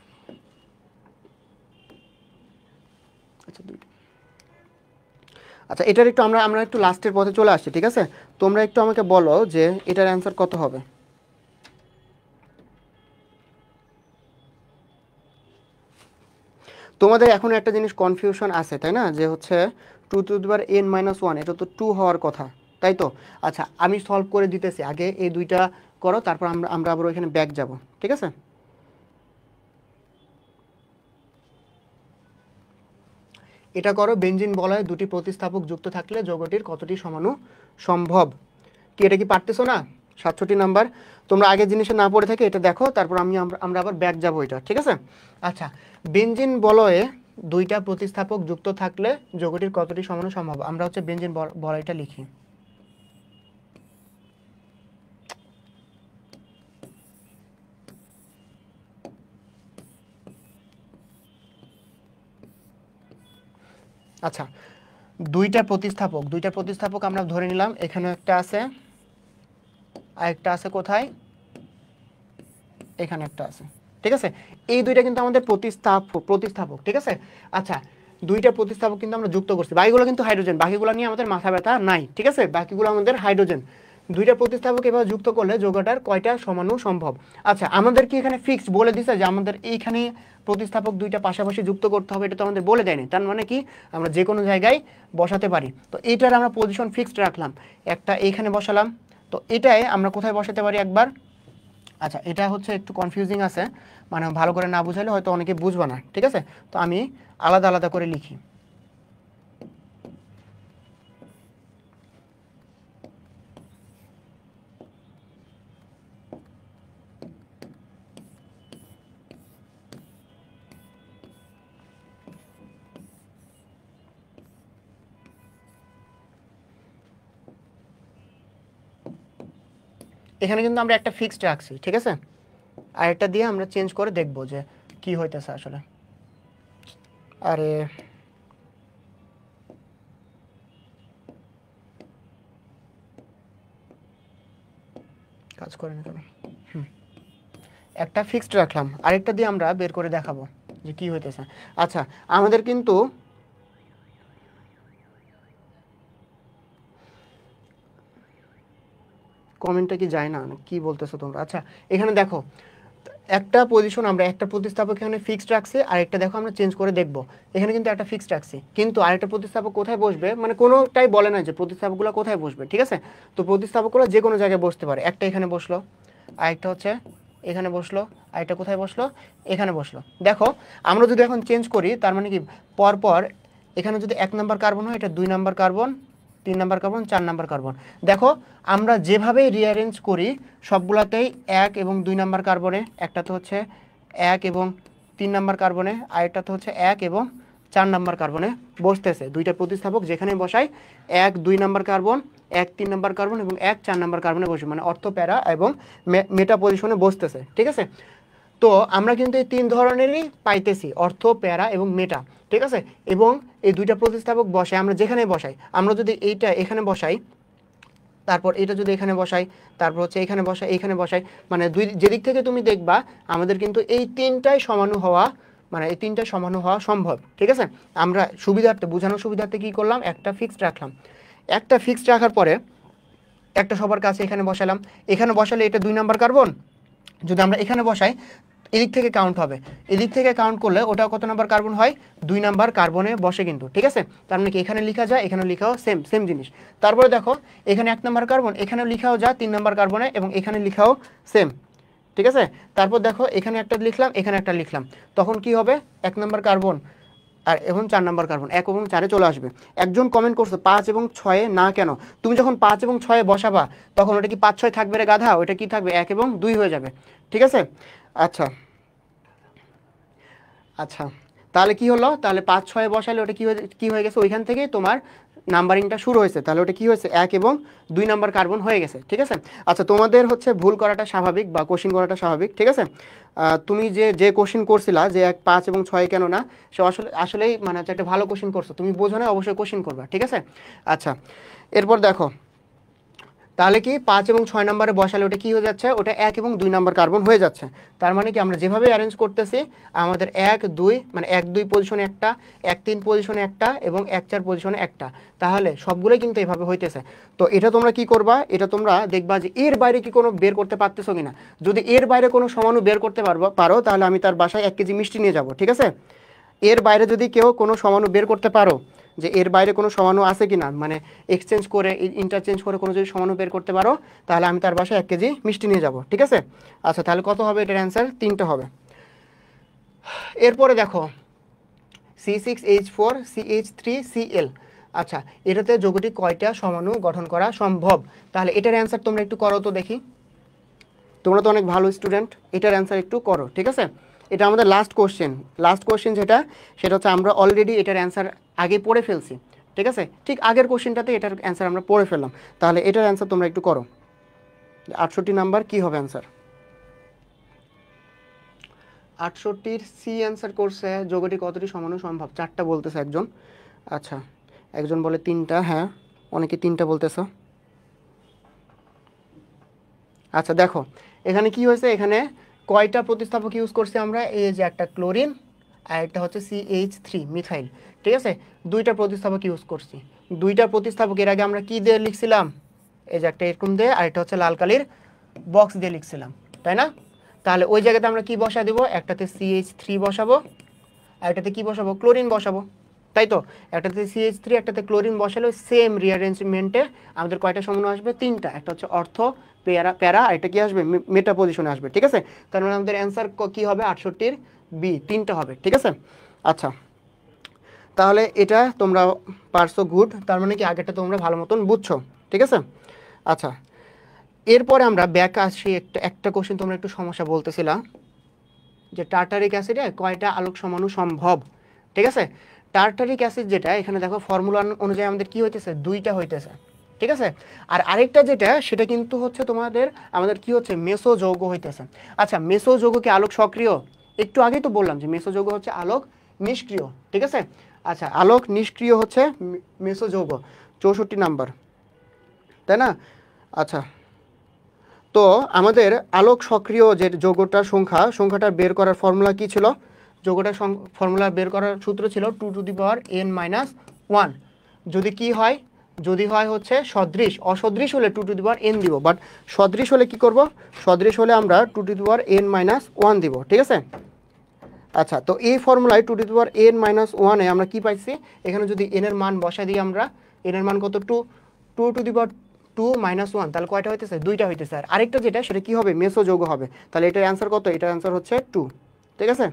আচ্ছা দুইটা। আচ্ছা এটার একটু আমরা একটু লাস্টের পথে চলে আসছি, ঠিক আছে। তোমরা একটু আমাকে বলো যে এটার অ্যান্সার কত হবে। তোমাদের এখন একটা জিনিস কনফিউশন আছে, তাই না, যে হচ্ছে 2n-1 এটা তো 2 হওয়ার কথা, তাই তো। আচ্ছা আমি সলভ করে দিতেছি, আগে এই দুইটা করো, তারপর আমরা আবার ওইখানে ব্যাক যাব, ঠিক আছে। এটা করো, বেঞ্জিন বলয়ে দুটি প্রতিস্থাপক যুক্ত থাকলে যৌগটির কতটি সমাণু সম্ভব। কি এটা কি পারতেছো না? 67 নাম্বার। তোমরা আগের জিনিসে না পড়ে থাকে এটা দেখো, তারপর আমরা আবার ব্যাক যাবো এটা, ঠিক আছে। আচ্ছা বেঞ্জিন বলয়ে দুইটা প্রতিস্থাপক যুক্ত থাকলে যৌগটির কতটি সমাণু সম্ভব। আমরা হচ্ছে বেঞ্জিন বলয়টা লিখি। আচ্ছা দুইটা প্রতিস্থাপক আমরা ধরে নিলাম, এখানে একটা আছে আর একটা আছে কোথায়? এখানে একটা আছে, ঠিক আছে। এই দুইটা কিন্তু আমাদের প্রতিস্থাপক, ঠিক আছে। আচ্ছা দুইটা প্রতিস্থাপক কিন্তু আমরা যুক্ত করছি, বাকিগুলো কিন্তু হাইড্রোজেন, বাকিগুলো নিয়ে আমাদের মাথা ব্যথা নাই, ঠিক আছে। বাকিগুলো আমাদের হাইড্রোজেন। দুইটা প্রতিস্থাপক এভাবে যুক্ত করলে যৌগটার কয়টা সমাণু সম্ভব। আচ্ছা আমাদের কি এখানে ফিক্সড বলে দিছে যে আমাদের এইখানে প্রতিস্থাপক দুইটা পাশাপাশি যুক্ত করতে হবে? এটা তো আমাদের বলে দেয়নি। তার মানে কি আমরা যে কোনো জায়গায় বসাতে পারি। তো এইটার আমরা পজিশন ফিক্সড রাখলাম, একটা এইখানে বসালাম। তো এটাই আমরা কোথায় বসাতে পারি একবার? আচ্ছা এটা হচ্ছে একটু কনফিউজিং আছে, মানে ভালো করে না বুঝাইলে হয়তো অনেকে বুঝবে না, ঠিক আছে। তো আমি আলাদা আলাদা করে লিখি। এখানে কিন্তু আমরা একটা ফিক্সড রাখছি, ঠিক আছে। আর এটা দিয়ে আমরা চেঞ্জ করে দেখব যে কি হইতেছে আসলে। আরে কাজ করে না কেন? একটা ফিক্সড রাখলাম, আরেকটা দিয়ে আমরা বের করে দেখাবো যে কি হইতেছে। আচ্ছা আমাদের কিন্তু কমেন্টটা কি যায় না, কি বলতেছো তোমরা? আচ্ছা এখানে দেখো একটা পজিশন আমরা একটা প্রতিস্থাপক এখানে ফিক্সড রাখছি, আর একটা দেখো আমরা চেঞ্জ করে দেখব। এখানে কিন্তু একটা ফিক্সড রাখছি, কিন্তু আরেকটা প্রতিস্থাপক কোথায় বসবে মানে কোনোটাই বলে না যে প্রতিস্থাপকগুলো কোথায় বসবে, ঠিক আছে। তো প্রতিস্থাপকগুলো যে কোনো জায়গায় বসতে পারে। একটা এখানে বসলো, আরেকটা হচ্ছে এখানে বসলো, আরেকটা কোথায় বসলো? এখানে বসলো। দেখো আমরা যদি এখন চেঞ্জ করি তার মানে কি পরপর এখানে যদি 1 নাম্বার কার্বন হয়, এটা 2 number carbon, 3 number carbon, 4 number carbon. দেখো আমরা যেভাবে রিঅ্যারেঞ্জ করি সবগুলাতেই 1 এবং 2 নাম্বার কার্বনে, একটা তো হচ্ছে 1 এবং 3 নাম্বার কার্বনে, আরেকটা তো হচ্ছে 1 এবং 4 নাম্বার কার্বনে বসতেছে। দুইটা প্রতিস্থাপক যেখানে বসাই 1 2 নাম্বার কার্বন, 1 3 নাম্বার কার্বন এবং 1 4 নাম্বার কার্বনে বসে, মানে অর্থ প্যারা এবং মেটা পজিশনে বসতেছে, ঠিক আছে। তো আমরা কিন্তু এই 3 ধরনেরই পাইতেছি, অর্থ প্যারা এবং মেটা, ঠিক আছে। এবং এই দুইটা প্রতিস্থাপক বসে আমরা যেখানে বসাই, আমরা যদি এইটা এখানে বসাই তারপর এটা যদি এখানে বসাই, তারপর হচ্ছে এখানে বসাই, এইখানে বসাই, মানে যেদিক থেকে তুমি দেখবা আমাদের কিন্তু এই তিনটাই সমানু হওয়া, মানে এই তিনটাই সমানু হওয়া সম্ভব। ঠিক আছে, আমরা সুবিধার্থে, বোঝানোর সুবিধার্থে কি করলাম, একটা ফিক্সড রাখলাম। একটা ফিক্সড রাখার পরে একটা সবার কাছে এখানে বসালাম। এখানে বসালে এটা 2 নাম্বার কার্বন, যদি আমরা এখানে বসাই এদিক থেকে কাউন্ট হবে, এদিক থেকে কাউন্ট করলে ওটা কত নাম্বার কার্বন হয়, 2 নাম্বার কার্বনে বসে কিন্তু। ঠিক আছে, তার মানে কি এখানে লেখা যায়, এখানে লেখাও সেম সেম জিনিস। তারপরে দেখো এখানে 1 নাম্বার কার্বন, এখানেও লেখাও যায় 3 নাম্বার কার্বনে, এবং এখানে লেখাও সেম। ঠিক আছে, তারপর দেখো এখানে একটা লিখলাম, এখানে একটা লিখলাম, তখন কি হবে 1 নাম্বার কার্বন আর এবং 4 নাম্বার কার্বন 1 এবং 4-এ চলে আসবে। একজন কমেন্ট করছে 5 এবং 6-এ না কেন, তুমি যখন 5 এবং 6-এ বসাবা তখন ওটা কি 5 6 থাকবে রে গাধা, ওটা কি থাকবে 1 এবং 2 হয়ে যাবে। ঠিক আছে, আচ্ছা আচ্ছা, তাহলে কি হলো, তাহলে 5 6-এ বসালে ওটা কি হয়ে গেছে, ওইখান থেকেই তোমার নাম্বারিংটা শুরু হয়েছে, তাহলে ওটা কি হয়েছে 1 এবং 2 নাম্বার কার্বন হয়ে গেছে। ঠিক আছে, আচ্ছা তোমাদের হচ্ছে ভুল করাটা স্বাভাবিক বা কোশ্চিন করাটা স্বাভাবিক। ঠিক আছে, তুমি যে কোশ্চিন করছিলা যে 5 এবং 6 কেন না, সে আসলেই মানে হচ্ছে একটা ভালো কোশ্চিন করছো, তুমি বোঝো না অবশ্যই কোশ্চিন করবা। ঠিক আছে, আচ্ছা এরপর দেখো তাহলে কি 5 এবং 6 নম্বরে বসালে ওটা কি হয়ে যাচ্ছে, ওটা 1 এবং 2 নাম্বার কার্বন হয়ে যাচ্ছে। তার মানে কি আমরা যেভাবে অ্যারেঞ্জ করতেছি আমাদের 1 2 মানে 1 2 পজিশনে একটা, 1 3 পজিশনে একটা এবং 1 4 পজিশনে একটা, তাহলে সবগুলোই কিন্তু এভাবে হইতেছে। তো এটা তোমরা কি করবা, এটা তোমরা দেখবা যে এর বাইরে কি কোনো বের করতে পারতেছো কিনা। যদি এর বাইরে কোনো সমাণু বের করতে পারো তাহলে আমি তার বাসায় 1 কেজি মিষ্টি নিয়ে যাব। ঠিক আছে, এর বাইরে যদি কেউ কোনো সমাণু বের করতে পারো, যে এর বাইরে কোনো সমাণু আছে কিনা, মানে এক্সচেঞ্জ করে ইন্টারচেঞ্জ করে কোনো যদি সমাণু বের করতে পারো তাহলে আমি তার বাসায় 1 কেজি মিষ্টি নিয়ে যাব। ঠিক আছে, আচ্ছা তাহলে কত হবে, এটার অ্যান্সার 3টা হবে। এরপরে দেখো C6H4CH3Cl, আচ্ছা এটাতে যৌগটি কয়টা সমাণু গঠন করা সম্ভব, তাহলে এটার অ্যান্সার তোমরা একটু করো তো দেখি, তোমরা তো অনেক ভালো স্টুডেন্ট, এটার অ্যান্সার একটু করো। ঠিক আছে, এটা আমাদের লাস্ট কোশ্চেন সেটা হচ্ছে আমরা অলরেডি এটার অ্যান্সার আগে পড়ে ফেলছি। ঠিক আছে, ঠিক আগের কোশ্চেনটাতে এটার অ্যান্সার আমরা পড়ে ফেললাম, তাহলে এটার অ্যান্সার তোমরা একটু করো। 68 নাম্বার কি হবে অ্যান্সার, 68-র সি অ্যান্সার করছে, যোগটি কতটি সমাণু সম্ভব, 4টা বলতেছে একজন, আচ্ছা একজন বলে 3টা, হ্যাঁ অনেকে 3টা বলতেছ। আচ্ছা দেখো এখানে কি হয়েছে, এখানে কয়টা প্রতিস্থাপক ইউজ করছি আমরা, এই যে একটা ক্লোরিন আর একটা হচ্ছে CH3 মিথাইল। ঠিক আছে, 2টা প্রতিস্থাপক ইউজ করছি। 2টা প্রতিস্থাপক এর আগে আমরা কি দিয়ে লিখছিলাম, এই যে একটা এরকম দিয়ে আর একটা হচ্ছে লাল কালির বক্স দিয়ে লিখছিলাম, তাই না। তাহলে ওই জায়গাতে আমরা কি বসা দেবো, একটাতে CH3 বসাবো আর একটাতে কি বসাবো, ক্লোরিন বসাবো, তাই তো। একটাতে CH3 একটাতে ক্লোরিন বসালে সেম রিঅ্যারেঞ্জমেন্টে আমাদের কয়টা সমাণু আসবে, 3টা, একটা হচ্ছে অর্থ প্যারা আর এটা কি আসবে মেটা পজিশনে আসবে। ঠিক আছে, তার মানে আমাদের অ্যান্সার কি হবে, 68-র বি, 3টা হবে। ঠিক আছে, আচ্ছা তাহলে এটা তোমরা পারছো, গুড, তার মানে কি আগেরটা তোমরা ভালো মতন বুঝছো। ঠিক আছে, আচ্ছা এরপরে আমরা ব্যাক আসি, একটা কোশ্চেন তোমরা একটু সমস্যা বলতেছিলা যে টার্টারিক অ্যাসিডে কয়টা আলোক সমাণু সম্ভব। ঠিক আছে, টার্টারিক অ্যাসিড যেটা এখানে দেখো ফর্মুলা অনুযায়ী আমাদের কি হইতেছে, 2টা হইতেছে। ঠিক আছে, আর আরেকটা যেটা সেটা কিন্তু হচ্ছে আমাদের কি হচ্ছে, মেসো যৌগ হইতেছে। আচ্ছা মেসো যৌগ কি আলোক সক্রিয়, একটু আগেই তো বললাম যে মেসো যৌগ হচ্ছে আলোক নিষ্ক্রিয়। ঠিক আছে, আচ্ছা আলোক নিষ্ক্রিয় হচ্ছে মেসো যৌগ, 64 নাম্বার, তাই না। আচ্ছা তো আমাদের আলোক সক্রিয় যে যৌগটার সংখ্যাটা বের করার ফর্মুলা কি ছিল, যৌগটার ফর্মুলা বের করার সূত্র ছিল 2n-1। যদি কি হয়, যদি হয় হচ্ছে সদৃশ, অসদৃশ হলে 2n দিব, বাট সদৃশ হলে কি করব, সদৃশ হলে আমরা 2n-1 দিব। ঠিক আছে, আচ্ছা তো এই ফর্মুলায় 2n-1-এ আমরা কি পাইছি, এখানে যদি n এর মান বসাই দিই আমরা, n এর মান কত, 2 তাহলে কয়টা হইতেছে, 2টা হইতেছে। আর আরেকটা যেটা সেটা কি হবে, মেসো যৌগ হবে, তাহলে এটার অ্যান্সার কত, এটার অ্যান্সার হচ্ছে 2। ঠিক আছে,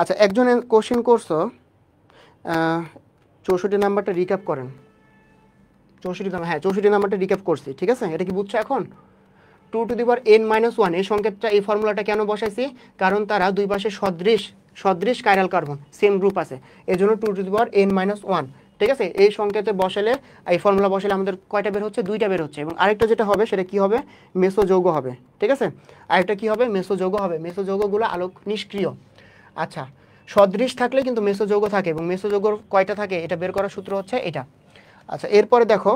আচ্ছা একজন কোশ্চেন করছো 64 নাম্বারটা রিক্যাপ করেন, 64 নাম্বার, হ্যাঁ 64 নাম্বারটা রিক্যাপ করছি। ঠিক আছে, এটা কি বুঝছো এখন, 2n-1 এই সংকেতটা, এই ফর্মুলাটা কেন বসাইছি, কারণ তারা দুই পাশে সদৃশ কাইরাল কার্বন সেম গ্রুপ আছে, এই জন্য 2n-1। ঠিক আছে, এই সংকেতে বসালে, এই ফর্মুলা বসালে আমাদের কয়টা বের হচ্ছে, 2টা বের হচ্ছে। এবং আরেকটা যেটা হবে সেটা কি হবে, মেসো যৌগ হবে। ঠিক আছে, আরেকটা কি হবে, মেসো যৌগ হবে, মেসো যৌগগুলো আলোক নিষ্ক্রিয়। আচ্ছা সদৃশ থাকলে কিন্তু মেসোযৌগ থাকে, এবং মেসোযৌগ কয়টা থাকে এটা বের করার সূত্র হচ্ছে এটা। আচ্ছা, এরপরে দেখো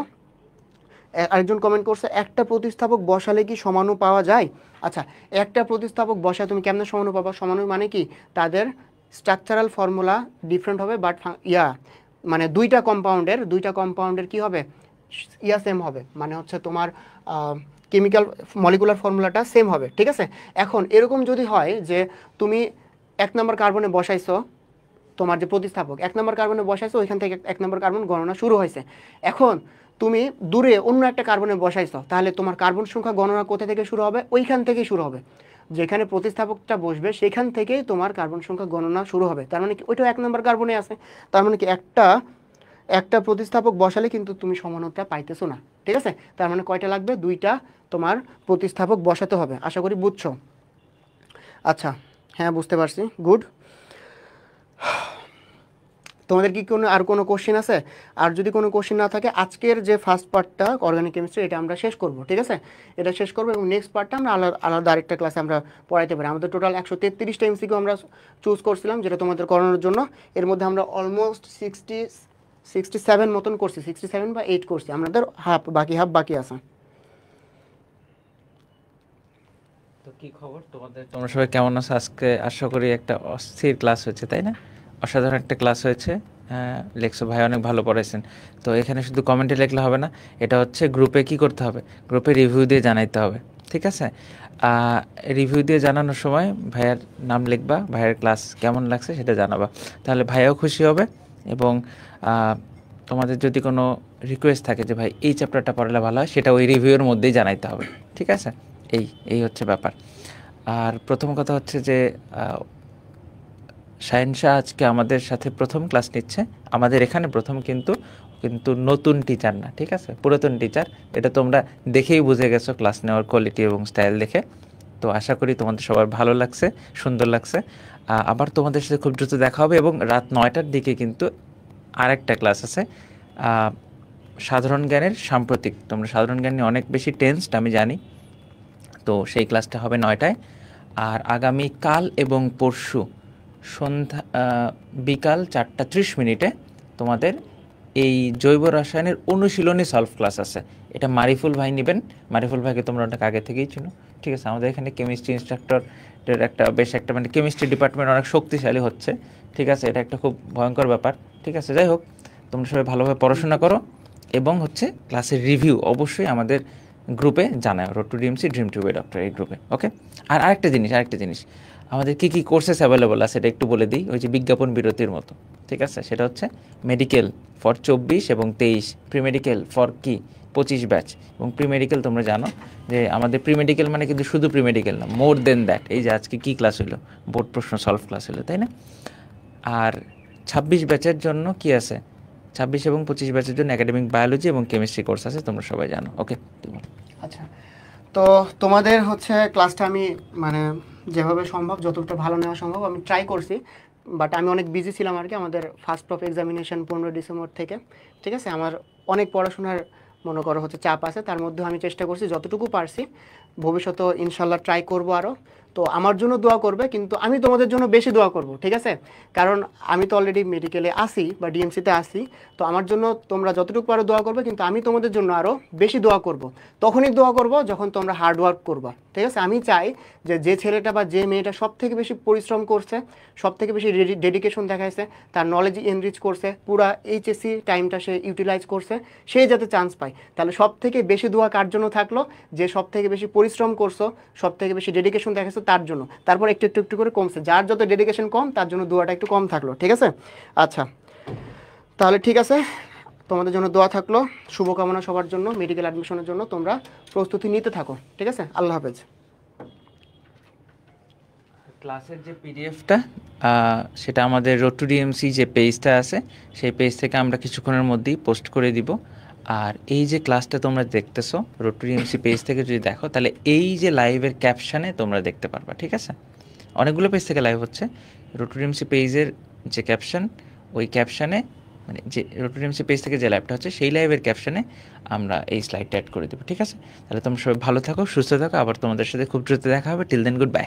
আরেকজন কমেন্ট করছে, একটা প্রতিস্থাপক বসালে কি সমাণু পাওয়া যায়? আচ্ছা, একটা প্রতিস্থাপক বসায় তুমি কেমনে সমাণু পাবা? সমাণু মানে কি, তাদের স্ট্রাকচারাল ফর্মুলা ডিফারেন্ট হবে, বাট মানে দুইটা কম্পাউন্ডের কি হবে, সেম হবে, মানে হচ্ছে তোমার কেমিক্যাল মলিকুলার ফর্মুলাটা সেম হবে, ঠিক আছে। এখন এরকম যদি হয় যে তুমি 1 নম্বর কার্বনে বসাইছো, তোমার যে প্রতিস্থাপক 1 নম্বর কার্বনে বসাইছো, ওইখান থেকে 1 নম্বর কার্বন গণনা শুরু হয়েছে। এখন তুমি দূরে অন্য একটা কার্বনে বসাইছো, তাহলে তোমার কার্বন সংখ্যা গণনা কোথা থেকে শুরু হবে? ওইখান থেকেই শুরু হবে, যেখানে প্রতিস্থাপকটা বসবে সেখান থেকেই তোমার কার্বন সংখ্যা গণনা শুরু হবে। তার মানে কি ওইটাও 1 নম্বর কার্বনে আছে, তার মানে কি একটা প্রতিস্থাপক বসালে কিন্তু তুমি সমানতা পাইতেছো না, ঠিক আছে। তার মানে কয়টা লাগবে? দুইটা তোমার প্রতিস্থাপক বসাতে হবে। আশা করি বুঝছো। আচ্ছা, হ্যাঁ বুঝতে পারছি, গুড। তোমাদের কি আর কোনো কোশ্চেন আছে? আর যদি কোনো কোশ্চেন না থাকে, আজকের যে ফার্স্ট পার্টটা অর্গানিক কেমিস্ট্রি, এটা আমরা শেষ করব, ঠিক আছে। এটা শেষ করবো এবং নেক্সট পার্টটা আমরা আলাদা আরেকটা ক্লাসে আমরা পড়াইতে পারি। আমাদের টোটাল 133টা এমসিকিউ আমরা চুজ করছিলাম, যেটা তোমাদের করানোর জন্য। এর মধ্যে আমরা অলমোস্ট 67 মতন করছি, 67 বা 8 করছি, আমাদের হাফ বাকি আছে। তো কি খবর তোমাদের, তোমরা সবাই কেমন আছো? আজকে আশা করি একটা অস্থির ক্লাস হয়েছে, তাই না? অসাধারণ একটা ক্লাস হয়েছে। লেখছো ভাই, অনেক ভালো পড়াইছেন। তো এখানে শুধু কমেন্টে লিখলে হবে না, এটা হচ্ছে গ্রুপে কি করতে হবে, গ্রুপে রিভিউ দিয়ে জানাইতে হবে, ঠিক আছে। রিভিউ দিয়ে জানানোর সময় ভাইয়ার নাম লিখবা, ভাইয়ের ক্লাস কেমন লাগছে সেটা জানাবা, তাহলে ভাইয়াও খুশি হবে। এবং তোমাদের যদি কোনো রিকোয়েস্ট থাকে যে ভাই এই চ্যাপ্টারটা পড়ালে ভালো হয়, সেটা ওই রিভিউয়ের মধ্যেই জানাইতে হবে, ঠিক আছে। এই হচ্ছে ব্যাপার। আর প্রথম কথা হচ্ছে যে শাহিন শাহ আজকে আমাদের সাথে প্রথম ক্লাস নিচ্ছে, আমাদের এখানে প্রথম, কিন্তু নতুন টিচার না, ঠিক আছে, পুরাতন টিচার। এটা তোমরা দেখেই বুঝে গেছো ক্লাস নেওয়ার কোয়ালিটি এবং স্টাইল দেখে। তো আশা করি তোমাদের সবার ভালো লাগছে, সুন্দর লাগছে। আবার তোমাদের সাথে খুব দ্রুত দেখা হবে, এবং রাত 9টার দিকে কিন্তু আরেকটা ক্লাস আছে, সাধারণ জ্ঞানের সাম্প্রতিক। তোমরা সাধারণ জ্ঞান নিয়ে অনেক বেশি টেন্সড আমি জানি, তো সেই ক্লাসটা হবে 9টায়। আর আগামী কাল এবং পরশু সন্ধ্যা বিকাল 4:30 তোমাদের এই জৈব রসায়নের অনুশীলনী সলভ ক্লাস আছে। এটা মারিফুল ভাই নেবেন। মারিফুল ভাইকে তোমরা অনেক আগে থেকেই চিনো, ঠিক আছে। আমাদের এখানে কেমিস্ট্রি ইনস্ট্রাক্টরের একটা মানে কেমিস্ট্রি ডিপার্টমেন্ট অনেক শক্তিশালী হচ্ছে, ঠিক আছে। এটা একটা খুব ভয়ঙ্কর ব্যাপার, ঠিক আছে। যাই হোক, তোমরা সবাই ভালোভাবে পড়াশোনা করো, এবং হচ্ছে ক্লাসের রিভিউ অবশ্যই আমাদের গ্রুপে জানায়, road to DMC dream to be doctor এই গ্রুপে, ওকে। আর আরেকটা জিনিস আমাদের কী কোর্সেস অ্যাভেলেবল আছে সেটা একটু বলে দিই, ওই যে বিজ্ঞাপন বিরতির মতো, ঠিক আছে। সেটা হচ্ছে মেডিকেল ফর 24 এবং 23, প্রি মেডিকেল ফর 25 ব্যাচ। এবং প্রি মেডিকেল তোমরা জানো যে আমাদের প্রি মেডিকেল মানে কিন্তু শুধু প্রি মেডিকেল না, মোর দেন দ্যাট। এই যে আজকে কী ক্লাস হলো, বোর্ড প্রশ্ন সলভ ক্লাস হলো, তাই না। আর 26 ব্যাচের জন্য কি আছে, 26 এবং 25 ব্যাচের জন্য একাডেমিক বায়োলজি এবং কেমিস্ট্রি কোর্স আছে, তোমরা সবাই জানো, ওকে। আচ্ছা, তো তোমাদের হচ্ছে ক্লাসটা আমি মানে যেভাবে সম্ভব, যতটা ভালো নেওয়া সম্ভব আমি ট্রাই করছি, বাট আমি অনেক বিজি ছিলাম আর কি। আমাদের ফার্স্ট প্রফ এক্সামিনেশন 15 ডিসেম্বর থেকে, ঠিক আছে। আমার অনেক পড়াশোনার মনে করো হচ্ছে চাপ আছে, তার মধ্যেও আমি চেষ্টা করছি যতটুকু পারছি। ভবিষ্যতে ইনশাল্লাহ ট্রাই করব আরও। তো আমার জন্য দোয়া করবে, কিন্তু আমি তোমাদের জন্য বেশি দোয়া করব, ঠিক আছে। কারণ আমি তো অলরেডি মেডিকেলে আসি বা ডিএমসিতে আসি, তো আমার জন্য তোমরা যতটুকু পারো দোয়া করবে, কিন্তু আমি তোমাদের জন্য আরও বেশি দোয়া করব। তখনই দোয়া করব যখন তোমরা হার্ড ওয়ার্ক করবা, ঠিক আছে। আমি চাই যে ছেলেটা বা যে মেয়েটা সব থেকে বেশি পরিশ্রম করছে, সব থেকে বেশি ডেডিকেশন দেখাইছে, তার নলেজ এনরিচ করছে, পুরা এইচএসসি টাইমটা সে ইউটিলাইজ করছে, সে যাতে চান্স পায়। তাহলে সব থেকে বেশি দোয়া কার জন্য থাকলো? যে সব থেকে বেশি পরিশ্রম করছো, সব থেকে বেশি ডেডিকেশন দেখাইছো তার জন্য। তারপর একটু করে কমছে, যার যত ডেডিকেশন কম তার জন্য দোয়াটা একটু কম থাকলো, ঠিক আছে। আচ্ছা, তাহলে ঠিক আছে, তোমাদের জন্য দোয়া থাকলো, শুভকামনা সবার জন্য। মেডিকেল অ্যাডমিশনের জন্য তোমরা প্রস্তুতি নিতে থাকো, ঠিক আছে। আল্লাহ হাফেজ। ক্লাসের যে পিডিএফটা সেটা আমাদের রোড টু ডিএমসি যে পেজটা আছে, সেই পেজ থেকে আমরা কিছুক্ষণের মধ্যেই পোস্ট করে দিব। আর এই যে ক্লাসটা তোমরা দেখতেছো রোড টু ডিএমসি পেজ থেকে যদি দেখো, তাহলে এই যে লাইভের ক্যাপশানে তোমরা দেখতে পারবা, ঠিক আছে। অনেকগুলো পেজ থেকে লাইভ হচ্ছে। রোড টু ডিএমসি পেজের যে ক্যাপশন, ওই ক্যাপশানে মানে যে রোড টু ডিএমসি পেজ থেকে যে লাইভটা হচ্ছে, সেই লাইভের ক্যাপশানে আমরা এই স্লাইডটা অ্যাড করে দেবো, ঠিক আছে। তাহলে তোমরা সবাই ভালো থাকো, সুস্থ থাকো, আবার তোমাদের সাথে খুব দ্রুত দেখা হবে। Till then, good by.